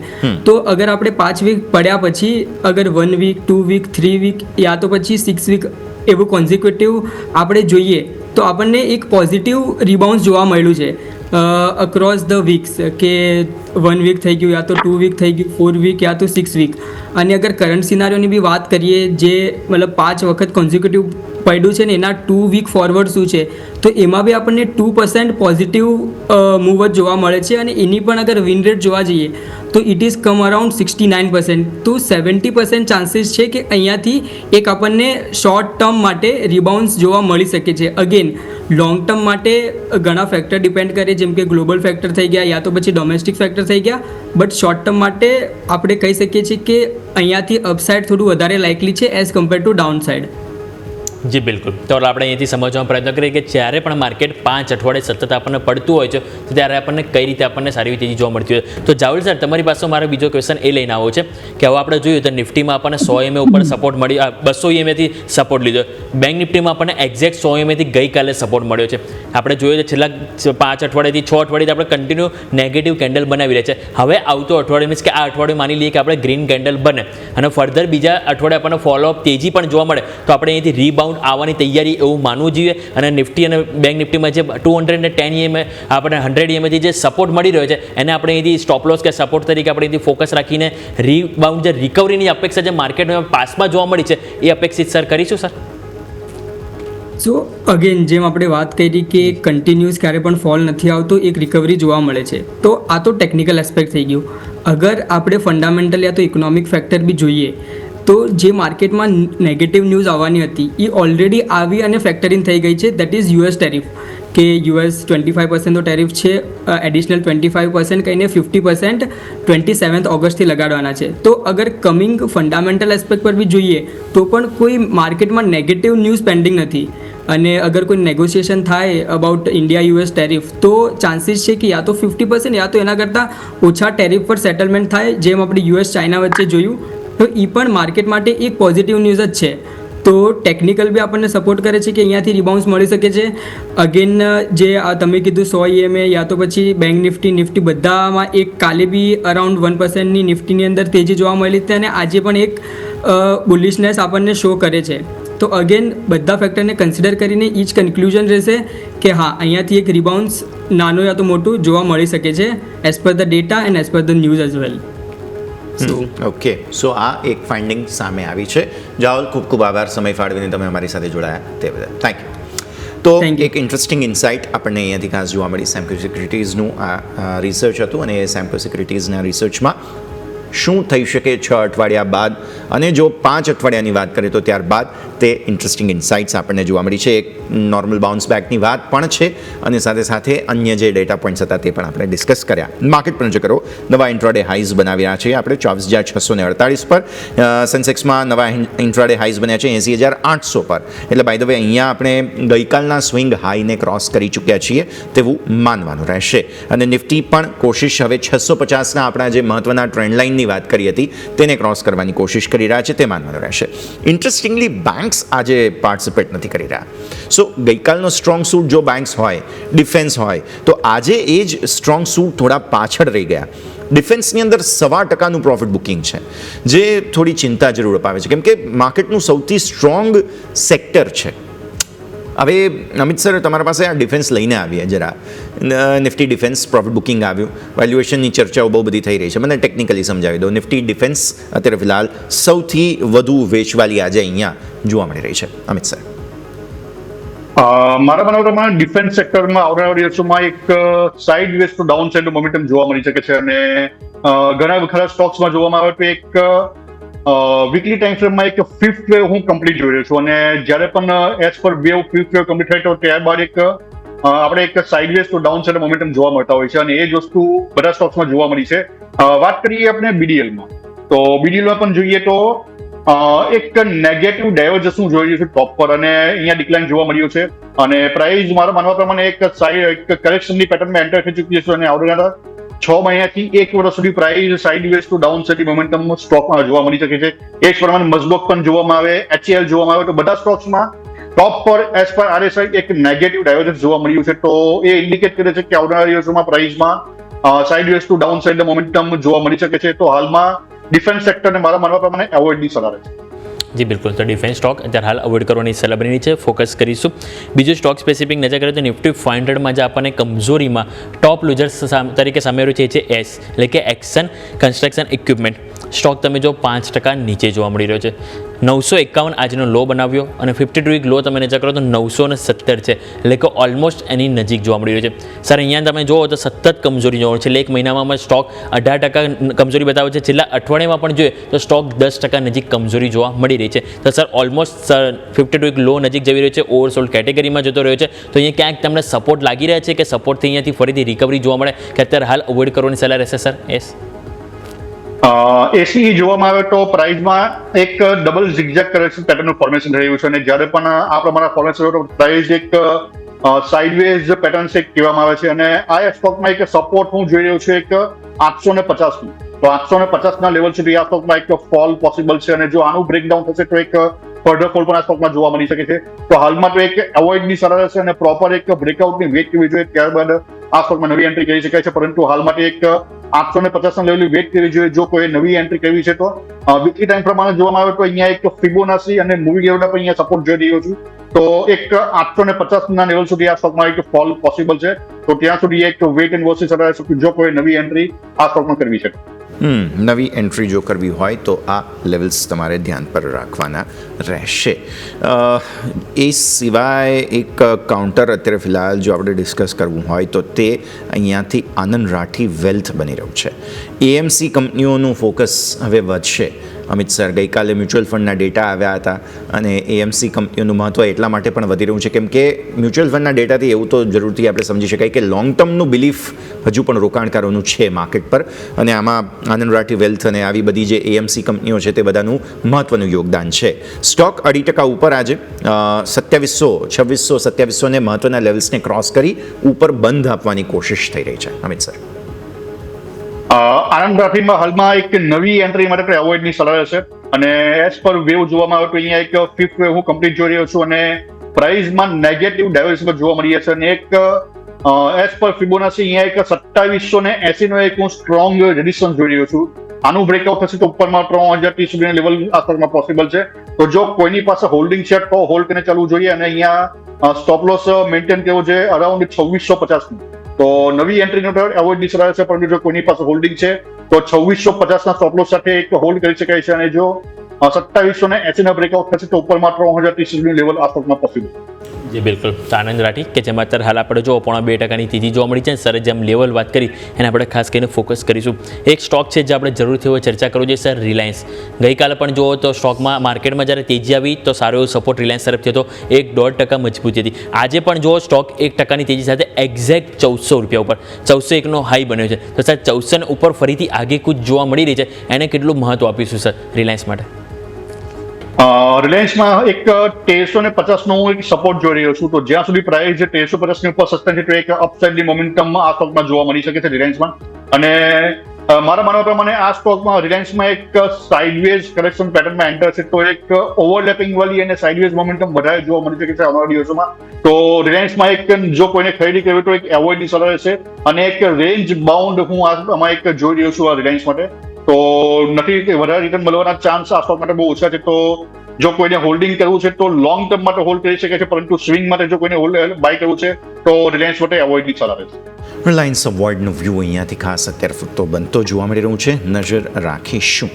તો અગર આપણે 5 વીક પડ્યા પછી અગર 1 વીક, 2 વીક, 3 વીક યા તો પછી 6 વીક એવું કોન્ઝિક્યુટિવ આપણે જોઈએ તો આપણને એક પોઝિટિવ રિબાઉન્સ જોવા મળ્યું છે અક્રોસ ધ વીક્સ. કે 1 વીક થઈ ગયું, યા તો 2 વીક થઈ ગયું, 4 વીક યા તો 6 વીક. અને અગર કરંટ સિનારીઓની બી વાત કરીએ, જે મતલબ 5 વખત કોન્ઝિક્યુટિવ પડ્યું છે ને એના 2 વીક ફોરવર્ડ શું છે, તો એમાં બી આપણને 2% પોઝિટિવ મૂવ જ જોવા મળે છે. અને એની પણ અગર વિન રેટ જોવા જઈએ તો ઇટ ઇઝ કમ અરાઉન્ડ 69%. તો 70% ચાન્સીસ છે કે અહીંયાથી એક આપણને શોર્ટ ટર્મ માટે રિબાઉન્સ જોવા મળી શકે છે. અગેન લોંગ ટર્મ માટે ઘણા ફેક્ટર ડિપેન્ડ કરે, જેમ કે ગ્લોબલ ફેક્ટર થઈ ગયા યા તો પછી ડોમેસ્ટિક ફેક્ટર થઈ ગયા. બટ શોર્ટ ટર્મ માટે આપણે કહી શકીએ છીએ કે અહીંયાથી અપસાઇડ થોડું વધારે લાઇકલી છે as compare to downside. જી બિલકુલ. તો આપણે અહીંથી સમજવાનો પ્રયત્ન કરીએ કે જ્યારે પણ માર્કેટ 5 અઠવાડિયે સતત આપણને પડતું હોય છે તો ત્યારે આપણને કઈ રીતે આપણને સારી એવી તેજી જોવા મળતી હોય. તો જાવલ સર, તમારી પાસે મારો બીજો ક્વેશ્ચન એ લઈને આવો છે કે હવે આપણે જોયું તો નિફ્ટીમાં આપણને 100 EMA ઉપર સપોર્ટ મળી, 200 EMA થી સપોર્ટ લીધો. બેંક નિફ્ટીમાં આપણને એક્ઝેક્ટ 100 EMA થી ગઈકાલે સપોર્ટ મળ્યો છે. આપણે જોયું તો છેલ્લા 5 અઠવાડિયાથી 6 અઠવાડિયાથી આપણે કન્ટિન્યુ નેગેટિવ કેન્ડલ બનાવી રહ્યા છે. હવે આવતો અઠવાડિયું મીન્સ કે આ અઠવાડિયું માની લઈએ કે આપણે ગ્રીન કેન્ડલ બને અને ફર્ધર બીજા અઠવાડિયે આપણને ફોલોઅપ તેજી પણ જોવા મળે તો આપણે અહીંથી રીબાઉન્ડ આવવાની તૈયારી એવું માનવું જોઈએ. અને નિફ્ટી અને બેંક નિફ્ટીમાં જે 210 EMA આપણે 100 EMA થી જે સપોર્ટ મળી રહ્યો છે એને આપણે અહીંથી સ્ટોપ લોસ કે સપોર્ટ તરીકે આપણે અહીંથી ફોકસ રાખીને રીબાઉન્ડ જે રિકવરીની અપેક્ષા જે માર્કેટમાં પાસમાં જોવા મળી છે એ અપેક્ષિત સર કરીશું સર. સો અગેન જેમ આપણે વાત કરી કે કન્ટિન્યુઅસ ક્યારે પણ ફોલ નથી આવતો, એક રિકવરી જોવા મળે છે. તો આ તો ટેકનિકલ એસ્પેક્ટ થઈ ગયું. અગર આપણે ફંડામેન્ટલ યા તો ઇકોનોમિક ફેક્ટર બી જોઈએ તો જે માર્કેટમાં નેગેટિવ ન્યૂઝ આવવાની હતી એ ઓલરેડી આવી અને ફેક્ટર ઇન થઈ ગઈ છે. દેટ ઇઝ યુએસ ટેરિફ, કે યુએસ 25% ટેરિફ છે, એડિશનલ 25% કહીને 50% 27 ઓગસ્ટથી લગાડવાના છે. તો અગર કમિંગ ફંડામેન્ટલ એસ્પેક્ટ પર બી જોઈએ તો પણ કોઈ માર્કેટમાં નેગેટિવ ન્યૂઝ પેન્ડિંગ નથી. અને અગર કોઈ નેગોશિએશન થાય અબાઉટ ઇન્ડિયા યુએસ ટેરિફ તો ચાન્સીસ છે કે યા તો 50% યા તો એના કરતાં ઓછા ટેરિફ પર સેટલમેન્ટ થાય, જેમ આપણે યુએસ ચાઇના વચ્ચે જોયું. તો એ પણ માર્કેટ માટે એક પોઝિટિવ ન્યૂઝ જ છે. તો ટેકનિકલ બી આપણને સપોર્ટ કરે છે કે અહીંયાથી રિબાઉન્સ મળી શકે છે. અગેન જે તમે કીધું 100 EMA યા તો પછી બેંક નિફ્ટી બધામાં એક કાલે બી અરાઉન્ડ 1%ની નિફ્ટીની અંદર તેજી જોવા મળી હતી અને આજે પણ એક બુલિશનેસ આપણને શો કરે છે. તો અગેન બધા ફેક્ટરને કન્સિડર કરીને એ જ કન્ક્લુઝન રહેશે કે હા અહીંયાથી એક રિબાઉન્સ નાનું યા તો મોટું જોવા મળી શકે છે as per the data and as per the news as well. Okay, so આ એક ફાઇન્ડિંગ સામે આવી છે. જાવલ, ખૂબ ખૂબ આભાર સમય ફાળવીને તમે અમારી સાથે જોડાયા તે બદલ. Thank you. તો એક ઇન્ટરેસ્ટિંગ ઇન્સાઇટ આપણને અહીંયાથી ખાસ જોવા મળી. સેમ્કો સિક્યુરિટીઝનું આ રિસર્ચ હતું અને એ સેમ્કો સિક્યુરિટીઝના રિસર્ચમાં શું થઈ શકે 6 અઠવાડિયા બાદ અને જો 5 અઠવાડિયાની વાત કરીએ તો ત્યારબાદ તે ઇન્ટરેસ્ટિંગ ઇન્સાઇટ્સ આપણને જોવા મળી છે. એક નોર્મલ બાઉન્સ બેકની વાત પણ છે અને સાથે સાથે અન્ય જે ડેટા પોઈન્ટ્સ હતા તે પણ આપણે ડિસ્કસ કર્યા. માર્કેટ પર નજર કરો, નવા ઇન્ટ્રાડે હાઈઝ બનાવી રહ્યા છે આપણે 24,648 પર. સેન્સેક્સમાં નવા ઇન્ટ્રાડે હાઈઝ બન્યા છે 80,800 પર. એટલે બાય ધ વે અહીંયા આપણે ગઈકાલના સ્વિંગ હાઈને ક્રોસ કરી ચૂક્યા છીએ તેવું માનવાનું રહેશે. અને નિફ્ટી પણ કોશિશ હવે 650ના આપણા જે મહત્વના ટ્રેન્ડ લાઇનની વાત કરી હતી તેને ક્રોસ કરવાની કોશિશ કરી રહ્યા છે તે માનવાનું રહેશે. ઇન્ટરેસ્ટિંગલી બેંક્સ આજે પાર્ટિસિપેટ નથી કરી રહ્યા. સો ગઈકાલનો સ્ટ્રોંગ સૂટ જો બેંક્સ હોય, ડિફેન્સ હોય, તો આજે એ જ સ્ટ્રોંગ સૂટ થોડા પાછળ રહી ગયા. ડિફેન્સની અંદર 1.25% પ્રોફિટ બુકિંગ છે જે થોડી ચિંતા જરૂર અપાવે છે કેમ કે માર્કેટનું સૌથી સ્ટ્રોંગ સેક્ટર છે. હવે અમિત સર, તમારા પાસે આ ડિફેન્સ લઈને આવીએ જરા. નિફ્ટી ડિફેન્સ પ્રોફિટ બુકિંગ આવ્યું, વેલ્યુએશનની ચર્ચાઓ બહુ બધી થઈ રહી છે, મને ટેકનિકલી સમજાવી દો. નિફ્ટી ડિફેન્સ અત્યારે ફિલહાલ સૌથી વધુ વેચવાલી આજે અહીંયા જોવા મળી રહી છે. અમિત સર, મારા માનવા પ્રમાણે ડિફેન્સ સેક્ટરમાં આવનારા દિવસોમાં એક sideways to downside momentum જોવા મળી શકે છે અને ઘણા ખરા સ્ટોક્સમાં જોવામાં આવે તો એક વીકલી ટાઈમ ફ્રેમમાં એક ફિફ્થ વેવ હું કમ્પ્લીટ જોઈ રહ્યો છું અને જ્યારે પણ as per wave fifth wave complete થાય તો ત્યારબાદ એક આપણે એક sideways to downside momentum જોવા મળતા હોય છે અને એ જ વસ્તુ બધા સ્ટોક્સમાં જોવા મળી છે. વાત કરીએ આપણે બીડીએલમાં, તો બીડીએલમાં પણ જોઈએ તો એક નેગેટિવ ડાયવર્જન્સ જોઈ રહ્યું છે ટોપ પર અને અહીંયા ડિક્લાઇન જોવા મળ્યું છે અને પ્રાઇસ મારા માનવા પ્રમાણે એક કરેક્શનની પેટર્નમાં એન્ટર થઈ ચૂકી છે અને આવનારા 6 મહિનાથી 1 વર્ષ સુધી price sideways to downside momentum સ્ટોકમાં જોવા મળી શકે છે. એ જ પ્રમાણે મઝબોક પણ જોવામાં આવે, HCL જોવામાં આવે તો બધા સ્ટોક્સમાં ટોપ પર એઝ પર RSI એક નેગેટિવ ડાયવર્જન્સ જોવા મળ્યું છે. તો એ ઇન્ડિકેટ કરે છે કે આવનારા દિવસોમાં પ્રાઇસમાં sideways to downside momentum જોવા મળી શકે છે. તો હાલમાં ડિફેન્સ સેક્ટરને મારા માનવા પ્રમાણે એવોઇડની સલાહ છે. જી બિલકુલ. તો ડિફેન્સ સ્ટોક અત્યારે હાલ અવોઇડ કરવાની સલાહ બની છે, ફોકસ કરીશું. બીજું સ્ટોક સ્પેસિફિક નજર કરીએ તો નિફ્ટી 500માં જે આપણને કમજોરીમાં ટોપ લૂઝર્સ તરીકે સામે રહ્યું છે એ છે એસ એટલે કે એક્શન કન્સ્ટ્રક્શન ઇક્વિપમેન્ટ. સ્ટોક તમે જો 5% નીચે જોવા મળી રહ્યો છે. 951 આજનો લો બનાવ્યો અને 52 વીક લો તમે નજર કરો તો 917 છે એટલે કે ઓલમોસ્ટ એની નજીક જોવા મળી રહ્યો છે. સર અહીંયા તમે જુઓ તો સતત કમજોરી જોવા મળે છે. એક મહિનામાં સ્ટોક 18% કમજોરી બતાવે છે. છેલ્લા અઠવાડિયામાં પણ જોઈએ તો સ્ટોક 10% નજીક કમજોરી જોવા મળી રહી છે. તો સર ઓલમોસ્ટ 52 વીક લો નજીક જઈ રહ્યો છે, ઓવરસોલ્ડ કેટેગરીમાં જતો રહ્યો છે. તો અહીંયા ક્યાંક તમને સપોર્ટ લાગી રહ્યા છે કે સપોર્ટથી અહીંયાથી ફરીથી રિકવરી જોવા મળે કે અત્યારે હાલ અવોઇડ કરવાની સલાહ રહેશે સર? એસ એસી જોવામાં આવે તો પ્રાઇઝમાં એક ડબલ ઝિગઝેગ કરેક્શન પેટર્નનું ફોર્મેશન થઈ રહ્યું છે અને જ્યારે પણ આ પ્રમાણે ફોર્મેશન પ્રાઇઝ એક સાઇડવેઝ પેટર્ન છે કહેવામાં આવે છે અને આ સ્ટોકમાં એક સપોર્ટ હું જોઈ રહ્યો છું એક 850 નું. તો 850 ના લેવલ સુધી આ સ્ટોકમાં એક ફોલ પોસિબલ છે અને જો આનું બ્રેકડાઉન થશે તો એક ફર્ધર ફોલ પણ આ સ્ટોકમાં જોવા મળી શકે છે. તો હાલમાં તો એક એવોઇડની સલાહ રહેશે અને પ્રોપર એક બ્રેકઆઉટની વેટ કરવી જોઈએ, ત્યારબાદ આ સ્ટોકમાં નવી એન્ટ્રી કરી શકાય છે. પરંતુ હાલ માટે એક 850 ના લેવલની વેટ કરવી જોઈએ જો કોઈ નવી એન્ટ્રી કરવી છે તો. વીકલી ટાઈમ પ્રમાણે જોવામાં આવે તો અહીંયા એક ફિબોનાચી અને મૂવી લેવલના પણ અહીંયા સપોર્ટ જોઈ રહ્યો છું. તો એક 850 ના લેવલ સુધી આ સ્ટોકમાં એક ફોલ પોસિબલ છે. તો ત્યાં સુધી એક વેટ એન્ડ વોચની સલાહ રહેશે જો કોઈ નવી એન્ટ્રી આ સ્ટોકમાં કરવી છે. નવી એન્ટ્રી જો કરવી હોય તો આ લેવલ્સ તમારે ધ્યાન પર રાખવાના રહેશે. એ સિવાય એક કાઉન્ટર અત્યારે ફિલહાલ જો આપણે ડિસ્કસ કરવું હોય તો તે અહીંયાથી આનંદ રાઠી વેલ્થ બની રહ્યું છે. એએમસી કંપનીઓનું ફોકસ હવે વધશે. અમિત સર, ગઈકાલે મ્યુચ્યુઅલ ફંડના ડેટા આવ્યા હતા અને એએમસી કંપનીઓનું મહત્ત્વ એટલા માટે પણ વધી રહ્યું છે કેમ કે મ્યુચ્યુઅલ ફંડના ડેટાથી એવું તો જરૂરથી આપણે સમજી શકાય કે લોંગ ટર્મનું બિલીફ હજુ પણ રોકાણકારોનું છે માર્કેટ પર અને આમાં આનંદ રાઠી વેલ્થ અને આવી બધી જે એએમસી કંપનીઓ છે તે બધાનું મહત્ત્વનું યોગદાન છે. સ્ટોક 2% ઉપર આજે 2700, 2700 ને મહત્ત્વના લેવલ્સને ક્રોસ કરી ઉપર બંધ આપવાની કોશિશ થઈ રહી છે. અમિત સર, આનંદ રાઠીમાં હાલમાં એક નવી એન્ટ્રી માટે એવોઇડની સલાહ રહેશે અને એઝ પર વેવ જોવામાં આવે તો અહીંયા એક ફિફ્થ વેવ હું કમ્પ્લીટ જોઈ રહ્યો છું અને પ્રાઇઝમાં નેગેટિવ ડાયવર્સિટી જોવા મળી છે અને એક એઝ પર ફિબોનાચી અહીંયા એક 2780 નો એક હું સ્ટ્રોંગ રેઝિસ્ટન્સ જોઈ રહ્યો છું. આનું બ્રેકઆઉટ થશે તો ઉપરમાં 3030 સુધીના લેવલ આ સ્ટોકમાં પોસિબલ છે. તો જો કોઈની પાસે હોલ્ડિંગ છે તો હોલ્ડ કરીને ચાલવું જોઈએ અને અહીંયા સ્ટોપ લોસ મેન્ટેન કરવો છે અરાઉન્ડ 2650 નું. તો નવી એન્ટ્રીનો એવોઇડની સલાહ છે પરંતુ જો કોઈની પાસે હોલ્ડિંગ છે તો 2650 ના સ્ટોપ લોસ સાથે એક હોલ્ડ કરી શકાય છે અને જો 2780 ના બ્રેકઆઉટ થશે તો ઉપરમાં 3030 સુધીનું લેવલ આ સ્ટોકમાં પોસિબલ. જી બિલકુલ. તો આનંદ રાઠી કે જેમાં અત્યારે હાલ આપણે જો 2.5% તેજી જોવા મળી છે. સરે જેમ લેવલ વાત કરી એને આપણે ખાસ કરીને ફોકસ કરીશું. એક સ્ટોક છે જે આપણે જરૂરથી હવે ચર્ચા કરવું જોઈએ સર, રિલાયન્સ. ગઈકાલે પણ જુઓ તો સ્ટોકમાં માર્કેટમાં જ્યારે તેજી આવી તો સારો એવો સપોર્ટ રિલાયન્સ તરફથી હતો, 1.5% મજબૂતી હતી. આજે પણ જુઓ સ્ટોક 1%ની તેજી સાથે એક્ઝેક્ટ 1400 રૂપિયા ઉપર 1401 નો હાઈ બન્યો છે. તો સર 1400 ઉપર ફરીથી આગેકૂચ જોવા મળી રહી છે, એને કેટલું મહત્વ આપીશું સર રિલાયન્સ માટે? રિલાયન્સમાં એક 1350 નો હું એક સપોર્ટ જોઈ રહ્યો છું. તો જ્યાં સુધી પ્રાઇસ 1350 ની ઉપર સસ્ટેન છે તો એક અપસાઇડની મોમેન્ટમ આ સ્ટોકમાં જોવા મળી શકે છે રિલાયન્સમાં. અને મારા માનવા પ્રમાણે આ સ્ટોકમાં રિલાયન્સમાં એક સાઇડવેઝ કરેક્શન પેટર્નમાં એન્ટર છે તો એક ઓવરલેપિંગ વાળી અને સાઇડવેઝ મોમેન્ટમ વધારે જોવા મળી શકે છે આવનારા દિવસોમાં. તો રિલાયન્સમાં એક જો કોઈને ખરીદી કરવી તો એક એવોઇડની સલાહ રહેશે અને એક રેન્જ બાઉન્ડ હું આમાં એક જોઈ રહ્યો છું આ રિલાયન્સ માટે. તો નથી કે વધારે રિટર્ન મળવાના ચાન્સ આ સ્ટોક માટે બહુ ઓછા છે. તો જો કોઈને હોલ્ડિંગ કરવું છે તો લોંગ ટર્મ માટે હોલ્ડ કરી શકે છે પરંતુ સ્વિંગ માટે જો કોઈને હોલ્ડ બાય કરવું છે તો રિલાયન્સ માટે એવોઇડની સલાહ રહેશે. રિલાયન્સ અવોર્ડનું વ્યૂ અહીંયાથી ખાસ અત્યારે ફૂટતો બનતો જોવા મળી રહ્યું છે, નજર રાખીશું.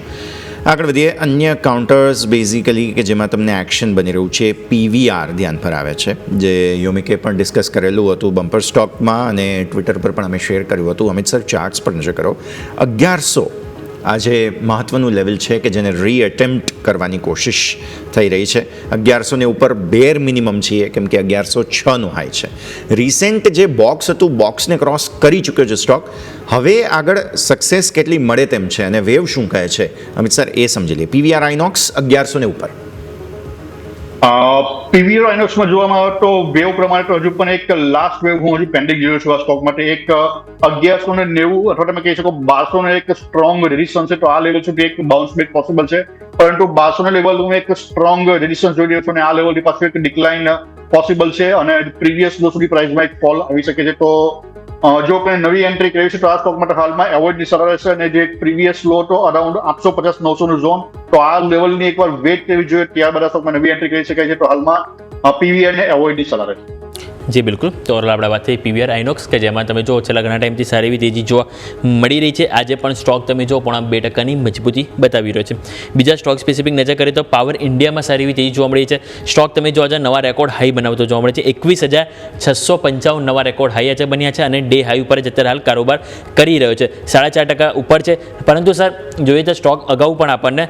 આગળ વધીએ. અન્ય કાઉન્ટર્સ બેઝિકલી કે જેમાં તમને એક્શન બની રહ્યું છે, પીવીઆર ધ્યાન પર આવે છે જે યોમિકે પણ ડિસ્કસ કરેલું હતું બમ્પર સ્ટોકમાં અને ટ્વિટર પર પણ અમે શેર કર્યું હતું. અમિત સર, ચાર્ટ્સ પર નજર કરો. 1100 આજે મહત્ત્વનું લેવલ છે કે જેને રીએટેમ્પ્ટ કરવાની કોશિશ થઈ રહી છે. 1100 ને ઉપર બેર મિનિમમ છીએ કેમ કે 1106 નું હાઈ છે. રિસેન્ટ જે બોક્સ હતું બોક્સને ક્રોસ કરી ચૂક્યો છે સ્ટોક. હવે આગળ સક્સેસ કેટલી મળે તેમ છે અને વેવ શું કહે છે અમિત સર એ સમજી લઈએ. પીવીઆર આઇનોક્સ 1100 ને ઉપર. પીવીઆર આઇનોક્સમાં જોવામાં આવે તો વેવ પ્રમાણે તો હજુ પણ એક લાસ્ટ વેવ હું હજુ પેન્ડિંગ જોયો છું આ સ્ટોક માટે. એક 1190 અથવા તમે કહી શકો 1200 નો એક સ્ટ્રોંગ રેઝિસ્ટન્સ છે. તો આ લેવલ સુધી એક બાઉન્સ બેક પોસિબલ છે પરંતુ 1200 ના લેવલ હું એક સ્ટ્રોંગ રેઝિસ્ટન્સ જોઈ રહ્યો છું અને આ લેવલની પાછળ એક ડિક્લાઇન પોસિબલ છે અને પ્રીવિયસ લો સુધી પ્રાઇસમાં એક ફોલ આવી શકે છે. તો જો કોઈ નવી એન્ટ્રી કરવી છે તો આ સ્ટોક માટે હાલમાં એવોઇડની સલાહ રહેશે અને જે પ્રીવિયસ લો હતો અરાઉન્ડ 850-900 નું ઝોન તો આ લેવલની એકવાર વેટ કરવી જોઈએ ત્યારબાદ આ સ્ટોકમાં નવી એન્ટ્રી કરી શકાય છે. તો હાલમાં પીવીઆર ને એવોઇડની સલાહ રહેશે. જી બિલકુલ. તો આપણે વાત થઈ પીવીઆર આઇનોક્સ કે જેમાં તમે જો છેલ્લા ઘણા ટાઈમથી સારી એવી તેજી જોવા મળી રહી છે. આજે પણ સ્ટોક તમે જો 2.5%ની મજબૂતી બતાવી રહ્યો છે. બીજા સ્ટોક સ્પેસિફિક નજર કરીએ તો પાવર ઇન્ડિયામાં સારી એવી તેજી જોવા મળી છે. સ્ટોક તમે જો આજે નવા રેકોર્ડ હાઈ બનાવતો જોવા મળે છે. 21,655 નવા રેકોર્ડ હાઈ આજે બન્યા છે અને ડે હાઈ ઉપર જ અત્યારે હાલ કારોબાર કરી રહ્યો છે. 4.5% ઉપર છે. પરંતુ સર જોઈએ તો સ્ટોક અગાઉ પણ આપણને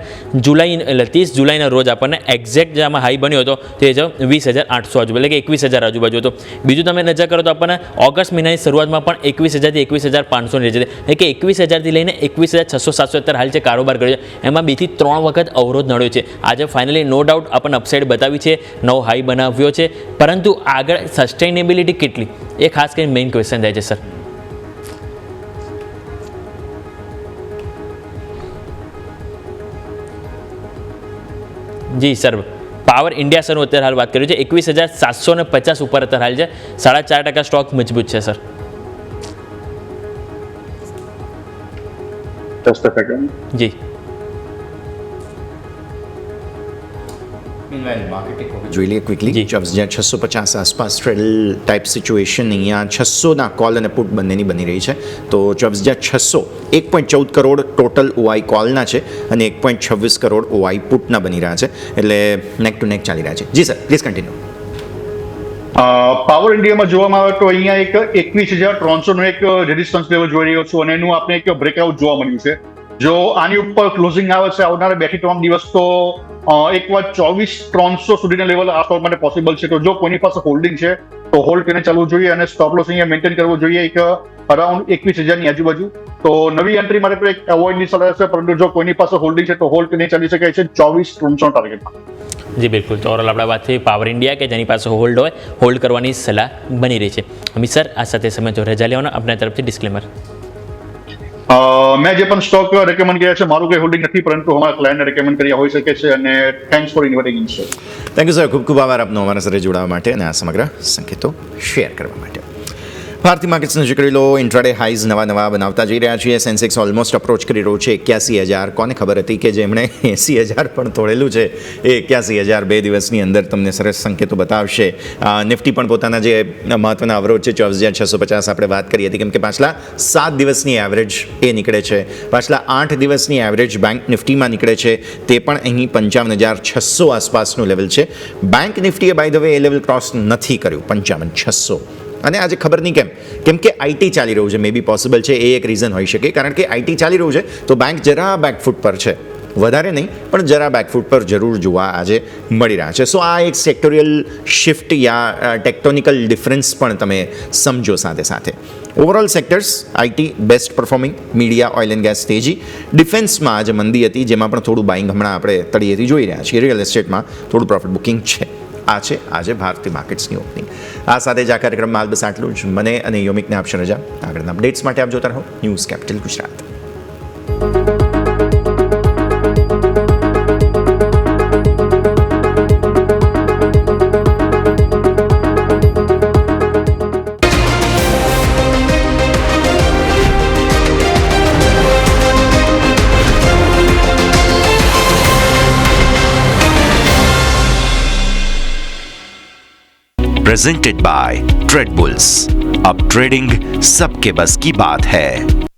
જુલાઈ એટલે 30 જુલાઈના રોજ આપણને એક્ઝેક્ટ જે આમાં હાઈ બન્યો હતો તે છે 20,800 આજુબાજુ એટલે કે 21,000 આજુબાજુ હતો. બીજું તમે નજર કરો તો આપણને ઓગસ્ટ મહિનાની શરૂઆતમાં પણ 21,000 થી 21,500 રહે છે, એટલે કે 21,000 થી લઈને 21,600-700 હાલ જે કારોબાર કર્યો છે એમાં 2 થી 3 વખત અવરોધ નડ્યો છે. આજે ફાઇનલી નો ડાઉટ આપણને અપસાઇડ બતાવી છે, નવો હાઈ બનાવ્યો છે, પરંતુ આગળ સસ્ટેનેબિલિટી કેટલી એ ખાસ કરીને મેઇન ક્વેશ્ચન થાય છે સર. જી સર, પાવર ઇન્ડિયા સરનું અત્યારે હાલ વાત કરી છે 21,750 ઉપર અત્યારે હાલ છે, 4.5% સ્ટોક મજબૂત છે સર. જી જોઈ લઈએ ક્વિકલી. જી. જ્યાં 650 આસપાસ સ્ટ્રેડલ ટાઈપ સિચ્યુએશન અહીંયા 600ના કોલ અને પુટ બંનેની બની રહી છે. તો જ્યાં 600 1.14 કરોડ ટોટલ ઓઆઈ કોલના છે અને 1.26 કરોડ ઓઆઈ પુટના બની રહ્યા છે, એટલે નેક ટુ નેક ચાલી રહ્યા છે. જી સર, પ્લીઝ કન્ટિન્યુ. પાવર ઇન્ડિયામાં જોવામાં આવે તો અહીંયા એક 21,300 નો એક રેઝિસ્ટન્સ લેવલ જોઈ રહ્યો છું અને એનું આપણે એક બ્રેકઆઉટ જોવા મળ્યું છે. જો આની ઉપર ક્લોઝિંગ આવે છે આવનારા 2 થી 3 દિવસ તો એક વાર 24,300 સુધીના લેવલ આ સ્ટોક માટે પોસિબલ છે. તો જો કોઈની પાસે હોલ્ડિંગ છે તો હોલ્ડ કરીને ચાલવું જોઈએ અને સ્ટોપ લોસ અહીંયા મેન્ટેન કરવો જોઈએ એક અરાઉન્ડ 21,000 ની આજુબાજુ. તો નવી એન્ટ્રી માટે તો એક અવોઇડની સલાહ છે, પરંતુ જો કોઈની પાસે હોલ્ડિંગ છે તો હોલ્ડ કરીને ચાલી શકાય છે 24,300 ટાર્ગેટમાં. જી બિલકુલ, તો ઓવરઓલ આપણે વાત થઈ પાવર ઇન્ડિયા કે જેની પાસે હોલ્ડ હોય હોલ્ડ કરવાની સલાહ બની રહી છે. અમિત સર, આ સાથે સમય જો રજા લેવાનો આપણા તરફથી ડિસ્ક્લેમર. મેં જે પણ સ્ટોક રેકમેન્ડ કર્યા છે મારું કંઈ હોલ્ડિંગ નથી, પરંતુ અમારા ક્લાયન્ટને રેકમેન્ડ કર્યા હોઈ શકે છે અને thanks for inviting in sir. Thank you sir, ખૂબ ખૂબ આભાર આપનો અમારા સાથે જોડાવા માટે અને આ સમગ્ર સંકેતો શેર કરવા માટે. ભારતીય માર્કેટ્સને નજર કરી લો. ઇન્ટ્રાડે હાઈઝ નવા બનાવતા જઈ રહ્યા છીએ. સેન્સેક્સ ઓલમોસ્ટ અપ્રોચ કરી રહ્યો છે 81,000. કોને ખબર હતી કે જેમણે 80,000 પણ તોડેલું છે એ 81,000 2 દિવસની અંદર તમને સરસ સંકેતો બતાવશે. નિફ્ટી પણ પોતાના જે મહત્વના અવરોધ છે 24,650 આપણે વાત કરી હતી, કેમ કે પાછલા 7 દિવસની એવરેજ એ નીકળે છે, પાછલા 8 દિવસની એવરેજ બેંક નિફ્ટીમાં નીકળે છે, તે પણ અહીં 55,600 આસપાસનું લેવલ છે. બેંક નિફ્ટીએ બાય ધ વે એ લેવલ ક્રોસ નથી કર્યું 55,600. અને આજે ખબર નહીં કેમ કે આઈટી ચાલી રહ્યું છે, મે બી પોસિબલ છે, એ એક રીઝન હોઈ શકે, કારણ કે આઈટી ચાલી રહ્યું છે તો બેંક જરા બેકફૂટ પર છે, વધારે નહીં પણ જરા બેકફૂટ પર જરૂર જોવા આજે મળી રહ્યા છે. સો આ એક સેક્ટોરિયલ શિફ્ટ યા ટેક્ટોનિકલ ડિફરન્સ પણ તમે સમજો સાથે સાથે. Overall sectors IT best performing, media, oil and gas તેજી, ડિફેન્સમાં આજે મંદી હતી જેમાં પણ થોડું બાઇંગ હમણાં આપણે તળિયેથી જોઈ રહ્યા છીએ, રિયલ એસ્ટેટમાં થોડું પ્રોફિટ બુકિંગ છે. આ છે આજે ભારતીય માર્કેટ્સની ઓપનિંગ. આ સાથે જ આ કાર્યક્રમમાં હાલ બસ આટલું જ. મને અને યોમિકને આપશે રજા. આગળના અપડેટ્સ માટે આપ જોતા રહો news capital Gujarat. Presented by trade bulls. अब ट्रेडिंग सबके बस की बात है.